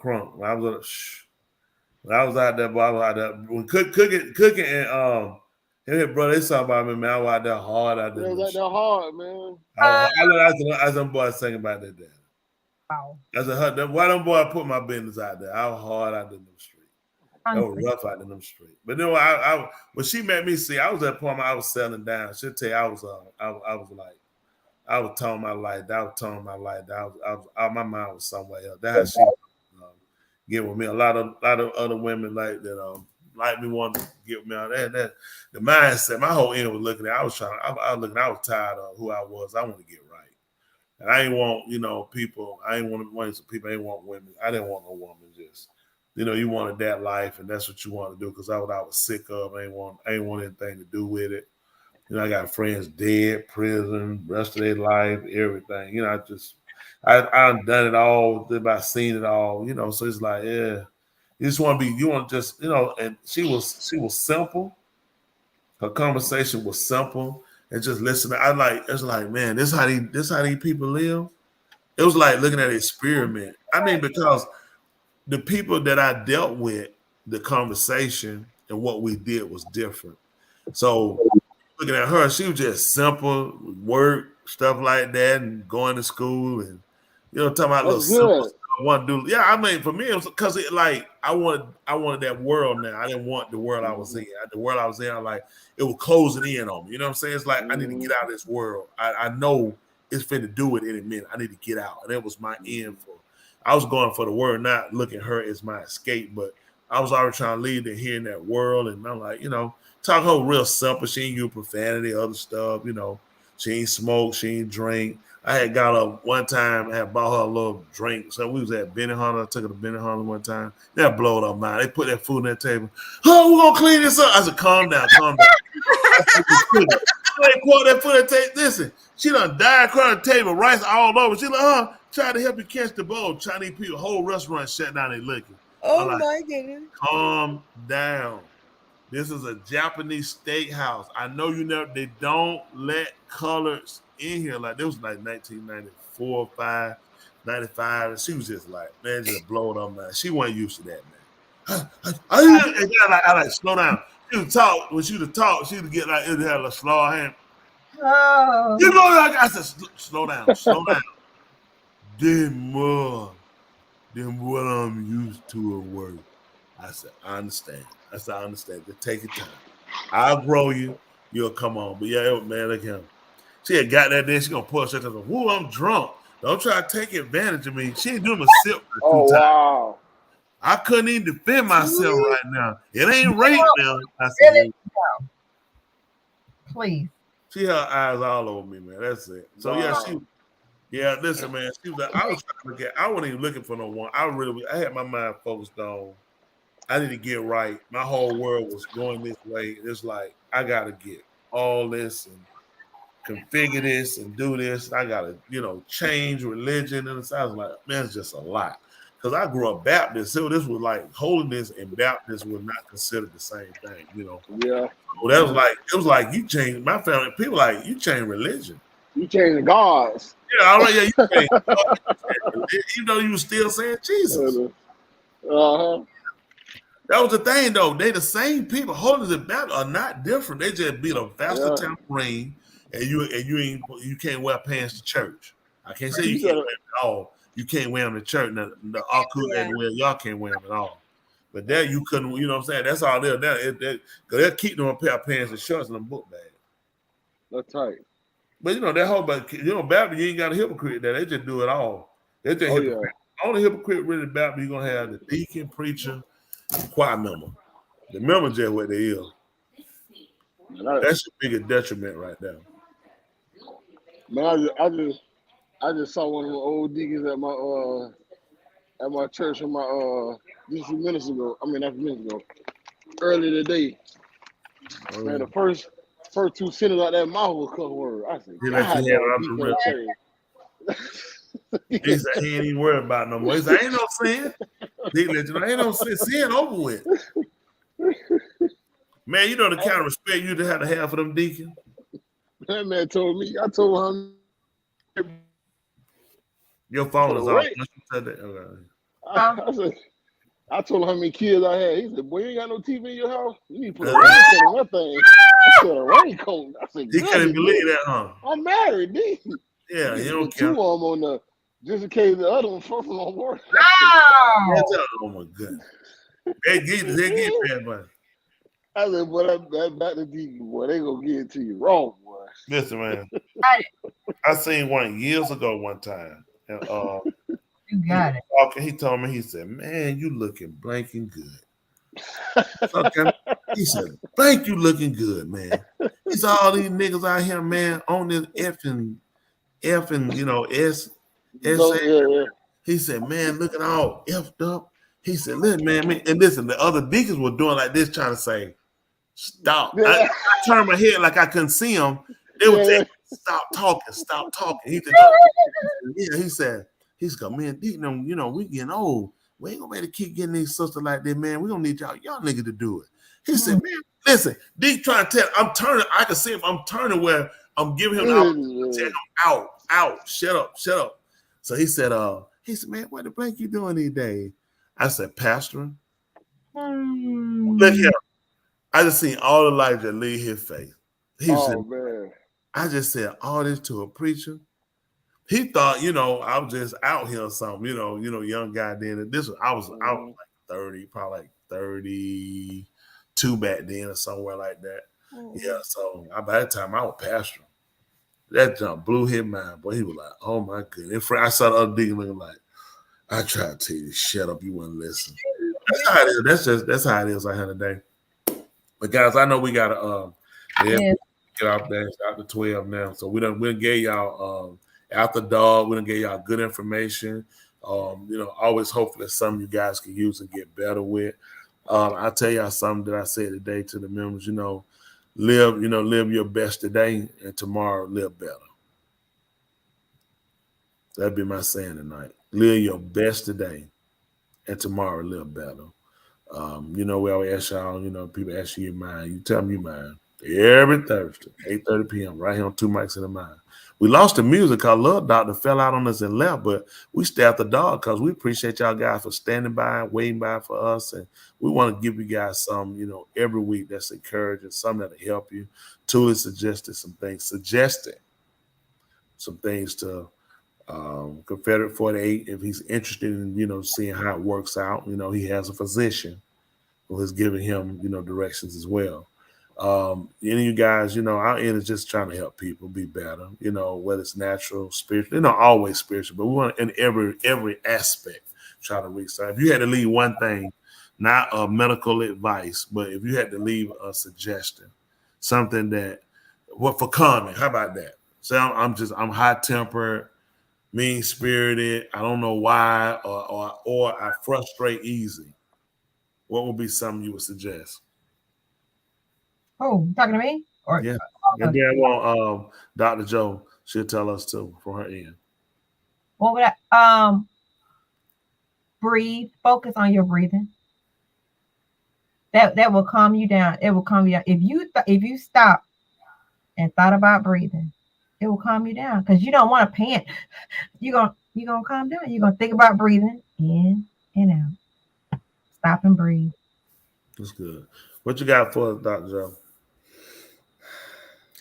Speaker 8: crunk. When I was out there, boy, I was out there when cooking, and his brother, they talking about me, man. I was out there hard out there.
Speaker 11: It was out there hard, man.
Speaker 8: I let them boys sing about that.
Speaker 6: Wow.
Speaker 8: I said, why them boy put my business out there? How hard I did in them streets. That was rough out in them streets. But then when she met me, see, I was at the point where I was settling down. She'll tell you I was telling my life. That was telling my life. My mind was somewhere else. That's how she get with me. A lot of other women like that like me want to get with me on that. The mindset, my whole end was looking at. I was tired of who I was. I want to get right. And I ain't want, people. I ain't want people. I ain't want women. I didn't want no woman. Just, you wanted that life, and that's what you want to do. Because that's what I was sick of. I ain't want anything to do with it. I got friends dead, prison, rest of their life, everything. I've done it all. I've seen it all. So it's like, yeah, you just want to be. You want to just, And she was simple. Her conversation was simple. And just listening, it's like, man, this how these people live. It was like looking at an experiment. I mean, because the people that I dealt with, the conversation and what we did was different. So looking at her, she was just simple, work, stuff like that, and going to school and talking about little simple stuff I want to do. Yeah, I mean, for me, it was because I wanted that world now. I didn't want the world I was in. The world I was in, it was closing in on me. You know what I'm saying? It's like I need to get out of this world. I know it's finna do it any minute. I need to get out. And that was my end for. I was going for the word, not looking at her as my escape, but I was already trying to leave her here in that world. And I'm like, talk her real simple. She ain't use profanity, other stuff, She ain't smoke, she ain't drink. I had got up one time, I had bought her a little drink. So we was at Benihana. I took her to Benihana one time. That blowed her mind. They put that food on that table. Oh, we're gonna clean this up. I said, calm down. They pour that food on that table. Listen, she done died across the table, rice all over. She like, trying to help you catch the bowl. Chinese people, whole restaurant shut down, they looking.
Speaker 7: Oh my goodness.
Speaker 8: Calm down. This is a Japanese steakhouse. I know they don't let colors in here. Like, it was like 1994, 5, 95. And she was just like, man, just blowing up, man. She wasn't used to that, man. I like, slow down. She would talk. When she would talk, she would get like, it had a slow hand.
Speaker 6: Oh.
Speaker 8: I said, slow down. Then what I'm used to at work. I said, I understand. Just take your time. I'll grow you. You'll come on. But yeah, man, look at him. She had got that there. She gonna push her. Woo, I'm drunk. Don't try to take advantage of me. She ain't doing a sip for 2 times. Wow. I couldn't even defend myself right now. It ain't rape now. I said,
Speaker 6: please.
Speaker 8: She had eyes all over me, man. That's it. So wow. Listen, man. She was like, I was trying to look at. I wasn't even looking for no one. I had my mind focused on. I need to get right. My whole world was going this way. It's like I gotta get all this and configure this and do this. I gotta, change religion. And I was like, man, it's just a lot. Because I grew up Baptist, so this was like holiness and Baptist were not considered the same thing,
Speaker 11: Yeah.
Speaker 8: Well, that was like you changed my family. People like you change religion.
Speaker 11: You change the gods.
Speaker 8: Yeah, all right. Yeah, you change. Even though you were still saying Jesus. That was the thing, though. They the same people. Holiness and Baptist are not different. They just beat a faster tambourine, and you can't wear pants to church. I can't say you can't wear them at all. You can't wear them to church. The y'all can't wear them at all. But there you couldn't. You know what I'm saying? That's all they're there. Because they'll keep them a pair of pants and shorts and a book bag.
Speaker 11: That's right.
Speaker 8: But that whole, Baptist, you ain't got a hypocrite there. They just do it all. They just hypocrite. Only hypocrite really Baptist, you're gonna have the deacon, preacher, choir member. The member just what they is. That's a bigger detriment right there.
Speaker 11: Man, I just saw one of the old deacons at my church just a few minutes ago. Earlier today. Man, the first 2 sentences out that mouth was cuss word. I said,
Speaker 8: he said he ain't even worried about no more. He said, ain't no sin. Ain't no sin over with. Man, you know the kind of respect you have to have for them deacons.
Speaker 11: That man told me, I told him.
Speaker 8: Your phone is off.
Speaker 11: I told him how many kids I had. He said, boy, you ain't got no TV in your house? You need to put a raincoat on that thing. I said, a raincoat? I said,
Speaker 8: he couldn't believe that, huh?
Speaker 11: I'm married, dude.
Speaker 8: Yeah, you don't
Speaker 11: care. 2 of them on Just in case the other one first one don't work.
Speaker 8: Oh my goodness. They get that money.
Speaker 11: I said, boy, that Dr. D, boy, they gonna get it to you wrong, boy.
Speaker 8: Listen, man. I seen one years ago one time. And
Speaker 6: you got it.
Speaker 8: He told me, he said, man, you looking blanking good. He said, blank, you looking good, man. He said, all these niggas out here, man, on this F and you know, S. He said, man, looking all effed up. He said, listen, man, and listen, the other deacons were doing like this, trying to say, stop. I turned my head like I couldn't see them. They were saying, stop talking. He said, he's going, man, Deacon, you know, we getting old. We ain't gonna be able to keep getting these sisters like that, man. We gonna need y'all niggas to do it. He said, man, listen, Deacon trying to tell, I'm turning, I can see if I'm turning where I'm giving him out, shut up. So he said, man, what the blank you doing these days? I said, pastoring. Look here. I just seen all the lights that leave his face. He said, man. I just said all this to a preacher. He thought, you know, I was just out here or something, you know, young guy then. I was like 30, probably like 32 back then or somewhere like that. Yeah, so by that time I was pastoring. That jump blew his mind, boy. He was like, oh my goodness. I saw the other deacon looking like, I tried to tell you to shut up, you wouldn't listen. That's how it is. That's how it is out here today. But guys, I know we gotta get out there. It's after 12 now. So we done gave y'all after dog, we done gave y'all good information. You know, always hopefully something you guys can use and get better with. I'll tell y'all something that I said today to the members, live your best today and tomorrow live better. That'd be my saying tonight. Live your best today and tomorrow live better. We always ask y'all, people ask you your mind. You tell them your mind. Every Thursday, 8:30 p.m., right here on Two Mics in the Mind. We lost the music because Love Doctor fell out on us and left, but we stay at the dog because we appreciate y'all guys for standing by, waiting by for us, and we want to give you guys some, every week that's encouraging, something that'll help you. Tuli suggested some things to Confederate 48 if he's interested in, seeing how it works out. He has a physician who has given him, directions as well. Any of you guys, our end is just trying to help people be better, whether it's natural, spiritual, always spiritual, but we want in every aspect try to reach out. If you had to leave one thing, not a medical advice, but if you had to leave a suggestion, something that, for comment, how about that? So I'm high-tempered, mean-spirited, I don't know why, or I frustrate easy. What would be something you would suggest?
Speaker 6: Oh, talking to me? Or
Speaker 8: yeah. And then Dr. Joe, she'll tell us too from her end.
Speaker 6: What would I breathe, focus on your breathing. That will calm you down. It will calm you down. If you stop and thought about breathing, it will calm you down because you don't want to pant. You're gonna calm down. You're gonna think about breathing in and out. Stop and breathe.
Speaker 8: That's good. What you got for us, Dr. Joe?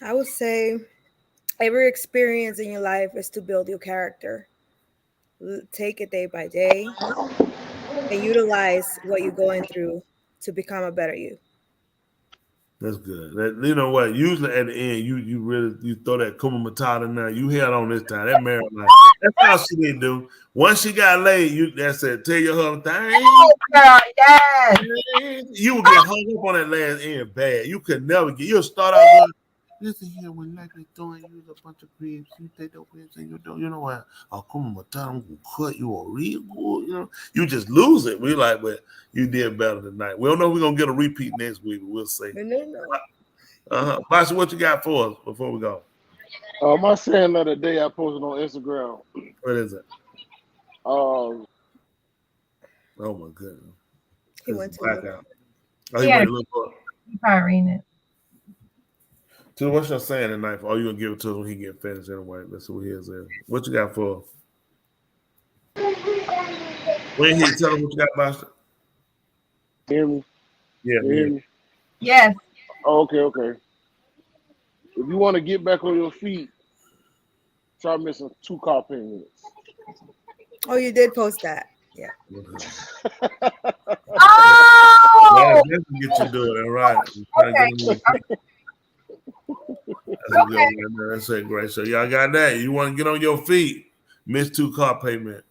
Speaker 7: I would say every experience in your life is to build your character. Take it day by day and utilize what you're going through to become a better you.
Speaker 8: That's good. You know what? Usually at the end, you throw that Kuma Matata in there. You held on this time. That married life. That's how she didn't do. Once she got laid, that's it. Tell your husband,
Speaker 6: yes.
Speaker 8: You would get hung up on that last end bad. You could never get. You'll start out. Listen here, when likely throwing you a bunch of cribs, you take those cribs and you know what? I'll come on, I'm gonna cut you a real good, you just lose it. We like, but you did better tonight. We don't know if we're gonna get a repeat next week, but we'll see. Basha, what you got for us before we go?
Speaker 11: My saying the other day I posted on Instagram.
Speaker 8: What is it?
Speaker 11: Oh
Speaker 8: my goodness.
Speaker 7: He went to
Speaker 8: blackout.
Speaker 6: He probably reading it.
Speaker 8: So what's your saying tonight? Oh, you gonna give it to him when he get finished anyway. Let's see what he is there. What you got for? When he tell him what you got, Basha?
Speaker 11: Hear me?
Speaker 8: Yeah.
Speaker 11: Hear me?
Speaker 6: Yes.
Speaker 11: Oh, okay. If you want to get back on your feet, try missing 2 car payments.
Speaker 7: Oh, you did post that. Yeah.
Speaker 6: Oh!
Speaker 8: That's what get you doing it right.
Speaker 6: Okay.
Speaker 8: Okay. That's it, great. So y'all got that. You want to get on your feet, miss 2 car payment.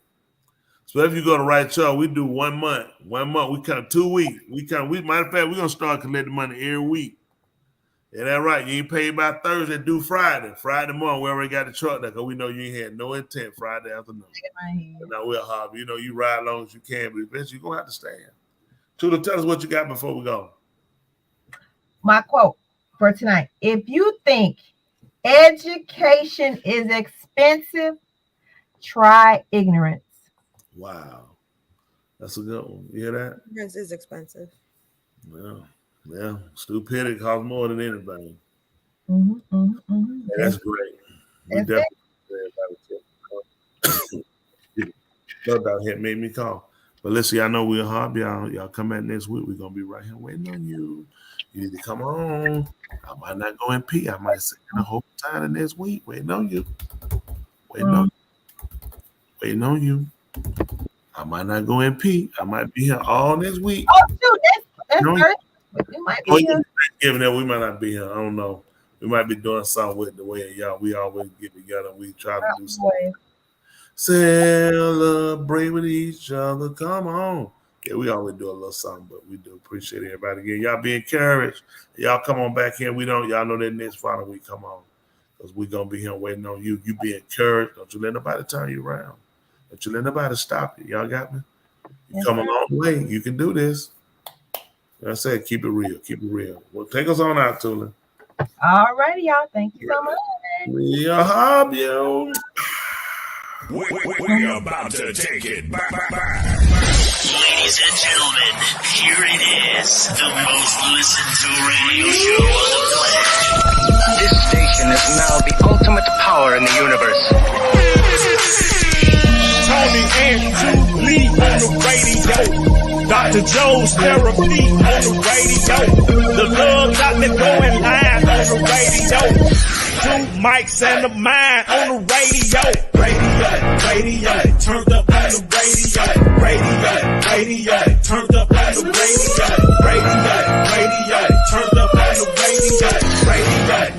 Speaker 8: So if you go to Right Child, we do 1 month. 1 month, we count 2 weeks. Matter of fact, we're gonna start collecting money every week. Yeah, that's right. You ain't paid by Thursday, do Friday. Friday morning, we already got the truck there because we know you ain't had no intent Friday afternoon. And now we'll hobby. You know, you ride as long as you can, but eventually you're gonna have to stand. Tula, tell us what you got before we go.
Speaker 6: My quote for tonight: if you think education is expensive, try ignorance.
Speaker 8: Wow. That's a good one. You hear that?
Speaker 7: Ignorance is expensive.
Speaker 8: Yeah. Stupidity costs more than anything.
Speaker 6: Mm-hmm.
Speaker 8: That's great. We definitely no doubt it made me call. But listen, y'all know we're hard. Y'all come back next week. We're gonna be right here waiting on you. You need to come on. I might not go and pee. I might sit in the whole time of next week waiting on you. Waiting on you. I might not go and pee. I might be here all next week.
Speaker 6: Oh, shoot, that's great. We might be here.
Speaker 8: Thanksgiving that we might not be here. I don't know. We might be doing something with the way y'all. We always get together. We try to do something. Celebrate with each other. Come on. Yeah, we always do a little something, but we do appreciate everybody again. Y'all be encouraged. Y'all come on back here. Y'all know that next Friday we come on. Because we're gonna be here waiting on you. You be encouraged. Don't you let nobody turn you around. Don't you let nobody stop you. Y'all got me? You come a long way. You can do this. Like I said, keep it real. Keep it real. Well, take us on out, Tula.
Speaker 6: All righty, y'all. Thank you so much.
Speaker 8: We hub you.
Speaker 1: We're about to take it back.
Speaker 2: Ladies and gentlemen, here it is, the most listened to radio show on the planet.
Speaker 3: This station is now the ultimate power in the universe.
Speaker 4: Tony and Julie on the radio. Dr. Joe's therapy on the radio. The love doctor going live on the radio. 2 mics and a mind on the radio. Radio, turned up on the radio. Radio, turned up on the radio. Radio, turned up on the radio.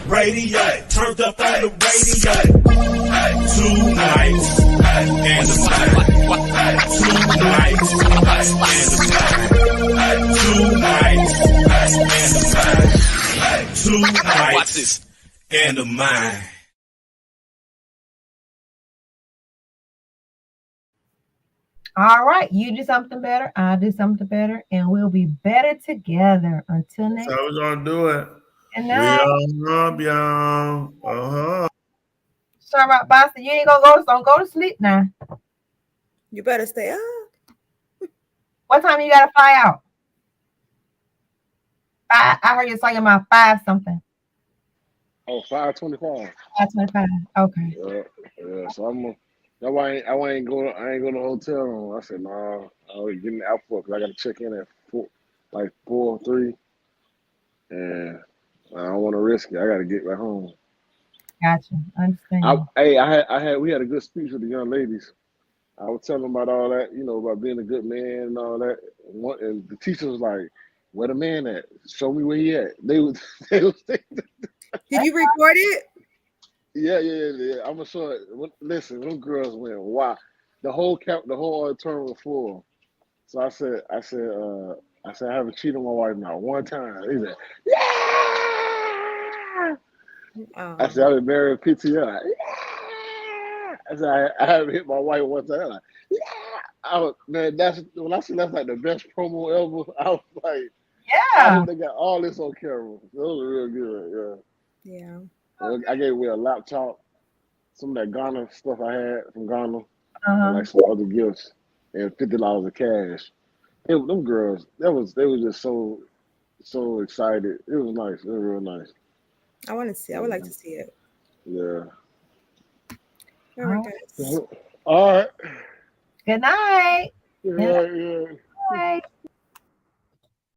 Speaker 4: Radio, turned up on the radio. 2 mics and a mind. 2 mics and a mind. 2 mics and a mind. 2 mics. Watch this. And a mind.
Speaker 6: All right, you do something better, I'll do something better, and we'll be better together. Until next time.
Speaker 8: That's how we're gonna do it.
Speaker 6: Good night.
Speaker 8: We love y'all.
Speaker 6: Sorry about Boston. You ain't don't go to sleep now.
Speaker 7: You better stay up.
Speaker 6: What time you gotta fly out? I heard you talking about 5 something.
Speaker 11: Oh, 5:25.
Speaker 6: 5:25. Okay.
Speaker 11: Yeah. So that's why I ain't going to the hotel room. I said, nah, I was getting out for because I got to check in at 4 or 3. And I don't want to risk it. I got to get back home.
Speaker 6: Gotcha. I understand.
Speaker 11: We had a good speech with the young ladies. I was telling them about all that, about being a good man and all that. And the teacher was like, "Where the man at? Show me where he at." They was
Speaker 7: Did you record it?
Speaker 11: Yeah. I'm gonna show it. Listen, them girls went wow. The whole auditorium was full. So I said, I haven't cheated on my wife not one time. He said, yeah.
Speaker 7: Oh.
Speaker 11: I said, I've been married PTI. Yeah. I said, I haven't hit my wife one time. Like, yeah. That's when I said that's like the best promo ever. I was like,
Speaker 6: yeah.
Speaker 11: They got all this on camera. That was real good.
Speaker 7: Yeah.
Speaker 11: I gave away a laptop, some of that Ghana stuff I had from Ghana,
Speaker 6: and
Speaker 11: like some other gifts, and $50 of cash. Them girls, they were just so excited. It was nice. It was real nice.
Speaker 7: I would like to see it.
Speaker 11: Yeah.
Speaker 7: All right, guys.
Speaker 11: All right.
Speaker 6: Good night.
Speaker 11: Good night. Yeah.
Speaker 6: Bye.